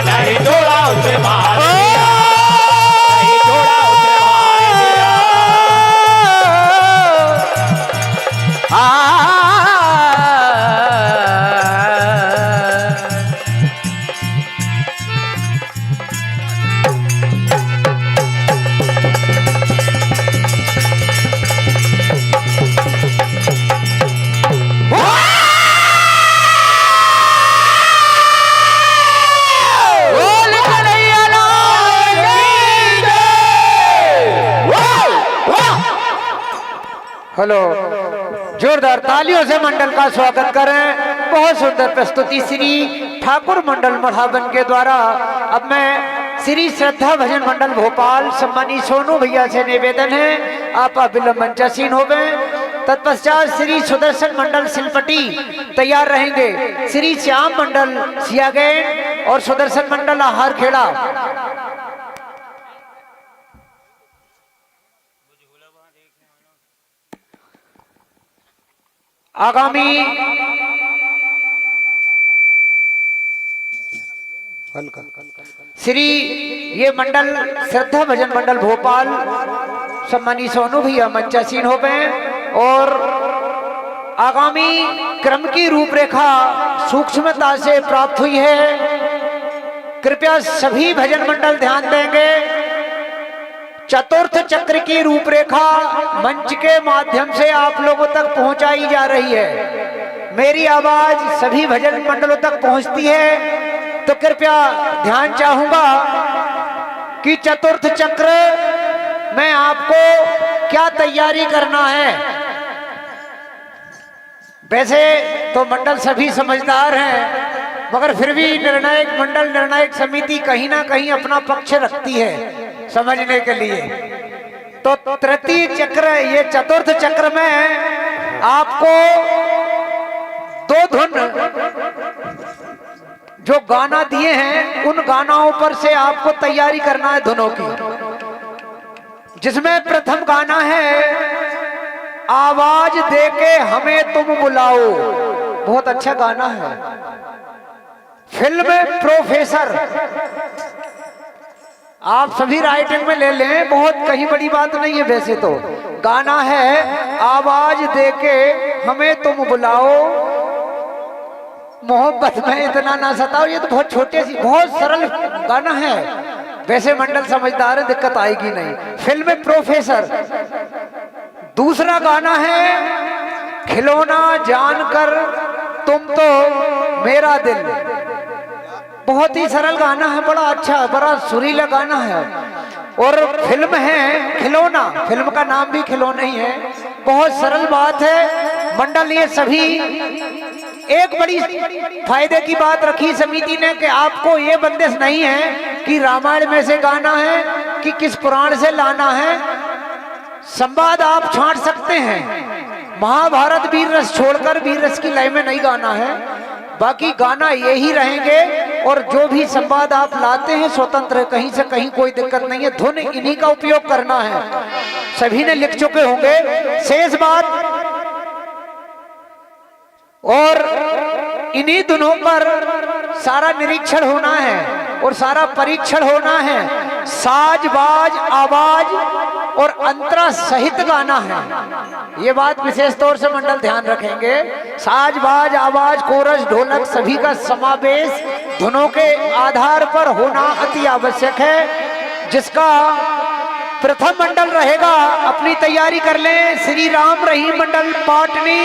Speaker 2: नहीं छोड़ा उसे मार दिया, नहीं छोड़ा उसे मार दिया।
Speaker 3: हेलो, जोरदार तालियों से मंडल का स्वागत करें। बहुत सुंदर प्रस्तुति श्री ठाकुर मंडल मढ़ावन के द्वारा। अब मैं श्री श्रद्धा भजन मंडल भोपाल सम्मानी सोनू भैया से निवेदन है आप अविलंब मंचासीन हो गए। तत्पश्चात श्री सुदर्शन मंडल सिलपटी तैयार रहेंगे। श्री श्याम मंडल सियागैन और सुदर्शन मंडल आहार खेड़ा। आगामी श्री ये मंडल श्रद्धा भजन मंडल भोपाल सम्मानी सोनू भैया मंचासीन हो गए और आगामी क्रम की रूपरेखा सूक्ष्मता से प्राप्त हुई है। कृपया सभी भजन मंडल ध्यान देंगे। चतुर्थ चक्र की रूपरेखा मंच के माध्यम से आप लोगों तक पहुंचाई जा रही है। मेरी आवाज सभी भजन मंडलों तक पहुंचती है तो कृपया ध्यान चाहूंगा कि चतुर्थ चक्र में आपको क्या तैयारी करना है। वैसे तो मंडल सभी समझदार हैं मगर फिर भी निर्णायक मंडल निर्णायक समिति कहीं ना कहीं अपना पक्ष रखती है समझने के लिए। तो तृतीय चक्र ये चतुर्थ चक्र में आपको दो धुन जो गाना दिए हैं उन गानाओं पर से आपको तैयारी करना है धुनों की, जिसमें प्रथम गाना है आवाज देके हमें तुम बुलाओ। बहुत अच्छा गाना है। फिल्म प्रोफेसर आप सभी राइटिंग में ले लें, बहुत कहीं बड़ी बात नहीं है। वैसे तो गाना है आवाज देके हमें तुम बुलाओ, मोहब्बत में इतना ना सताओ। ये तो बहुत छोटे सी बहुत सरल गाना है। वैसे मंडल समझदार है, दिक्कत आएगी नहीं। Film professor. दूसरा गाना है खिलौना जानकर तुम तो मेरा दिल। बहुत ही सरल गाना है, बड़ा अच्छा बड़ा सुरीला गाना है। और फिल्म है खिलौना, फिल्म का नाम भी खिलौना ही है। बहुत सरल बात है। मंडल ये सभी एक बड़ी फायदे की बात रखी समिति ने कि आपको ये बंदिश नहीं है कि रामायण में से गाना है कि किस पुराण से लाना है। संवाद आप छांट सकते हैं। महाभारत वीर रस छोड़कर वीर रस की लय में नहीं गाना है, बाकी गाना यही रहेंगे। और जो भी संवाद आप लाते हैं स्वतंत्र, कहीं से कहीं कोई दिक्कत नहीं है। धुन इन्हीं का उपयोग करना है, सभी ने लिख चुके होंगे। शेष बात और इन्हीं धुनों पर सारा निरीक्षण होना है और सारा परीक्षण होना है। साज बाज आवाज और अंतरा सहित गाना है। ये बात विशेष तौर से मंडल ध्यान रखेंगे। साज बाज आवाज कोरस ढोलक सभी का समावेश धुनों के आधार पर होना अति आवश्यक है। जिसका प्रथम मंडल रहेगा अपनी तैयारी कर लें। श्री राम रहीम मंडल पाटनी,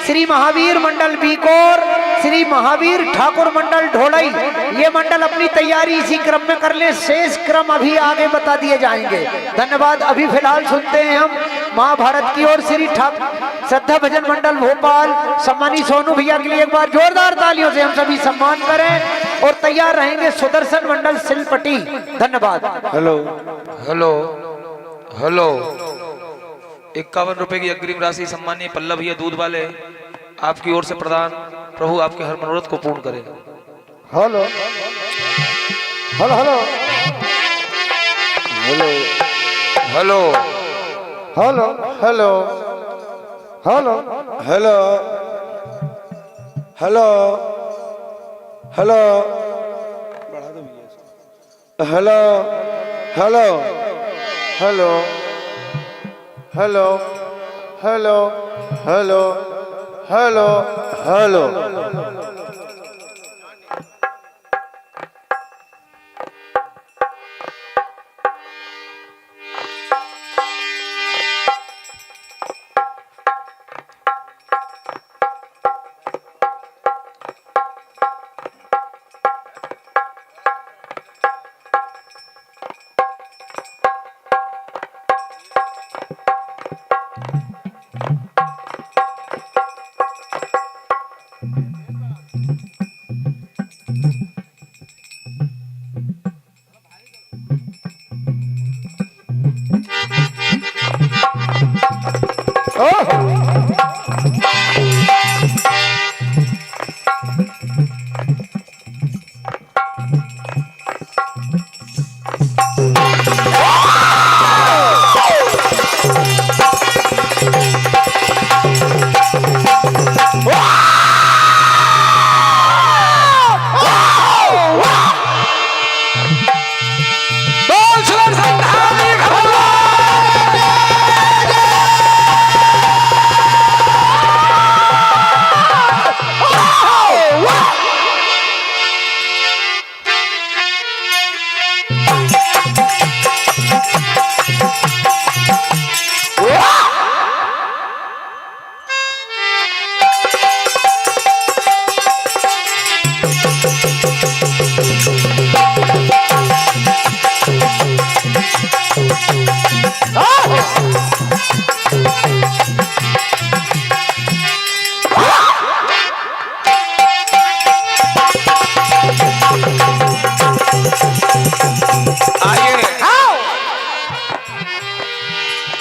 Speaker 3: श्री महावीर मंडल बीकोर, श्री महावीर ठाकुर मंडल ढोलई, ये मंडल अपनी तैयारी इसी क्रम में कर ले, शेष क्रम अभी आगे बता दिए जाएंगे। धन्यवाद। अभी फिलहाल सुनते हैं हम महाभारत की ओर श्री श्रद्धा भजन मंडल भोपाल सम्मानी सोनू भैया के लिए एक बार जोरदार तालियों से हम सभी सम्मान करें और तैयार रहेंगे सुदर्शन मंडल सिलपटी। धन्यवाद।
Speaker 9: हेलो
Speaker 8: हेलो हेलो 51 रुपए की अग्रिम राशि सम्मानीय पल्लव भैया दूध वाले आपकी ओर से प्रदान। प्रभु आपके हर मनोरथ को पूर्ण करें।
Speaker 7: Hello hello hello
Speaker 8: hello
Speaker 7: hello hello hello
Speaker 9: hello hello hello बढ़ा दो भैया। Hello hello
Speaker 7: hello hello hello hello hello hello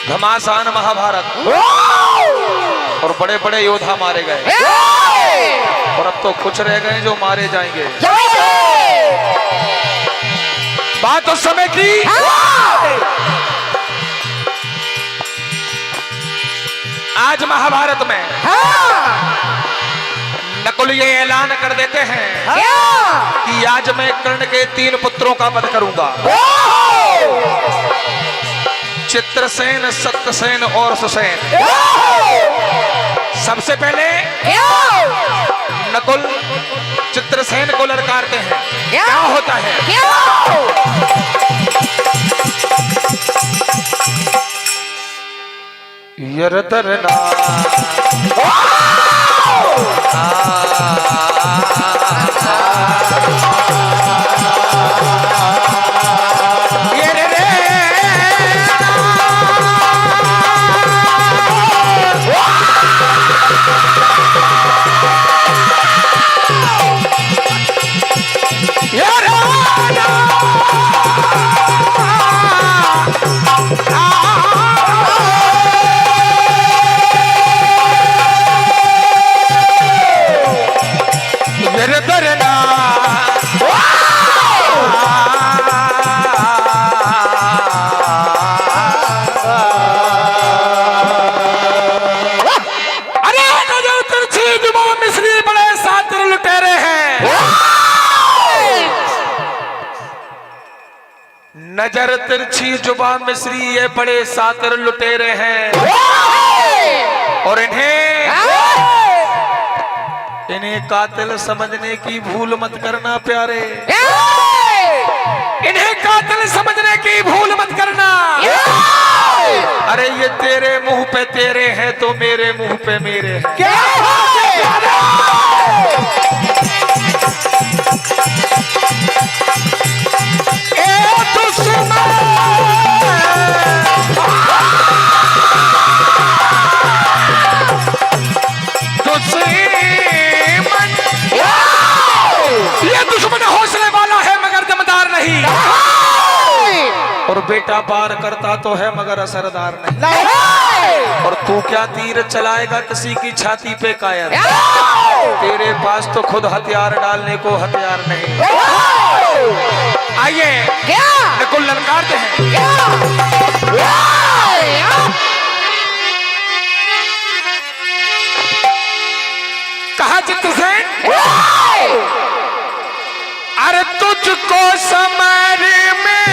Speaker 8: घमासान महाभारत और बड़े बड़े योद्धा मारे गए और अब तो कुछ रह गए जो मारे जाएंगे। बात उस समय की आज महाभारत में नकुल ये ऐलान कर देते हैं कि आज मैं कर्ण के 3 पुत्रों का वध करूंगा, चित्रसेन, सत्यसेन और सुसेन। सबसे पहले नकुल चित्रसेन को ललकारते हैं। क्या होता है? यरतरना नजर तिरछी जुबान मिस्री ये बड़े सातिर लुटेरे हैं और इन्हें कातिल समझने की भूल मत करना प्यारे, इन्हें कातिल समझने की भूल मत करना। अरे ये तेरे मुंह पे तेरे हैं तो मेरे मुंह पे मेरे हैं।
Speaker 1: बेटा पार करता तो है मगर असरदार नहीं। और तू क्या तीर चलाएगा किसी की छाती पे कायर। तेरे पास तो खुद हथियार डालने को हथियार नहीं। आइए बिल्कुल ललकारते हैं। कहा चित्रसेन, अरे तुझको समर में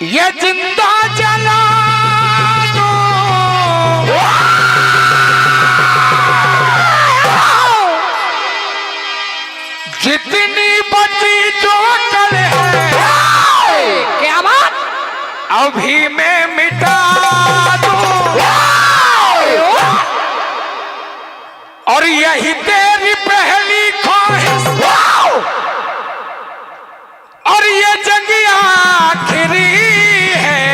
Speaker 1: ये जिंदा जला दो, जितनी बची जो कल है क्या बात अभी मैं मिटा दूं, और यही तेरी पहली ख्वाहिश, और ये जंग आखिरी है।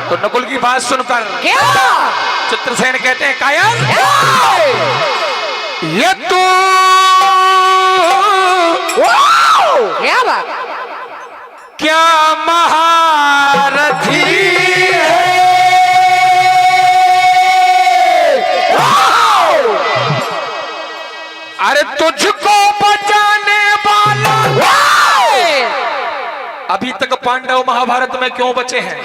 Speaker 1: तो नकुल की बात सुनकर चित्रसेन कहते हैं कायर, ये तू
Speaker 10: क्या बात
Speaker 1: क्या महारथी है, अरे तुझको बचाने वाला। अभी तक पांडव महाभारत में क्यों बचे हैं?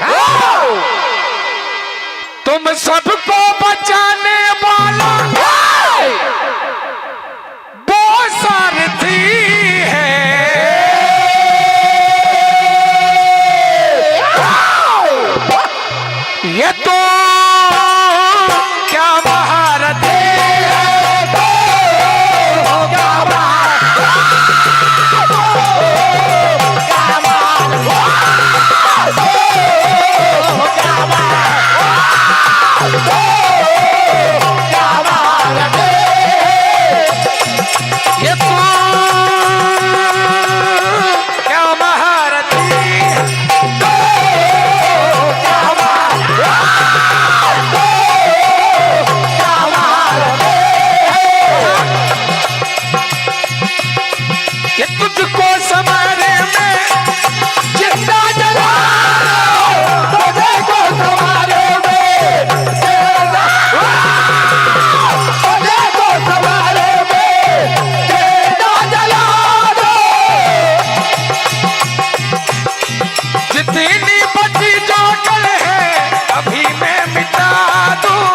Speaker 1: तुम सबको बचाने वाला वो सारथी है। ये तो क्या महारथी है, ये तो क्या महारथी ये तुझको समारे में जिंदा जला दो, तुझको समारे में तुझको समारे में जिंदा जला दो, जितनी बची जो कल है अभी मैं मिटा दूं,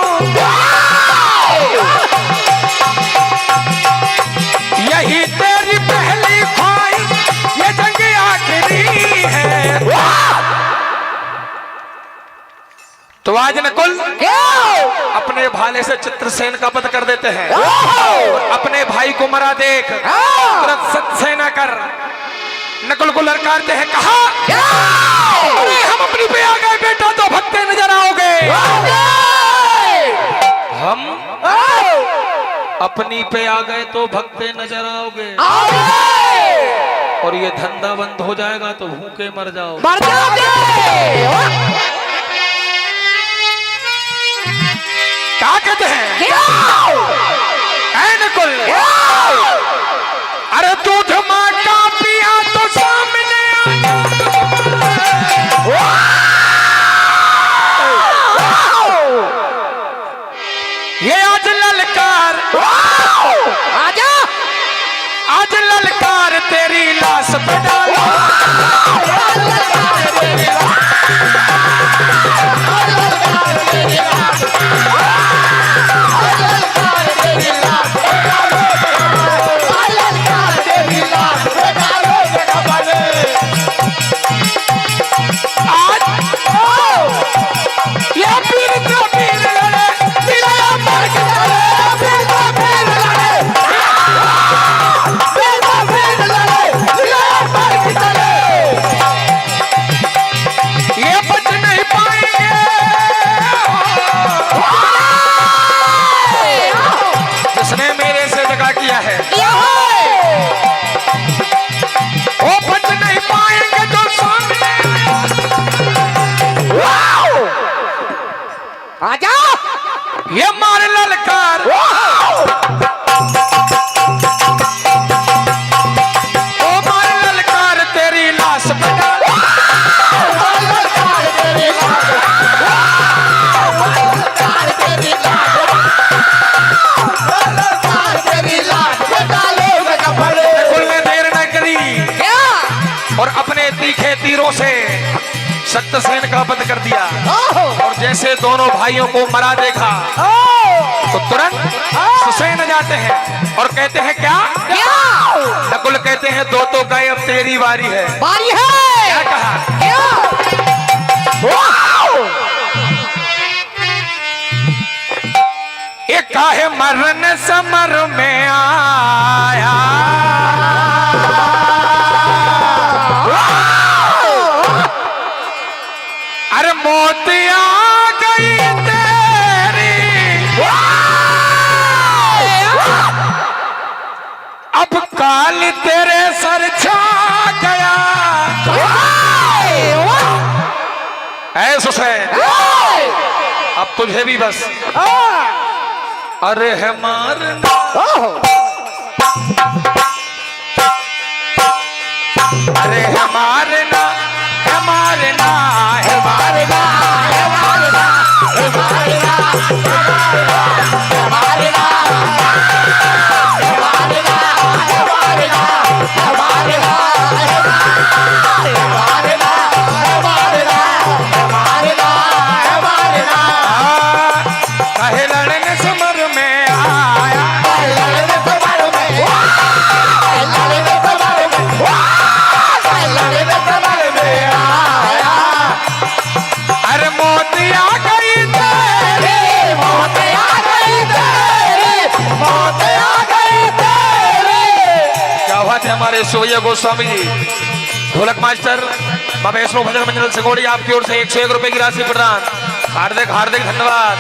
Speaker 1: यही तेरी पहली ख्वाहिश, ये जंग आखिरी है। तो आज नकुल अपने भाले से चित्रसेन का वध कर देते हैं, और अपने भाई को मरा देख तुरंत सत्सेना कर नकुल को ललकारते हैं। कहा अरे हम अपनी पे आ गए बेटा तो भगते नजर आओगे। हम अपनी पे आ गए तो भगते नजर आओगे, और ये धंधा बंद हो जाएगा तो भूखे मर जाओ। क्या कहते हैं? ऐ नकुल, अरे दूध माँ का पिया तो सामने ये आज ललकार, आजा आज ललकार तेरी लाश पे डालो, तेरी लाश
Speaker 8: तीरों से शक्तसेन का वध कर दिया और जैसे दोनों भाइयों को मरा देखा तो तुरंत सुसैन जाते हैं और कहते हैं क्या नकुल कहते हैं दो तो गए अब तेरी बारी है।
Speaker 2: बारी है
Speaker 8: क्या कहा एक काहे मरण समर में आया अरे मौत आ गई तेरी अब काल तेरे सर छा गया ऐ सुसैन अब तुझे भी बस अरे है मारना अरे है मारना है मारना है मारना है मारना है मारना है मारना है मारना है मारना है मारना है मारना है मारना है मारना है मारना कहे लड़ने समर में आया लड़ने समर में लड़ने समर में लड़ने समर में आया अरे मौत आ गई तेरी मौत आ गई तेरी मौत आ गई तेरी। क्या बात है हमारे सोया गोस्वामी जी ढोलक मास्टर बाबा वैष्णो भजन मंडल सिंगोड़ी आपकी ओर से 101 रुपए की राशि प्रदान हार्दिक हार्दिक धन्यवाद।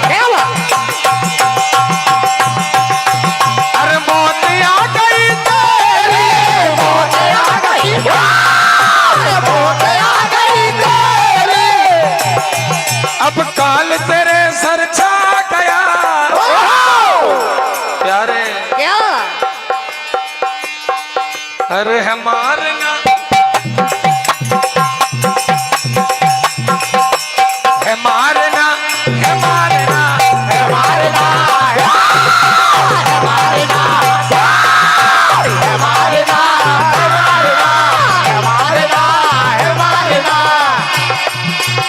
Speaker 8: अरे मौत आ गई तेरी मौत आ गई मौत आ गई तेरी अब काल तेरे सर छा गया प्यारे
Speaker 2: क्या
Speaker 8: अरे है मारना है मारना है मारना है मारना है मारना है मारना है मारना है मारना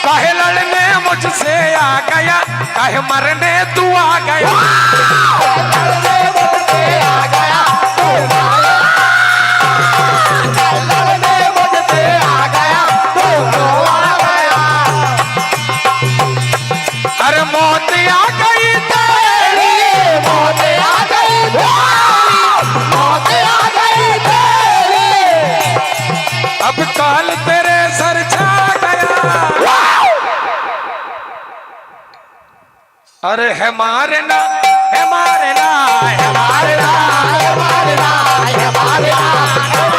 Speaker 8: काहे लड़ने मुझसे आ गया काहे मरने तू आ गया लड़ने मुझसे आ गया तू लड़ने मुझसे आ गया तू आ गया अरे मौत आ गई तेरी मौत आ गई तेरी मौत आ गई तेरी अब काल तेरे सर छा गया अरे है मारना है मारना है मारना है मारना है मारना है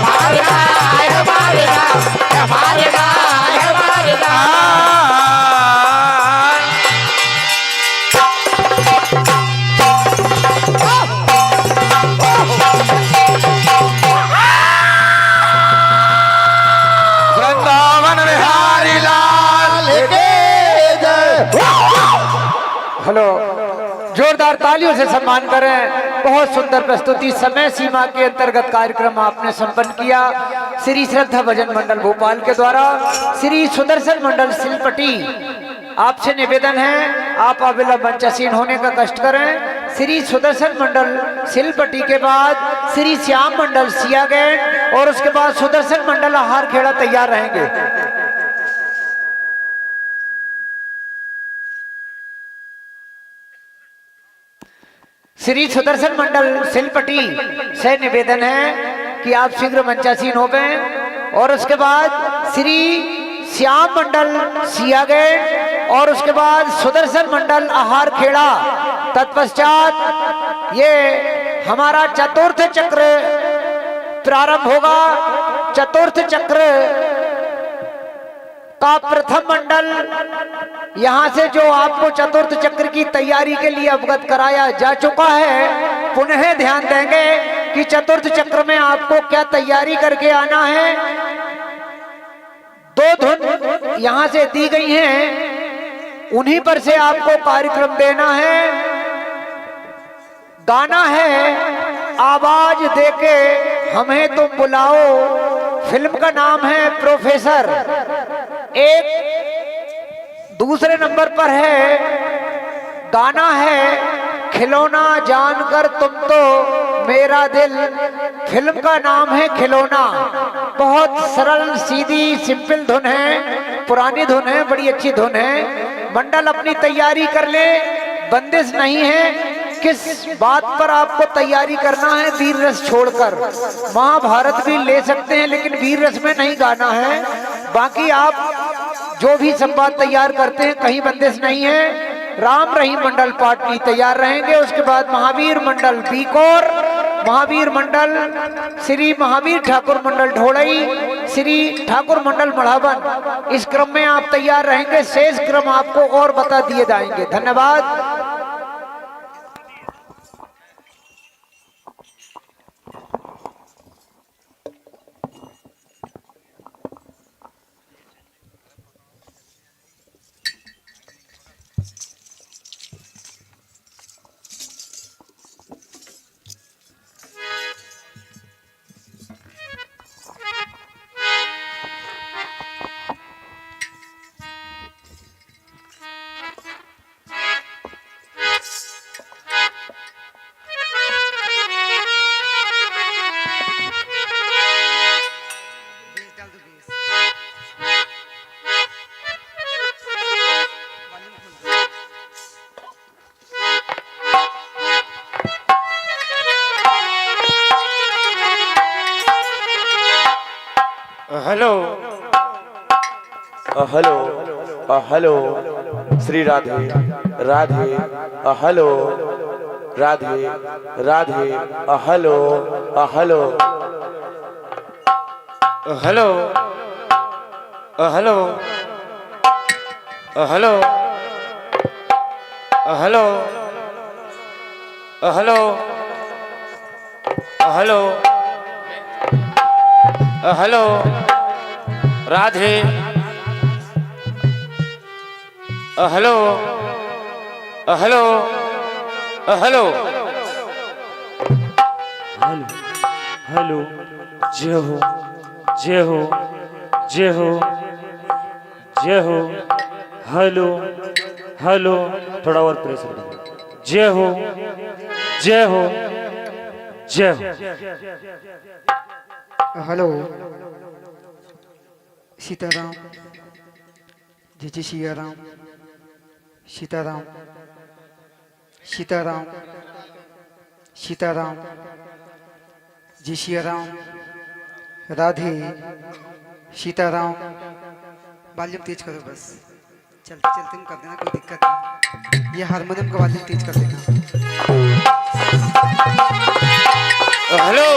Speaker 8: मारना है मारना है मारना है मारना वृंदावन बिहारी लाल के
Speaker 3: हेलो जोरदार तालियों से सम्मान करें। बहुत सुंदर प्रस्तुति समय सीमा के अंतर्गत कार्यक्रम आपने संपन्न किया श्री श्रद्धा भजन मंडल भोपाल के द्वारा श्री सुदर्शन मंडल सिलपटी। आपसे निवेदन है आप अविलंब मंचासीन होने का कष्ट करें। श्री सुदर्शन मंडल सिलपटी के बाद श्री श्याम मंडल सियागैंड और उसके बाद सुदर्शन मंडल आहार खेड़ा तैयार रहेंगे। श्री सुदर्शन मंडल सिलपटी से निवेदन है कि आप शीघ्र मंचासीन हो गए और उसके बाद श्री श्याम मंडल सियागैंड और उसके बाद सुदर्शन मंडल आहार खेड़ा। तत्पश्चात ये हमारा चतुर्थ चक्र प्रारंभ होगा। चतुर्थ चक्र का प्रथम मंडल यहाँ से जो आपको चतुर्थ चक्र की तैयारी के लिए अवगत कराया जा चुका है, पुनः ध्यान देंगे कि चतुर्थ चक्र में आपको क्या तैयारी करके आना है। दो धुन यहाँ से दी गई हैं, उन्हीं पर से आपको कार्यक्रम देना है। गाना है आवाज देके हमें तुम बुलाओ, फिल्म का नाम है प्रोफेसर। एक दूसरे नंबर पर है, गाना है खिलौना जानकर तुम तो मेरा दिल। फिल्म का नाम है खिलौना। बहुत सरल सीधी सिंपल धुन है, पुरानी धुन है, बड़ी अच्छी धुन है। मंडल अपनी तैयारी कर ले, बंदिश नहीं है। किस बात पर आपको तैयारी करना है? वीर रस छोड़कर। महाभारत भी ले सकते हैं लेकिन वीर रस में नहीं गाना है। बाकी आप जो भी संवाद तैयार करते हैं कहीं बंदिश नहीं है। राम रहीम मंडल पाटनी तैयार रहेंगे। उसके बाद महावीर मंडल बीकोर, महावीर मंडल श्री महावीर ठाकुर मंडल ढोड़ई, श्री ठाकुर मंडल मढ़ावन। इस क्रम में आप तैयार रहेंगे। शेष क्रम आपको और बता दिए जाएंगे। धन्यवाद।
Speaker 7: Hello hello hello Shri Radhe Radhe hello Radhe Radhe hello hello hello hello hello hello hello hello hello Radhe hello hello hello
Speaker 5: hello. जय हो जय हो जय हो जय हो। हेलो हेलो, थोड़ा और प्रेस करो। जय हो जय हो जय हो।
Speaker 11: हेलो सीताराम, जय जय सिया राम। सीताराम सीताराम सीताराम, जय सिया राम। राधे सीताराम। वॉल्यूम तेज करो बस, चलते चलते हम कर देना, कोई दिक्कत नहीं। ये हारमोनियम का वॉल्यूम तेज कर देना।
Speaker 7: हेलो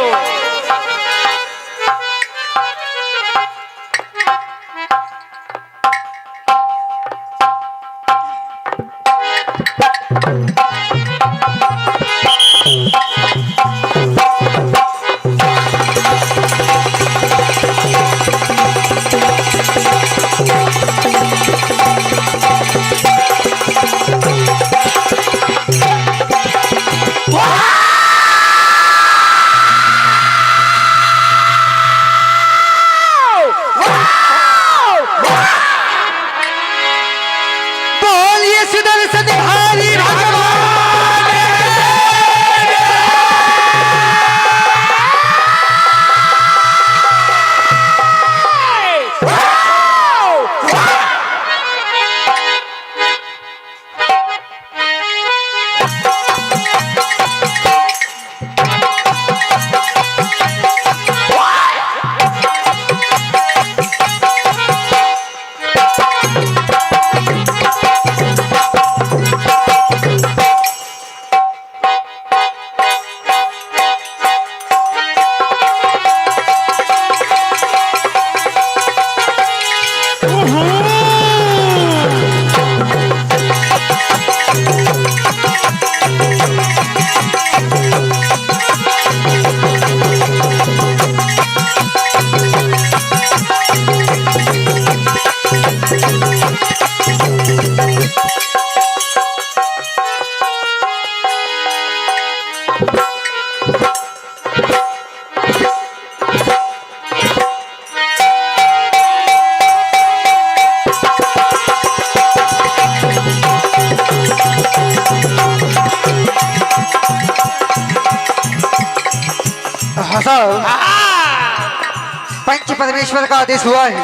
Speaker 11: पंच परमेश्वर का आदेश हुआ है।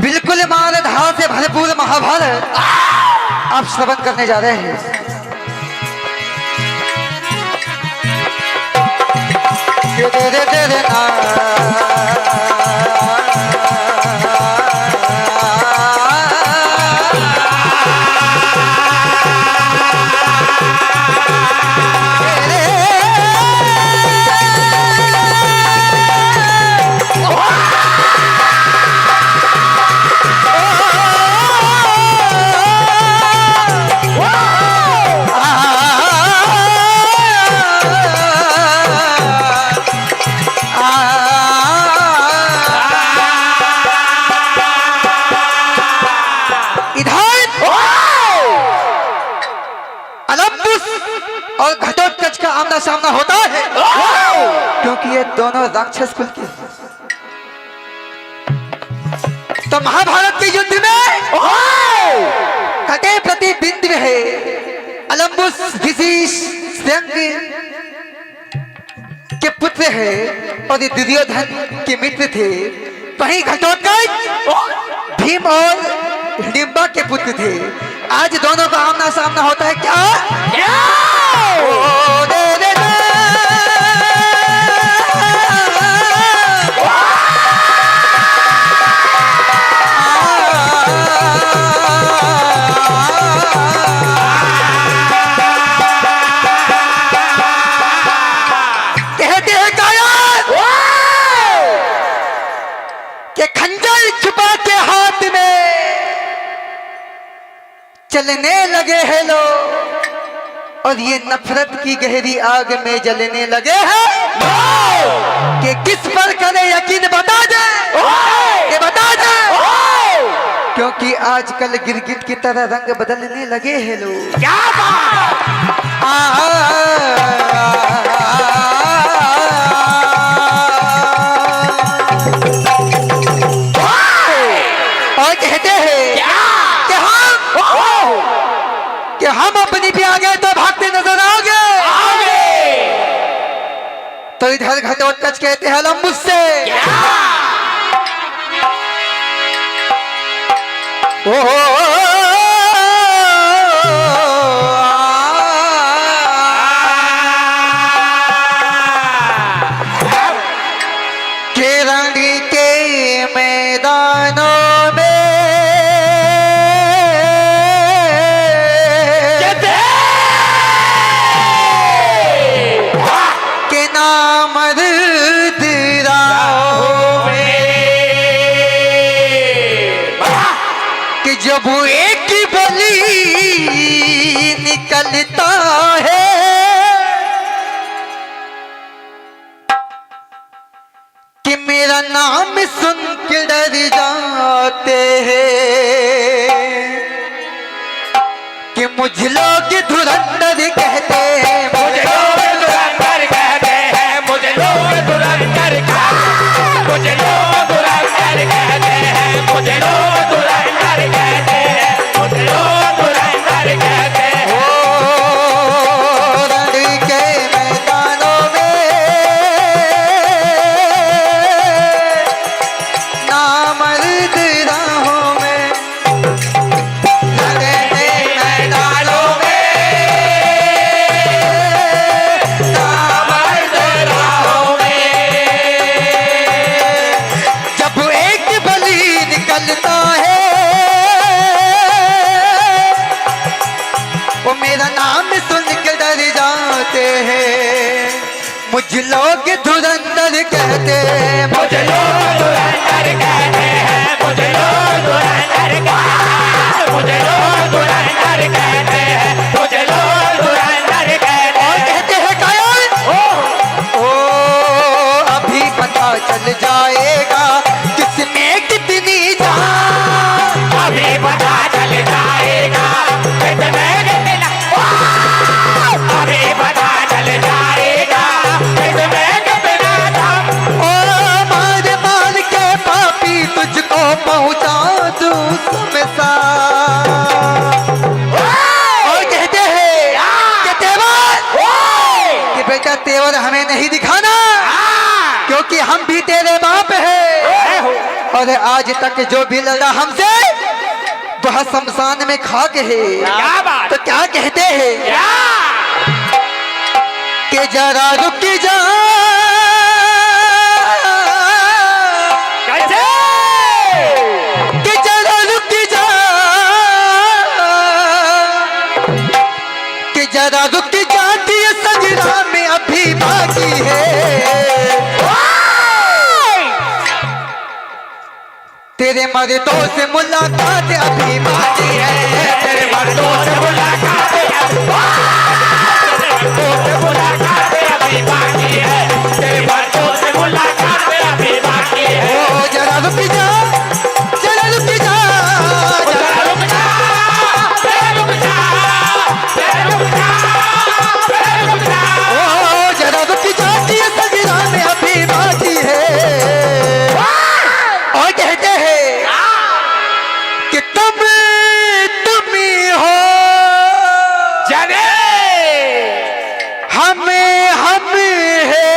Speaker 11: बिल्कुल मार धार से भरपूर महाभारत आप श्रवण करने जा रहे हैं। और घटोत्कच का आमना सामना होता है क्योंकि ये दोनों राक्षस कुल के। तो महाभारत के युद्ध में कटे प्रति बिंदु है। अलम्बुस विशेष के पुत्र है और ये दुर्योधन के मित्र थे। वहीं घटोत्कच भीम और हिडिंबा के पुत्र थे। आज दोनों का आमना सामना होता है। क्या ओ दे दे दे। कहते हैं कायर कि खंजर छुपा के हाथ में चलने लगे हैं लोग और ये नफरत की गहरी आग में जलने लगे हैं कि किस पर करे यकीन बता दे, ये बता दे। क्योंकि आजकल गिरगिट की तरह रंग बदलने लगे हैं लोग। क्या और कहते हैं कि हम अपनी भी आ गए तो भागते नजर आओगे। तो इधर घटोत्कच कहते हैं अलम्बुस से के रण के मैदानों में जब एक बलि निकलता है कि मेरा नाम सुन के डर जाते हैं कि मुझ लोग धुरंधर कहते हैं। मुझे लोग धुरंधर कहते हैं। मुझे लोग धुरंधर कहते हैं। मुझे लोग धुरंधर कहते हैं। मुझे लोग धुरंधर कहते हैं। मुझे लोग धुरंधर कहते हैं। ओ रण के मैदानों में नामर्द राहों में लड़ने मैदानों में नामर्द राहों में जब एक बलि निकलता है वो मेरा नाम सुन के डर जाते हैं। मुझ लोग धुरंधर कहते हैं। मुझे लोग धुरंधर कहते हैं। मुझे लोग धुरंधर कहते हैं। मुझे लोग धुरंधर कहते हैं। मुझे लोग धुरंधर कहते हैं। और कहते हैं कायर ओ अभी पता चल जाएगा किसमें कितनी जान। अभी पता चल जाएगा किसमें अभी पता चल जाएगा किसमें कितना दम। ओ मार मार के पापी तुझको पहुंचा दूं शमशान। और कहते हैं कि तेवर कि बेटा तेवर हमें नहीं दिखाना क्योंकि हम भी तेरे बाप है। और आज तक जो भी लड़ा हमसे वह शमशान में खाक है।
Speaker 2: क्या बात?
Speaker 11: तो क्या कहते हैं कि जरा रुक जा,
Speaker 2: कैसे?
Speaker 11: कि जरा रुक जा, कि जरा रुक जाती है सजरा में अभी बाकी है। तेरे मर्दों से मुलाकात अभी बाकी है। तेरे मर्दों से मुलाकात
Speaker 2: अभी बाकी है। तेरे मर्दों से मुलाकात अभी बाकी है।
Speaker 11: ओ जरा रुक जा, जरा रुक जा, जरा रुक जा,
Speaker 2: रुक जा, रुक जा, रुक जा।
Speaker 11: ओ जरा रुक जाती है सजरा में अभी बाकी है। और कहते हैं कि तुम ही हो
Speaker 2: जाने
Speaker 11: हम है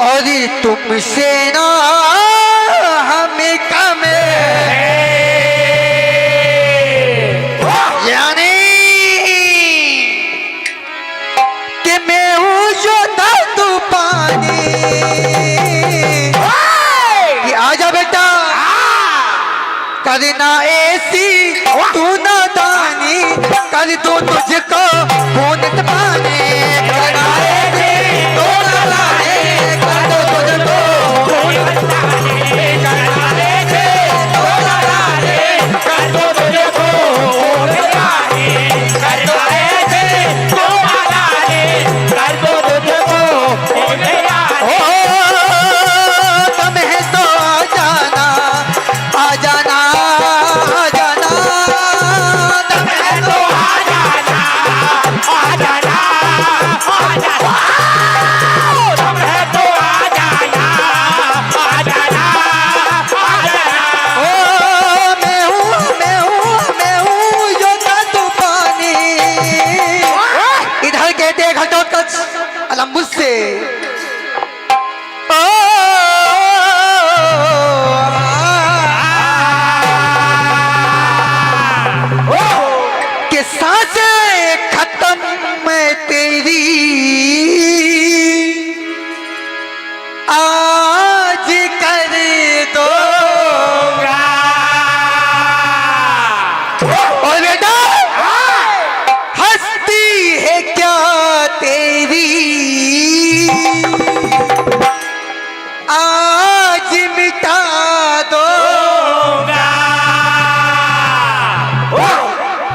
Speaker 11: और तुमसे ना हमें कम है। यानी कि मैं हूँ योद्धा तूफानी। कि आजा बेटा करना ऐसी तू नादानी, कर दो तुझको पूनत पाने। करना ऐसी तू नादानी, कर दो तुझको पूनत पाने। करना ऐसी तू नादानी, कर दो तुझको पूनत पाने। करना ऐसी तू नादानी, कर दो तुझको पूनत पाने। ओ तुम है तो आ जाना, आ जाना, आ जाना, तुम है तो आ जाना,
Speaker 2: आ जाना, आ जाना। तुम है तो आ जाना, आ जाना, आ जाना।
Speaker 11: ओ मैं हूँ योद्धा तूफानी। इधर कहते घटोत्कच अलम्बुस से कि सांसें खत्म मैं तेरी आज कर दूंगा। और बेटा हस्ती है क्या तेरी आज मिटा दूंगा।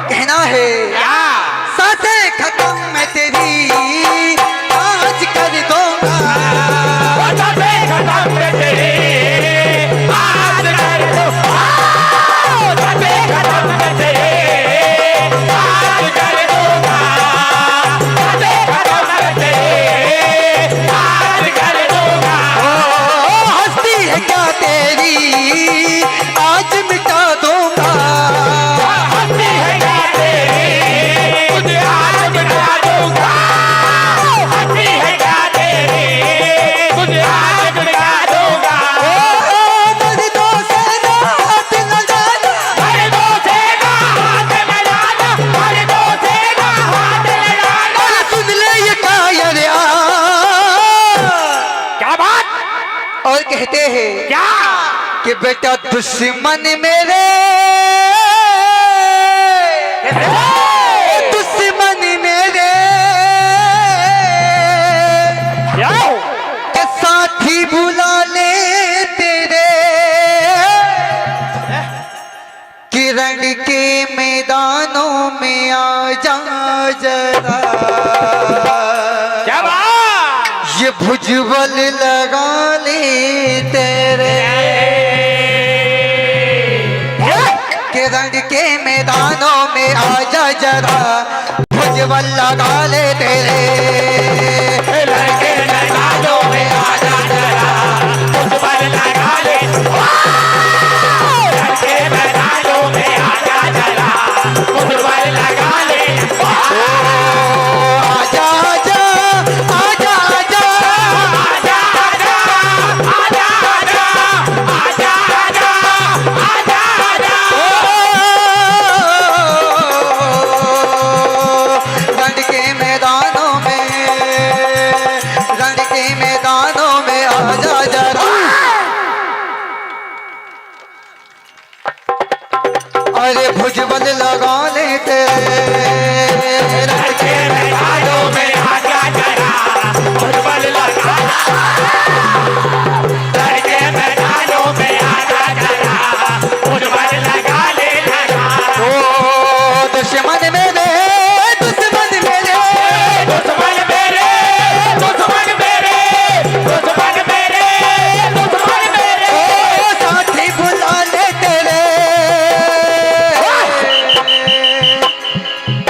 Speaker 11: कहना है सांसें खत्म मैं तेरी आज कर दूंगा।
Speaker 2: खत्म तेरे आज कर दो, खत्म तेरे आज कर दूंगा। खत्म तेरे आज कर दूंगा।
Speaker 11: ओ हस्ती है क्या तेरी आज मिटा दूंगा।
Speaker 2: हस्ती है क्या तेरी तुझे आज मिटा दूंगा। हस्ती है क्या तेरी तुझे आज मिटा दूंगा।
Speaker 11: मर्दों से ना हाथ लगाना,
Speaker 2: मर्दों से ना हाथ मिलाना, मर्दों से ना हाथ मिलाना।
Speaker 11: और सुन ले ये कायर
Speaker 2: क्या बात?
Speaker 11: और कहते हैं
Speaker 2: क्या?
Speaker 11: कि बेटा दुश्मन मेरे, दुश्मन मेरे के साथी बुला ले तेरे किरण के मैदानों में आ जा जरा।
Speaker 2: क्या बात?
Speaker 11: ये भुजबल लगा ले तेरे किरण के मैदानों में आजा जरा। भुजबल लगा ले तेरे
Speaker 2: लड़के मैदानों में आजा जरा। भुजबल लगा ले। लड़के मैदानों में आजा जरा। भुजबल लगा ले।
Speaker 11: आजा आजा लगा ले तेरे
Speaker 2: लड़के मैदानों में आजा जरा फुटबॉल लगा लड़के मैदानों में आजा जरा फुटबॉल लगा ले लगा
Speaker 11: ओ दुश्मन मेरे दुश्मन मेरे
Speaker 2: दुश्मन मेरे दुश्मन मेरे दुश्मन मेरे दुश्मन मेरे
Speaker 11: ओ साथी बुला ले तेरे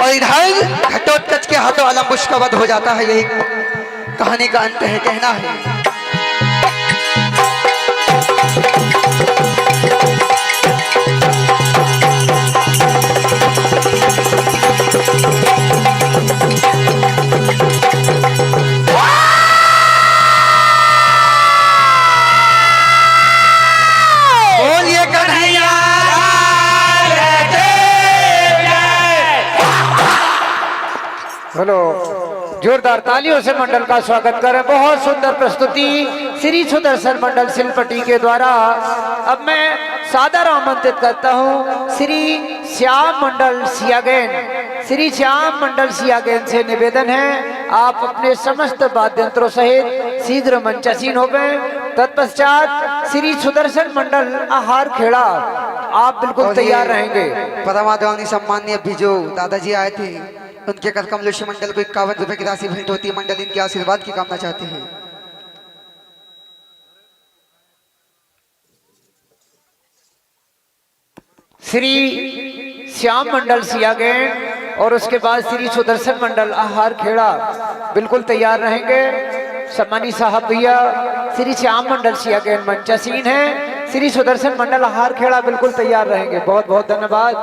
Speaker 11: और इधर घटोत्कच के हाथों अलम्बुश का वध हो जाता है। यही कहानी का अंत है, कहना है। बोलिए कन्हैया
Speaker 3: हेलो, जोरदार तालियों से मंडल का स्वागत करें। बहुत सुंदर प्रस्तुति श्री सुदर्शन मंडल सिलपटी के द्वारा। अब मैं सादर आमंत्रित करता हूं श्री श्याम मंडल सियागैन। श्री श्याम मंडल सियागैन से निवेदन है आप अपने समस्त वाद्यंत्रों सहित शीघ्र मंचासीन हो गए। तत्पश्चात श्री सुदर्शन मंडल आहार खेड़ा आप बिल्कुल तैयार रहेंगे।
Speaker 11: परमादरणी सम्माननीय बिजो दादाजी आए थे, उनके कर कमलेश मंडल को 51 रुपए की राशि भेंट होती है। मंडल इनके आशीर्वाद की कामना चाहते हैं।
Speaker 3: श्री श्याम मंडल सियागैन और उसके बाद श्री सुदर्शन मंडल आहार खेड़ा बिल्कुल तैयार रहेंगे। सम्मानी साहब भैया श्री श्याम मंडल सियागैन मंचासीन है, श्री सुदर्शन मंडल आहार खेड़ा बिल्कुल तैयार रहेंगे। बहुत बहुत धन्यवाद।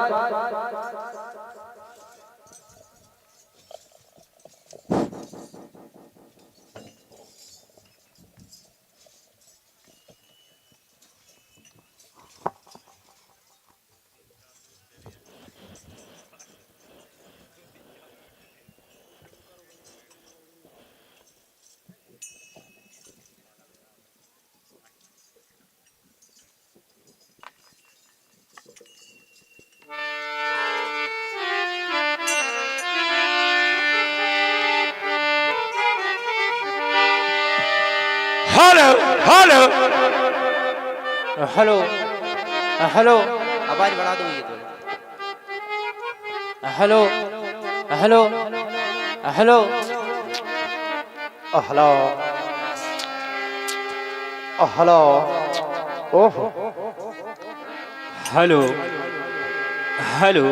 Speaker 1: हेलो हेलो
Speaker 4: हेलो हेलो
Speaker 11: आवाज बढ़ा दो ये तो।
Speaker 4: Hello hello hello hello hello ओहो
Speaker 6: हेलो हेलो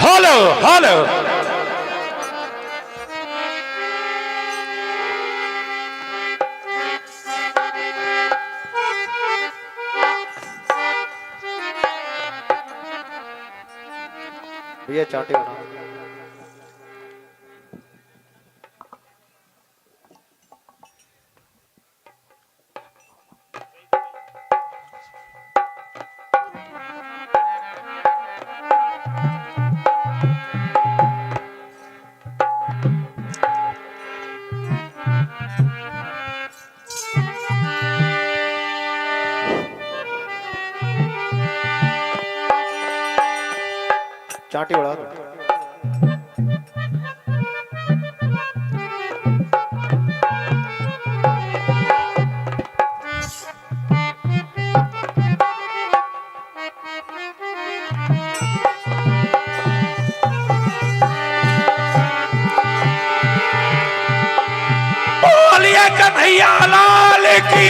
Speaker 1: हेलो हेलो
Speaker 3: भैया चाटे बना। चाटी बढ़ा दो।
Speaker 1: बोलिए कन्हैया लाल की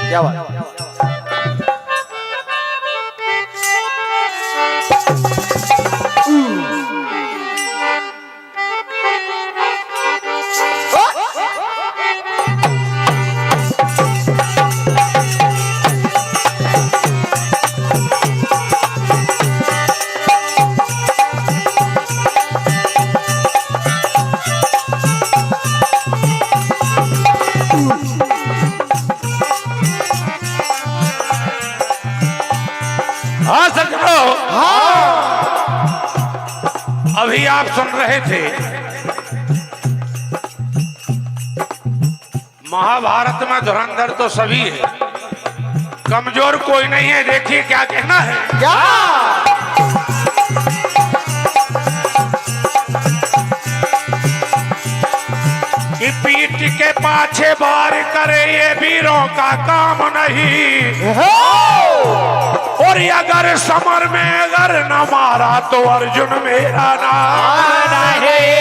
Speaker 3: क्या बात।
Speaker 1: अभी आप सुन रहे थे महाभारत में धुरंधर तो सभी है, कमजोर कोई नहीं है। देखिए क्या कहना है। कि पीठ के पाछे बार करे ये वीरों का काम नहीं, और अगर समर में अगर न मारा तो अर्जुन मेरा नाम नहीं।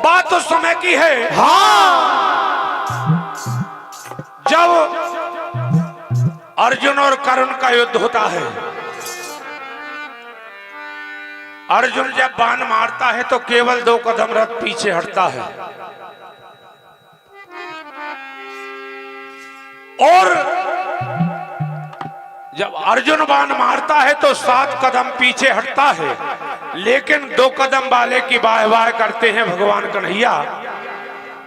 Speaker 1: बात तो समय की है। जब अर्जुन और कर्ण का युद्ध होता है, अर्जुन जब बाण मारता है तो केवल 2 कदम रथ पीछे हटता है, और जब अर्जुन बाण मारता है तो 7 कदम पीछे हटता है। लेकिन 2 कदम वाले की वाह वाह करते हैं भगवान कन्हैया।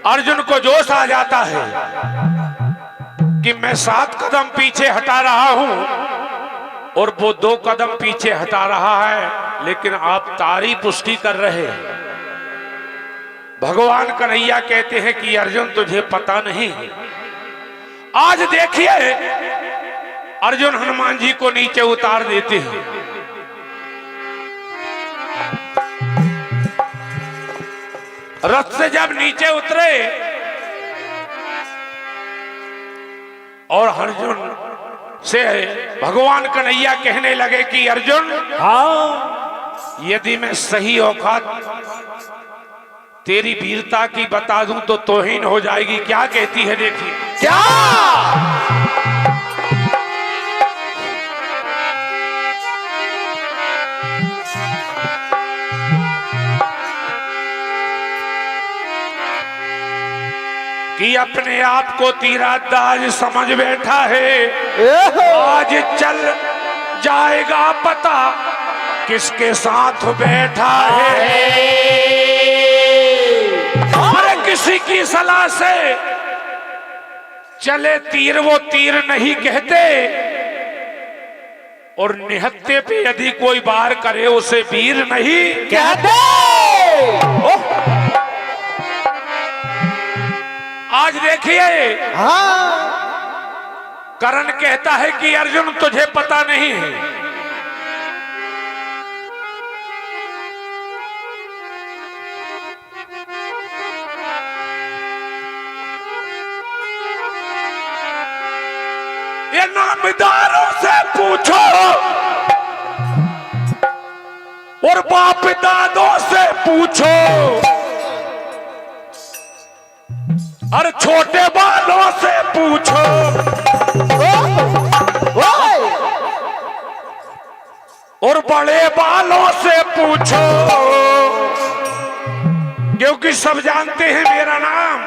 Speaker 1: अर्जुन को जोश आ जाता है कि मैं 7 कदम पीछे हटा रहा हूं और वो 2 कदम पीछे हटा रहा है, लेकिन आप तारीफ उसकी कर रहे हैं। भगवान कन्हैया कहते हैं कि अर्जुन तुझे पता नहीं। आज देखिए अर्जुन हनुमान जी को नीचे उतार देते हैं। रथ से जब नीचे उतरे और अर्जुन से भगवान कन्हैया कहने लगे कि अर्जुन, यदि मैं सही औकात तेरी वीरता की बता दूं तो तौहीन हो जाएगी। क्या कहती है देखिए। क्या कि अपने आप को तीरंदाज समझ बैठा है, आज चल जाएगा पता किसके साथ बैठा है। अरे किसी की सलाह से चले तीर वो तीर नहीं कहते, और निहत्थे पे यदि कोई वार करे उसे वीर नहीं कहते। आज देखिए कर्ण कहता है कि अर्जुन तुझे पता नहीं है। ये नामदारों से पूछो और बाप दादों से पूछो, और छोटे बालों से पूछो, और बड़े बालों से पूछो, क्योंकि सब जानते हैं मेरा नाम।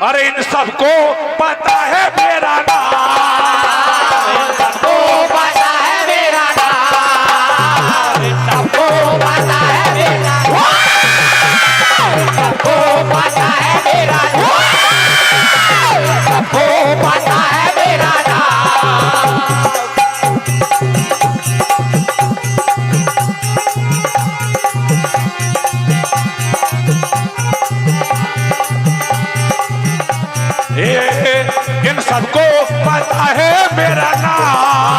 Speaker 1: अरे इन सबको पता है मेरा नाम, इन सबको पता है मेरा नाम, इन सबको पता है मेरा नाम, सबको पता है मेरा नाम, सबको पता है मेरा नाम। इन सबको पता है मेरा नाम,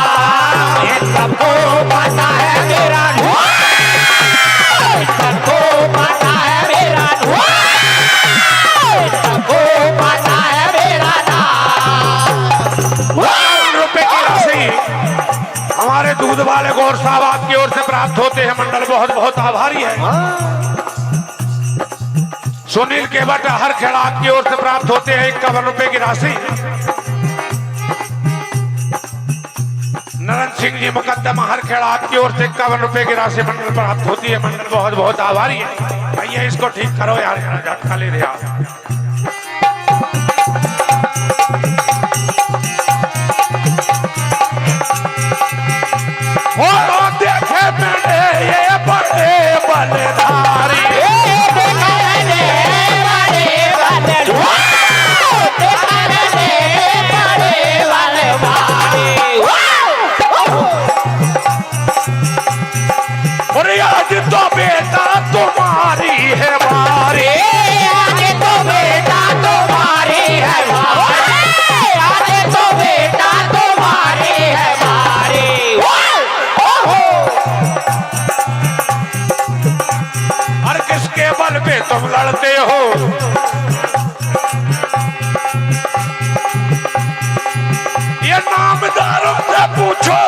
Speaker 1: इन सबको पता है मेरा नाम, सबको पता है मेरा नाम, सबको पता है मेरा नाम। 52 रुपए की राशि हमारे दूध वाले गौर साहब आपकी ओर से प्राप्त होते हैं। मंडल बहुत बहुत आभारी है। सुनील केवट हर खेड़ा आपकी ओर से प्राप्त होते हैं 51 रुपए की राशि। नरन सिंह जी मुकद्दम हर खेड़ा आपकी ओर से 51 रुपए की राशि मंडल प्राप्त होती है। मंडल बहुत बहुत आभारी है। भैया इसको ठीक करो यार, झटका ले रहे आप। देखे मैंने ये बड़े बलधारी है भारी,
Speaker 2: आज तो बेटा तुम्हारी है भारी, आज तो बेटा तुम्हारी है भारी।
Speaker 1: और किसके बल पे तुम लड़ते हो? ये नामदारों से पूछो,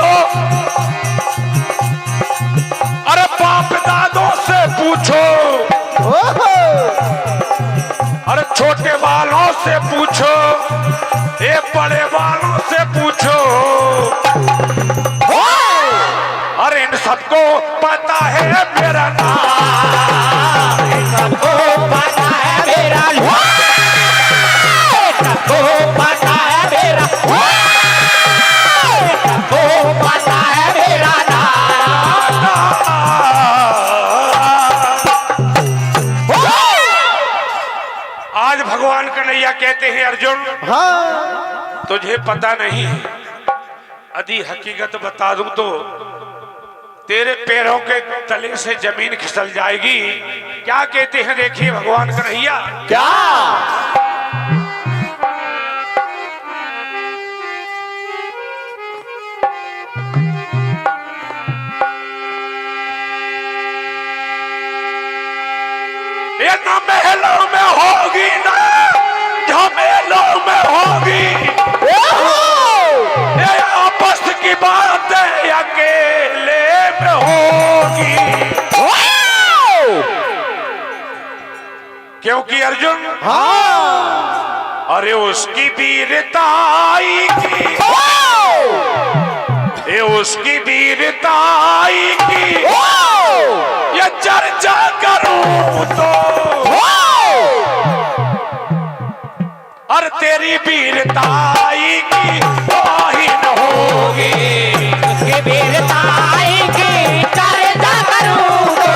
Speaker 1: अरे बाप दादों से पूछो, अरे छोटे वालों से पूछो, ये बड़े वालों से पूछो। अरे इन सबको पता है मेरा नाम, इन सबको
Speaker 2: पता है मेरा सबको पता है मेरा, सबको पता है मेरा
Speaker 1: आज भगवान कन्हैया कहते हैं अर्जुन,
Speaker 9: हाँ
Speaker 1: तुझे पता नहीं है, यदि हकीकत बता दूं तो तेरे पैरों के तले से जमीन खिसक जाएगी। क्या कहते हैं देखिए भगवान कन्हैया,
Speaker 9: क्या
Speaker 1: ये न महलों में होगी ना झमेलों में होगी, ये आपस की बातें अकेले में होगी। क्योंकि अर्जुन, अरे उसकी वीरताई की, ये उसकी वीरताई की ये चर्चा करूं तो, और तेरी वीरताई की तौहीन होगी,
Speaker 2: उसके वीरताई की चर्चा करूं तो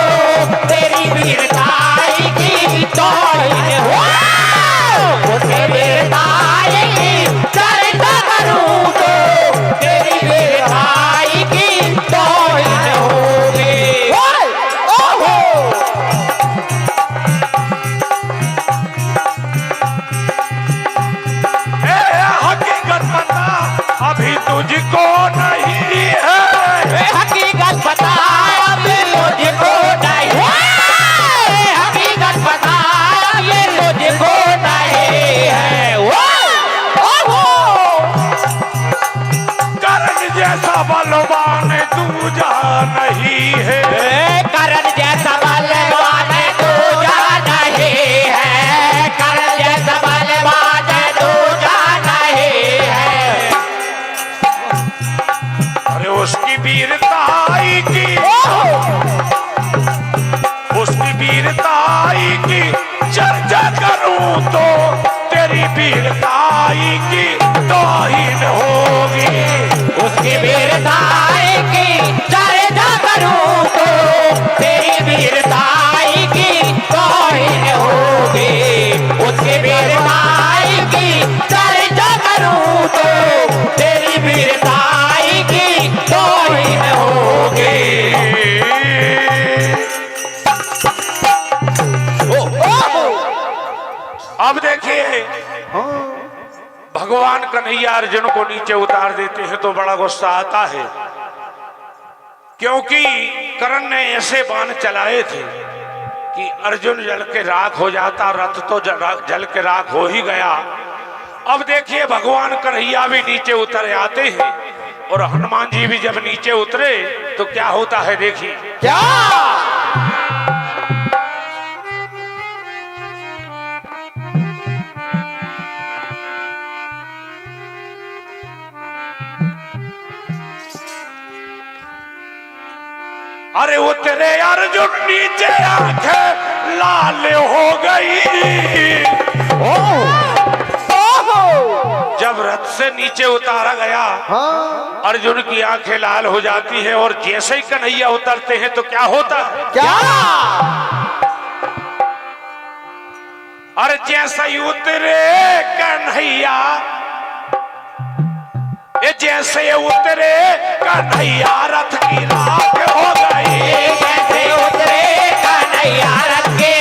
Speaker 2: तेरी वीरताई की तौहीन होगी, उसके वीरताई की चर्चा करूं तो तेरी वीरताई की तौहीन होगी।
Speaker 1: हकीकत पता अभी तुझको नहीं है,
Speaker 2: हकीकत पता अभी तुझको नहीं है, हकीकत पता अभी तुझको नहीं है।
Speaker 1: करण जैसा बलवान दूजा नहीं है,
Speaker 2: करण जैसा बलवान दूजा नहीं है, करण जैसा बलवान दूजा नहीं है।
Speaker 1: अरे उसकी वीरताई की, उसकी वीरताई की चर्चा करूं तो तेरी वीरताई की तौहीन होगी,
Speaker 2: उसकी वीरताई की चर्चा करूं तो तेरी वीरताई की तौहीन होगी, उसकी वीरताई की चर्चा करूं तो तेरी वीरताई की तौहीन होगी।
Speaker 1: अब देखिए भगवान कन्हैया अर्जुन को नीचे उतार देते हैं तो बड़ा गुस्सा आता है, क्योंकि कर्ण ने ऐसे बाण चलाए थे कि अर्जुन जल के राख हो जाता, रथ तो जल के राख हो ही गया। अब देखिए भगवान कन्हैया भी नीचे उतर आते हैं, और हनुमान जी भी जब नीचे उतरे तो क्या होता है देखिए,
Speaker 9: क्या
Speaker 1: अरे उतरे अर्जुन नीचे आंखें लाल हो गई, जब रथ से नीचे उतारा गया अर्जुन की आंखें लाल हो जाती है, और जैसे ही कन्हैया उतरते हैं तो क्या होता है,
Speaker 9: क्या
Speaker 1: अरे जैसे ही उतरे कन्हैया, ये जैसे उतरे कन्हैया रथ की राख हो गई,
Speaker 2: जैसे उतरे कन्हैया रथ की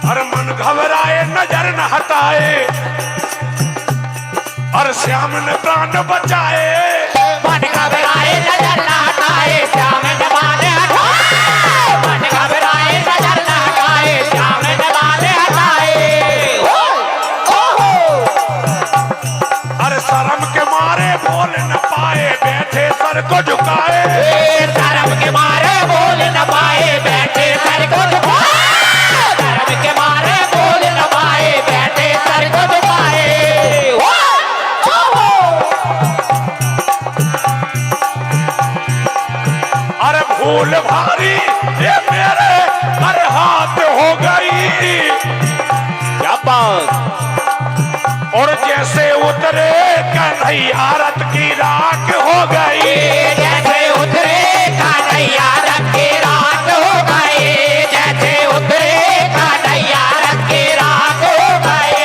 Speaker 1: और मन घबराए नजर न हटाए और श्याम ने प्राण बचाए।
Speaker 2: मन घबराए नजर न हटाए श्याम ने बाल हटाए। मन घबराए नजर न हटाए श्याम ने बाल हटाए।
Speaker 1: अरे शर्म के मारे बोल न पाए बैठे सर को झुकाए।
Speaker 2: शर्म के मारे बोल न पाए बैठे सर को झुकाए। शर्म के मारे बोल न पाए बैठे सर को झुकाए।
Speaker 1: अरे भूल भारी ये मेरे अरे हाथ हो गई। क्या बात। और जैसे उतरे कन्हैया रथ की राख हो गई।
Speaker 2: जैसे उतरे कन्हैया रथ की राख हो गई। जैसे उतरे कन्हैया रथ की राख हो गई।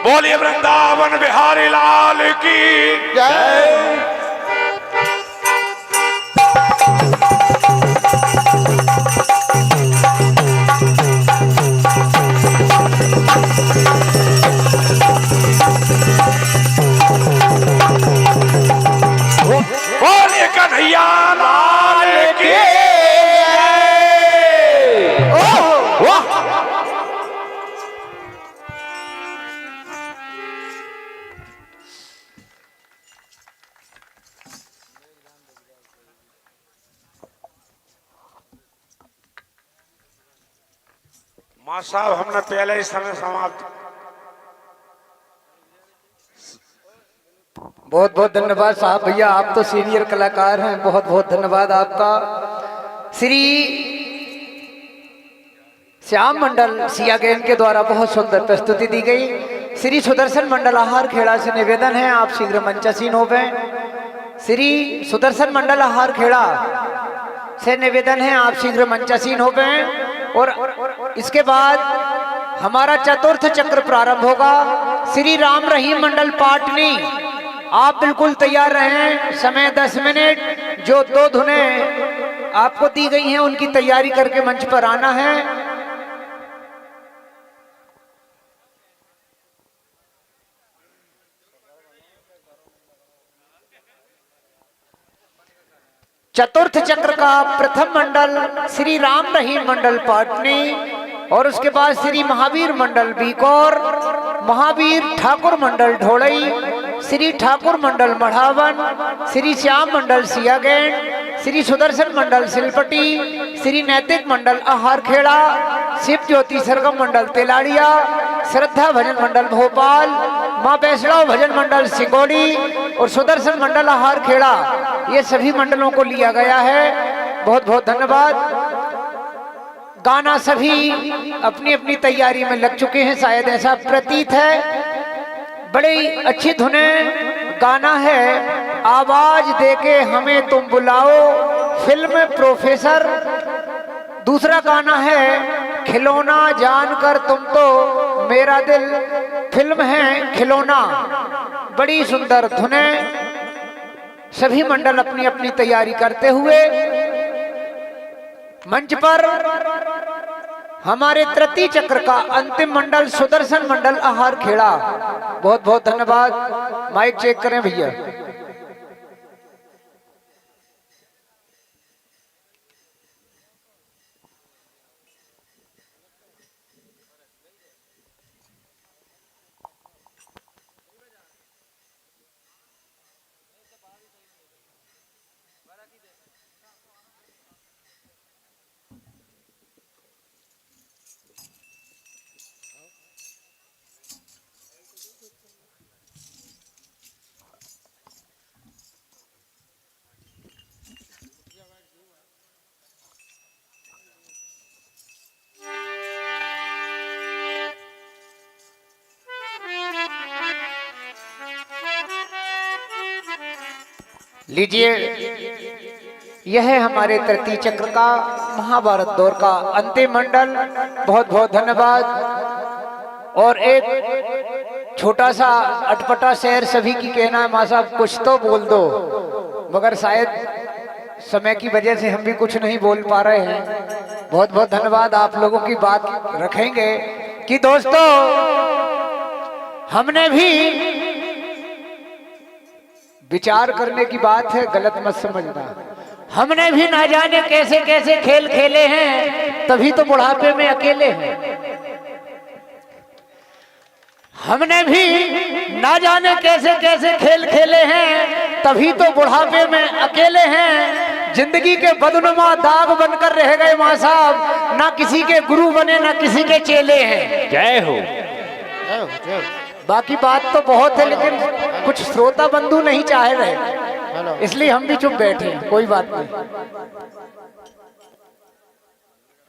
Speaker 1: बोलिए वृंदावन बिहारी लाल की जय। बोलिए कन्हैया लाल की मां साहब हमने पहले ही समय समाप्त।
Speaker 3: बहुत बहुत धन्यवाद साहब भैया, आप तो सीनियर कलाकार हैं, बहुत बहुत धन्यवाद आपका। श्री श्याम मंडल सिया गेम के द्वारा बहुत सुंदर प्रस्तुति दी गई। श्री सुदर्शन मंडल आहार खेड़ा से निवेदन है आप शीघ्र मंचासीन हो गए। श्री सुदर्शन मंडल आहार खेड़ा से निवेदन है आप शीघ्र मंचासीन हो गए। और इसके बाद हमारा चतुर्थ चक्र प्रारंभ होगा। श्री राम रहीम मंडल पाटनी, आप बिल्कुल तैयार रहें। समय 10 मिनट। जो 2 धुनें आपको दी गई हैं उनकी तैयारी करके मंच पर आना है। चतुर्थ चक्र का प्रथम मंडल श्री राम रहीम मंडल पाटनी और उसके बाद श्री महावीर मंडल बीकौर, महावीर ठाकुर मंडल ढोड़ई, श्री ठाकुर मंडल मढ़ावन, श्री श्याम मंडल सियागैंड, श्री सुदर्शन मंडल सिलपटी, श्री नैतिक मंडल आहार खेड़ा, शिव ज्योति सरगम मंडल तेलाड़िया, श्रद्धा भजन मंडल भोपाल, माँ वैष्णव भजन मंडल सिंगोड़ी और सुदर्शन मंडल आहार खेड़ा, ये सभी मंडलों को लिया गया है। बहुत बहुत धन्यवाद। गाना सभी अपनी अपनी तैयारी में लग चुके हैं, शायद ऐसा प्रतीत है। बड़ी अच्छी धुनें गाना है। आवाज देके हमें तुम बुलाओ, फिल्म प्रोफेसर। दूसरा गाना है खिलौना जानकर तुम तो मेरा दिल, फिल्म है खिलौना। बड़ी सुंदर धुनें। सभी मंडल अपनी अपनी तैयारी करते हुए मंच पर हमारे तृतीय चक्र का अंतिम मंडल सुदर्शन मंडल आहार खेड़ा। बहुत बहुत धन्यवाद। माइक चेक करें भैया। लीजिए, यह है हमारे तृतीय चक्र का महाभारत दौर का अंतिम मंडल। बहुत बहुत धन्यवाद। और एक छोटा सा अटपटा शहर सभी की कहना है माँ साहब कुछ तो बोल दो, मगर शायद समय की वजह से हम भी कुछ नहीं बोल पा रहे हैं। बहुत बहुत धन्यवाद। आप लोगों की बात रखेंगे कि दोस्तों हमने भी विचार करने की बात है, गलत मत समझना। हमने भी ना जाने कैसे कैसे खेल खेले हैं, तभी तो बुढ़ापे में अकेले हैं। हमने भी ना जाने कैसे कैसे खेल खेले हैं, तभी तो बुढ़ापे में अकेले हैं। जिंदगी के बदनुमा दाग बनकर रह गए माँ साहब, ना किसी के गुरु बने ना किसी के चेले हैं।
Speaker 1: जय हो।
Speaker 3: बाकी बात तो बहुत है, लेकिन कुछ श्रोता बंधु नहीं चाह रहे, इसलिए हम भी चुप बैठे हैं। कोई बात नहीं।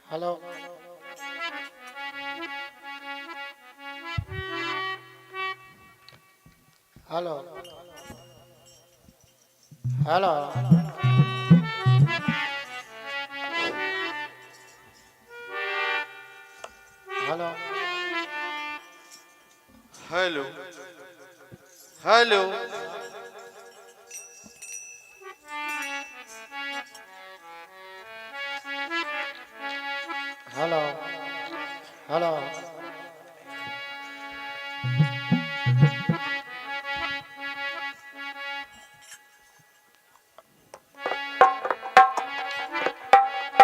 Speaker 4: Hello hello hello hello
Speaker 9: hello hello
Speaker 4: hello hello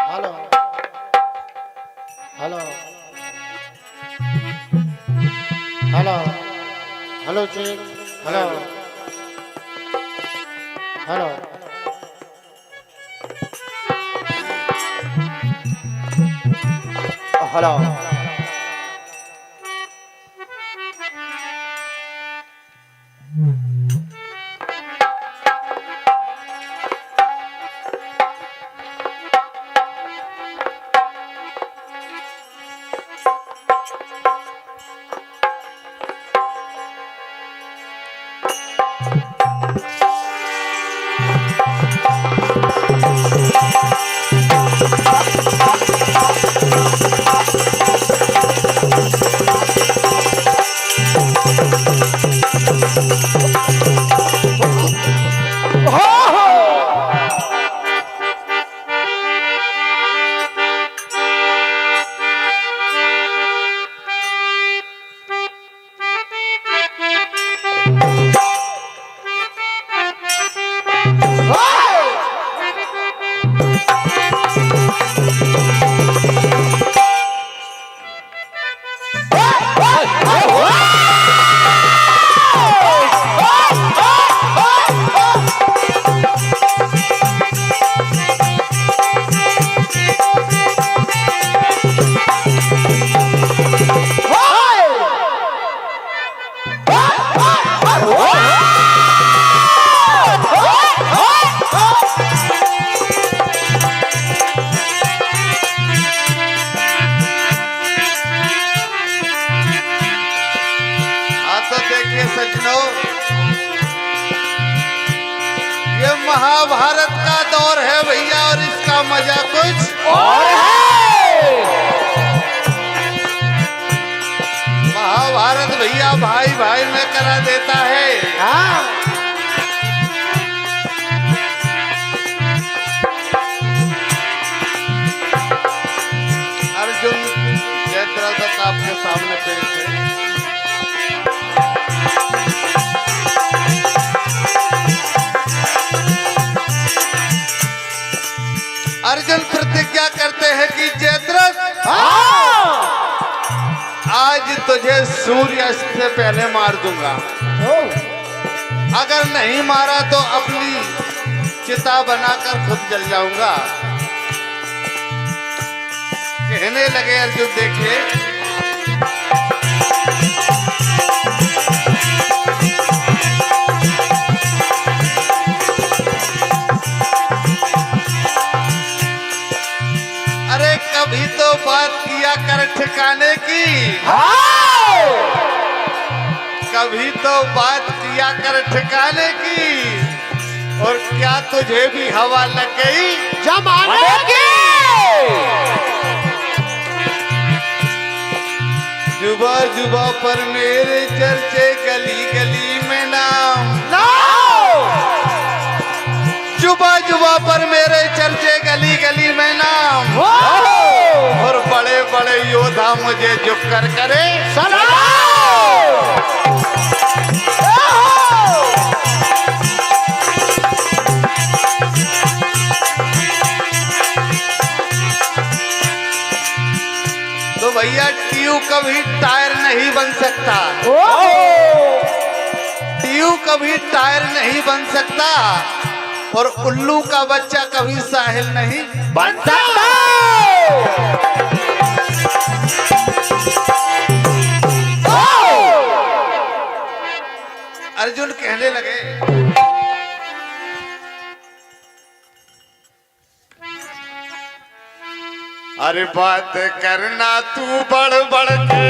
Speaker 4: hello hello hello hello check hello hello hello
Speaker 9: Mahabharat का दौर है भैया, और इसका मजा कुछ और है। महाभारत भैया भाई भाई में करा देता है। अर्जुन जयद्रथ आपके सामने पेश है। अर्जुन प्रतिज्ञा करते हैं कि जयद्रथ आज तुझे सूर्यास्त से पहले मार दूंगा। अगर नहीं मारा तो अपनी चिता बनाकर खुद जल जाऊंगा। कहने लगे अर्जुन, देखिए कभी तो बात किया कर ठिकाने की, कभी तो बात किया कर ठिकाने की, और क्या तुझे भी हवा लग गई जमाने की? जुबा जुबा पर मेरे चर्चे गली गली में नाम जुबा जुबा पर मेरे चर्चे गली गली में नाम और बड़े बड़े योद्धा मुझे झुक कर करे तो भैया टीयू कभी टायर नहीं बन सकता टीयू कभी टायर नहीं बन सकता और उल्लू का बच्चा कभी साहिल नहीं बन सकता। अर्जुन कहने लगे अरे बात करना तू बढ़ बढ़ के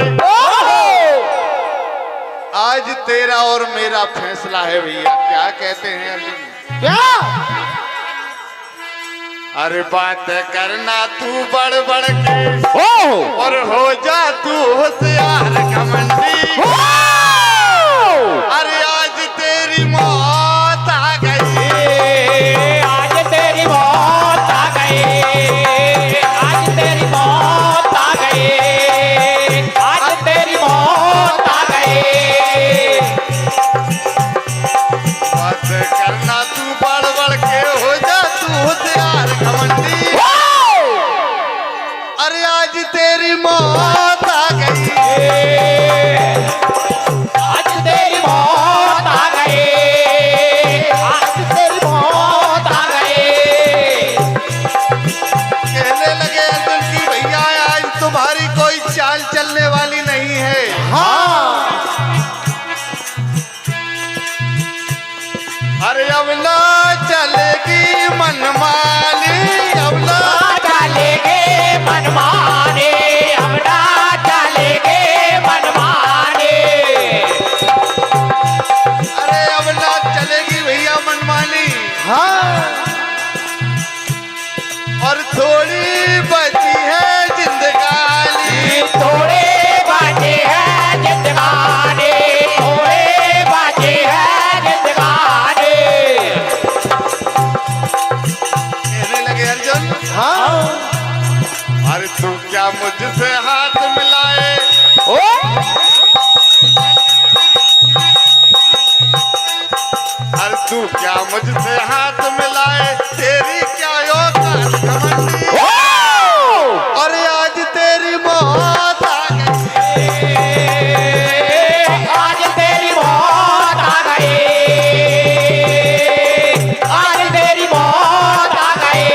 Speaker 9: आज तेरा और मेरा फैसला है भैया। क्या कहते हैं अर्जुन? अरे बात करना तू बढ़ बढ़ के और हो जा तू होशियार घमंडी। अरे आज तेरी मौत आ गई
Speaker 2: आज तेरी मौत आ गई आज तेरी मौत आ गई आज तेरी मौत आ गई।
Speaker 9: बात करना तू बढ़ बढ़ के हो जा तू होशियार घमंडी। अरे आज तेरी मौत आ गई
Speaker 2: आज तेरी मौत आ गई आज तेरी मौत आ गई।
Speaker 9: कहने लगे अर्जुन की भैया आज तुम्हारी कोई चाल चलने वाली नहीं है। अरे अब ना चलेगी मनमानी अब ना
Speaker 2: चलेगे मनमाने अब ना चलेगे मनमाने।
Speaker 9: अरे अब ना चलेगी भैया मनमानी। और थोड़ी बची है जिंदगानी
Speaker 2: थोड़े बाजे हैं जिंदगानी थोड़े बाजे हैं जिंदगानी।
Speaker 9: कहने लगे अर्जुन अरे तू क्या मुझसे हाथ मिलाए अरे तू क्या मुझसे हाथ मिलाए तेरी क्या औकात घमंडी। और आज तेरी मौत आ गई
Speaker 2: आज तेरी मौत आ गई आज तेरी मौत आ गई।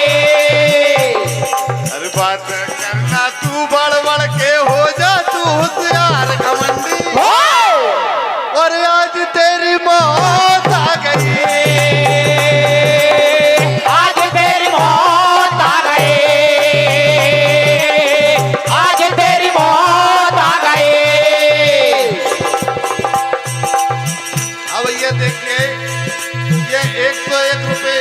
Speaker 9: अरे बात करना तू बढ़ बढ़ के हो जा तू होशियार घमंडी। और आज तेरी मौत आ गई
Speaker 2: आज तेरी मौत आ गई आज तेरी मौत आ गई।
Speaker 9: अब ये देखिए ये 101 रुपए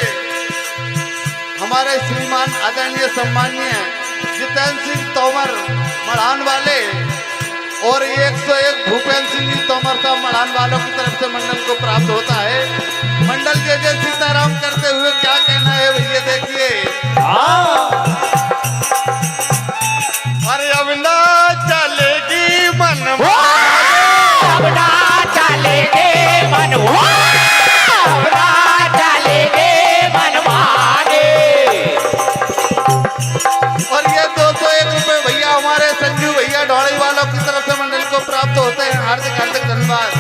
Speaker 9: हमारे श्रीमान आदरणीय सम्मानीय जितेंद्र सिंह तोमर मढ़ान वाले और 101 भूपेंद्र सिंह जी तोमर साहब मढ़ान वालों की तरफ से मंडल को प्राप्त होता है। मंडल जय जय सीताराम करते हुए क्या कहना है भैया देखिए। अरे अब ना चलेगी मनमानी
Speaker 2: अब ना चलेगे मनमाने अब ना चलेगे मनमाने।
Speaker 9: और ये 201 रुपए भैया हमारे संजू भैया ढोड़ी वालों की तरफ से मंडल को प्राप्त होते हैं। हार्दिक हार्दिक धन्यवाद।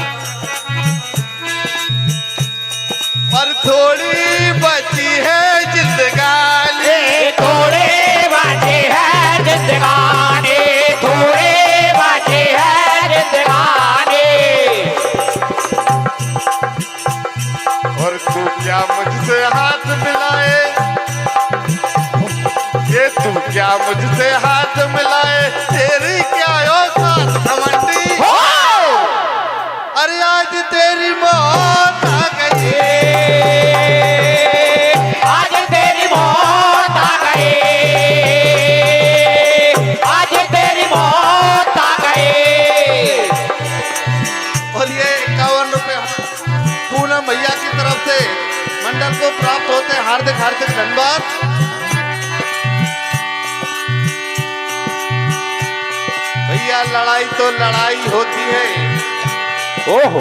Speaker 9: और थोड़ी बची है जिंदगानी
Speaker 2: थोड़े बाजे हैं जिंदगानी थोड़े बाजे हैं जिंदगानी।
Speaker 9: और तू क्या मुझसे हाथ मिलाए ये तू क्या मुझसे हाथ मिलाए तेरी क्या औकात घमंडी। अरे आज तेरी मौत आ गई
Speaker 2: आज तेरी मौत आ गई आज तेरी मौत आ गई।
Speaker 9: लड़ाई तो लड़ाई होती है,
Speaker 1: ओहो,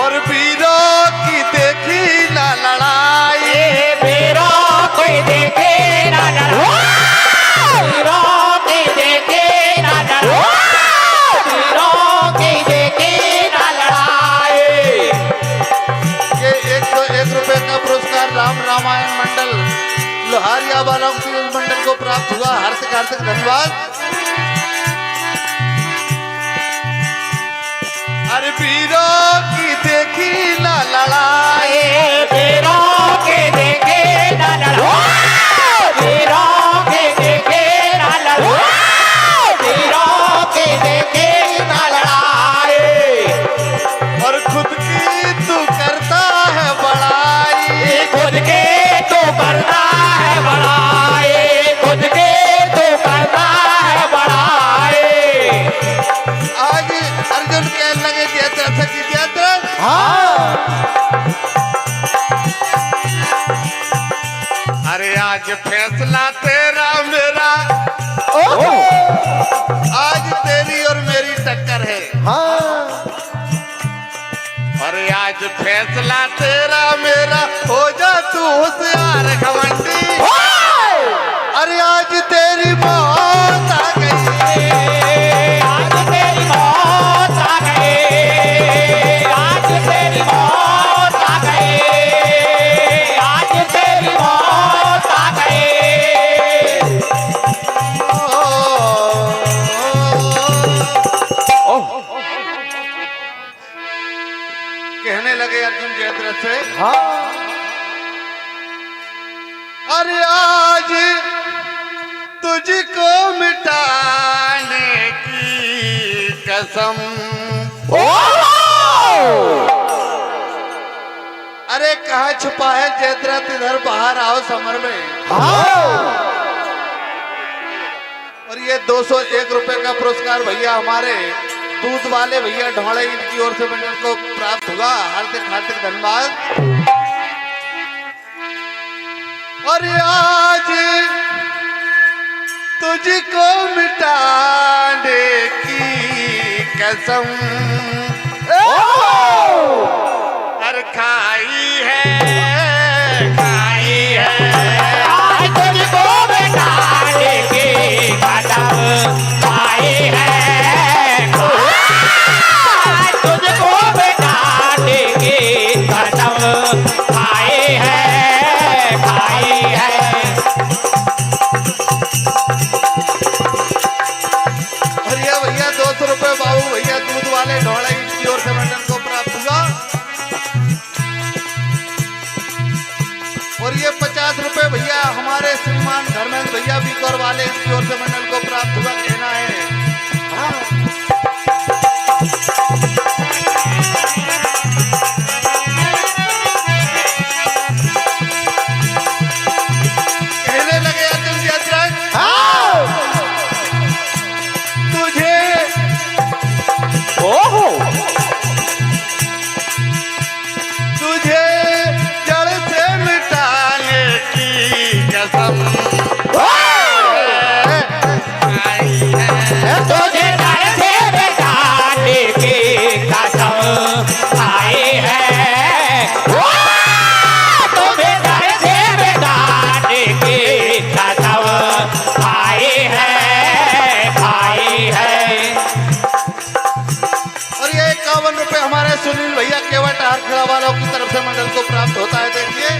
Speaker 9: और वीरों की देखी ना लड़ाई।
Speaker 2: वीरों की देखे ना लड़ाई, वीरों की देखे ना लड़ाई, वीरों की देखे ना लड़ाई।
Speaker 9: ये 101 रुपए का पुरस्कार राम रामायण मंडल लोहारिया बालक मंडल को प्राप्त हुआ। हार्दिक हार्दिक धन्यवाद। अरे वीरों की देखी ना लड़ाई,
Speaker 2: वीरों की देखे ना लड़ाई, वीरों की देखे ना लड़ाई, वीरों की देखे ना लड़ाई।
Speaker 9: और खुद की तू करता है बड़ाई,
Speaker 2: खुद के तो करता है बड़ाई, खुद के तो करता है बड़ाई।
Speaker 9: आज अर्जुन कहने लगे जयद्रथ से कि जयद्रथ, अरे आज फैसला तेरा मेरा, आज तेरी और मेरी टक्कर है। अरे आज फैसला तेरा मेरा, हो जा तू होशियार घमंडी। अरे आज तेरी मौत आ गई,
Speaker 2: आज तेरी मौत आ गई, आज तेरी मौत आ गई, आज तेरी मौत आ गई।
Speaker 9: कहने लगे अर्जुन जयद्रथ से, अरे आज तुझको मिटाने की कसम। अरे कहाँ छुपा है जयद्रथ, इधर बाहर आओ समर में। और ये 201 रुपए का पुरस्कार भैया हमारे दूध वाले भैया ढोड़े, इनकी ओर से मंडल को प्राप्त हुआ। हार्दिक हार्दिक धन्यवाद। और आज तुझको मिटाने की कसम अरे खाई है, खाई है।
Speaker 2: आज तुझको मिटाने की कसम खाई है, आज तुझको मिटाने की कसम खाई है, खाई है।
Speaker 9: और ये भैया 200 रुपए बाबू भैया दूध वाले ढोड़े, इनकी ओर से मंडल को प्राप्त हुआ। और ये 50 रुपए भैया हमारे श्रीमान धर्मेंद्र भैया बीकौर वाले, इनकी ओर से मंडल को प्राप्त हुआ। कहना है कहने लगे अर्जुन जयद्रथ, तुझे तुझे जड़ से मिटाने की कसम
Speaker 2: तुझे घर से मिटाने की कसम खाई है, तुझे घर से मिटाने की कसम खाई है, खाई है।
Speaker 9: और ये 51 रुपए हमारे सुनील भैया केवट हारखेड़ा वालों की तरफ से मंडल को प्राप्त होता है। देखिए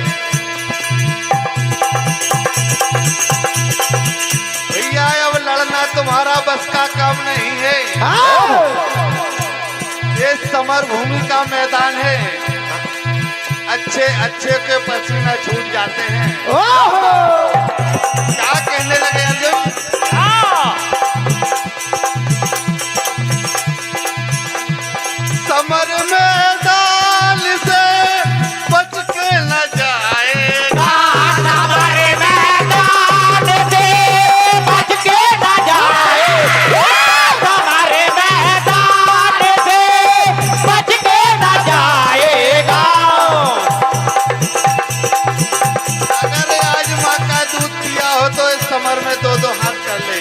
Speaker 9: भैया, अब लड़ना तुम्हारा बस का काम नहीं है। ये समर भूमि का मैदान है, अच्छे अच्छे के पसीना छूट जाते हैं। क्या कहने लगे अर्जुन, समर मैदान से बच के न जाएगा,
Speaker 2: हमारे मैदान से बच के न जाएगा, हमारे मैदान से बच के न जाएगा।
Speaker 9: अगर आज माँ का दूध पिया हो तो इस समर में 2-2 हाथ कर ले।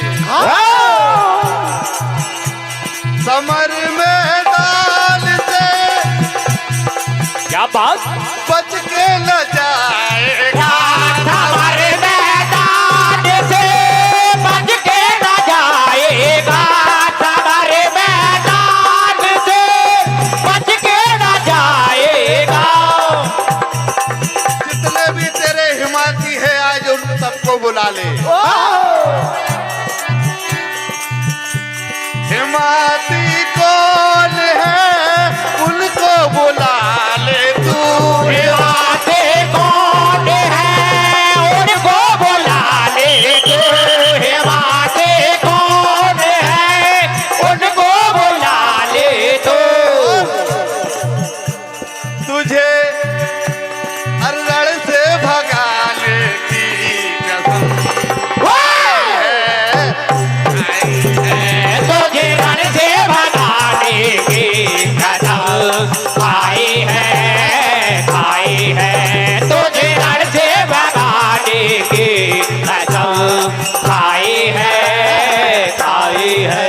Speaker 1: खाए हैं खाए हैं।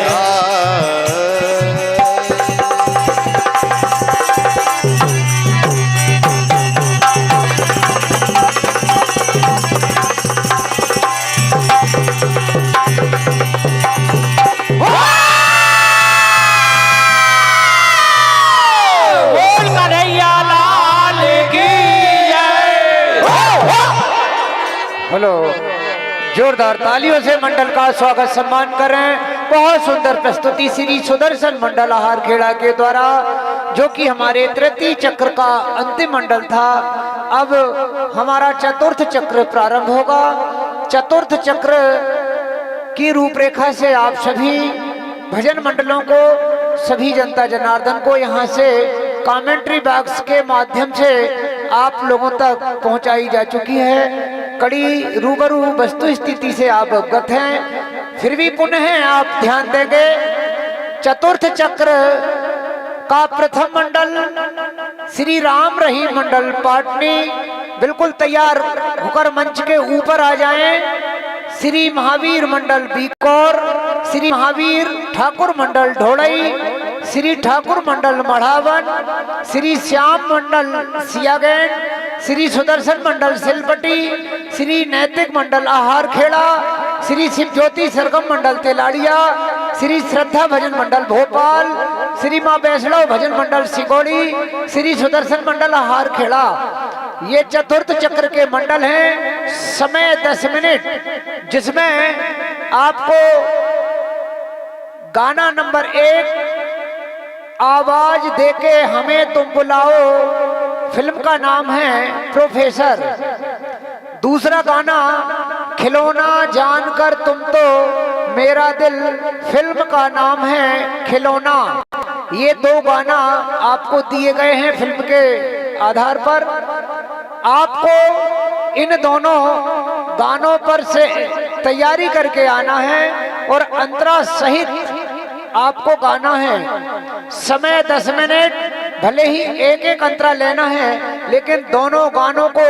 Speaker 1: बोल कन्हैया लाल की जय।
Speaker 3: हेलो, जोरदार तालियों से मंडल का स्वागत सम्मान करें। बहुत सुंदर प्रस्तुति श्री सुदर्शन मंडल आहार खेड़ा के द्वारा, जो कि हमारे तृतीय चक्र का अंतिम मंडल था। अब हमारा चतुर्थ चक्र प्रारंभ होगा। चतुर्थ चक्र की रूपरेखा से आप सभी भजन मंडलों को, सभी जनता जनार्दन को यहाँ से कमेंट्री बॉक्स के माध्यम से आप लोगों तक पहुंचाई जा चुकी है। कड़ी रूबरू वस्तु स्थिति से आप अवगत हैं, फिर भी पुनः आप ध्यान देंगे। चतुर्थ चक्र का प्रथम मंडल श्री राम रहीम मंडल पाटनी, बिल्कुल तैयार होकर मंच के ऊपर आ जाएं। श्री महावीर मंडल बीकौर, श्री महावीर ठाकुर मंडल ढोड़ई, श्री ठाकुर मंडल मढ़ावन, श्री श्याम मंडल सियागैन, श्री सुदर्शन मंडल सिलपटी, श्री नैतिक मंडल आहार खेड़ा, श्री शिव ज्योति सरगम मंडल तेलाड़िया, श्री श्रद्धा भजन मंडल भोपाल, श्री माँ वैष्णव भजन मंडल सिगोड़ी, श्री सुदर्शन मंडल आहार खेड़ा। ये चतुर्थ चक्र के मंडल हैं। समय 10 मिनट, जिसमें आपको गाना नंबर 1 आवाज देके हमें तुम बुलाओ, फिल्म का नाम है प्रोफेसर। दूसरा गाना खिलौना जानकर तुम तो मेरा दिल, फिल्म का नाम है खिलौना। ये 2 गाना आपको दिए गए हैं फिल्म के आधार पर। आपको इन दोनों गानों पर से तैयारी करके आना है और अंतरा सहित आपको गाना है। समय 10 मिनट, भले ही एक एक अंतरा लेना है, लेकिन दोनों गानों को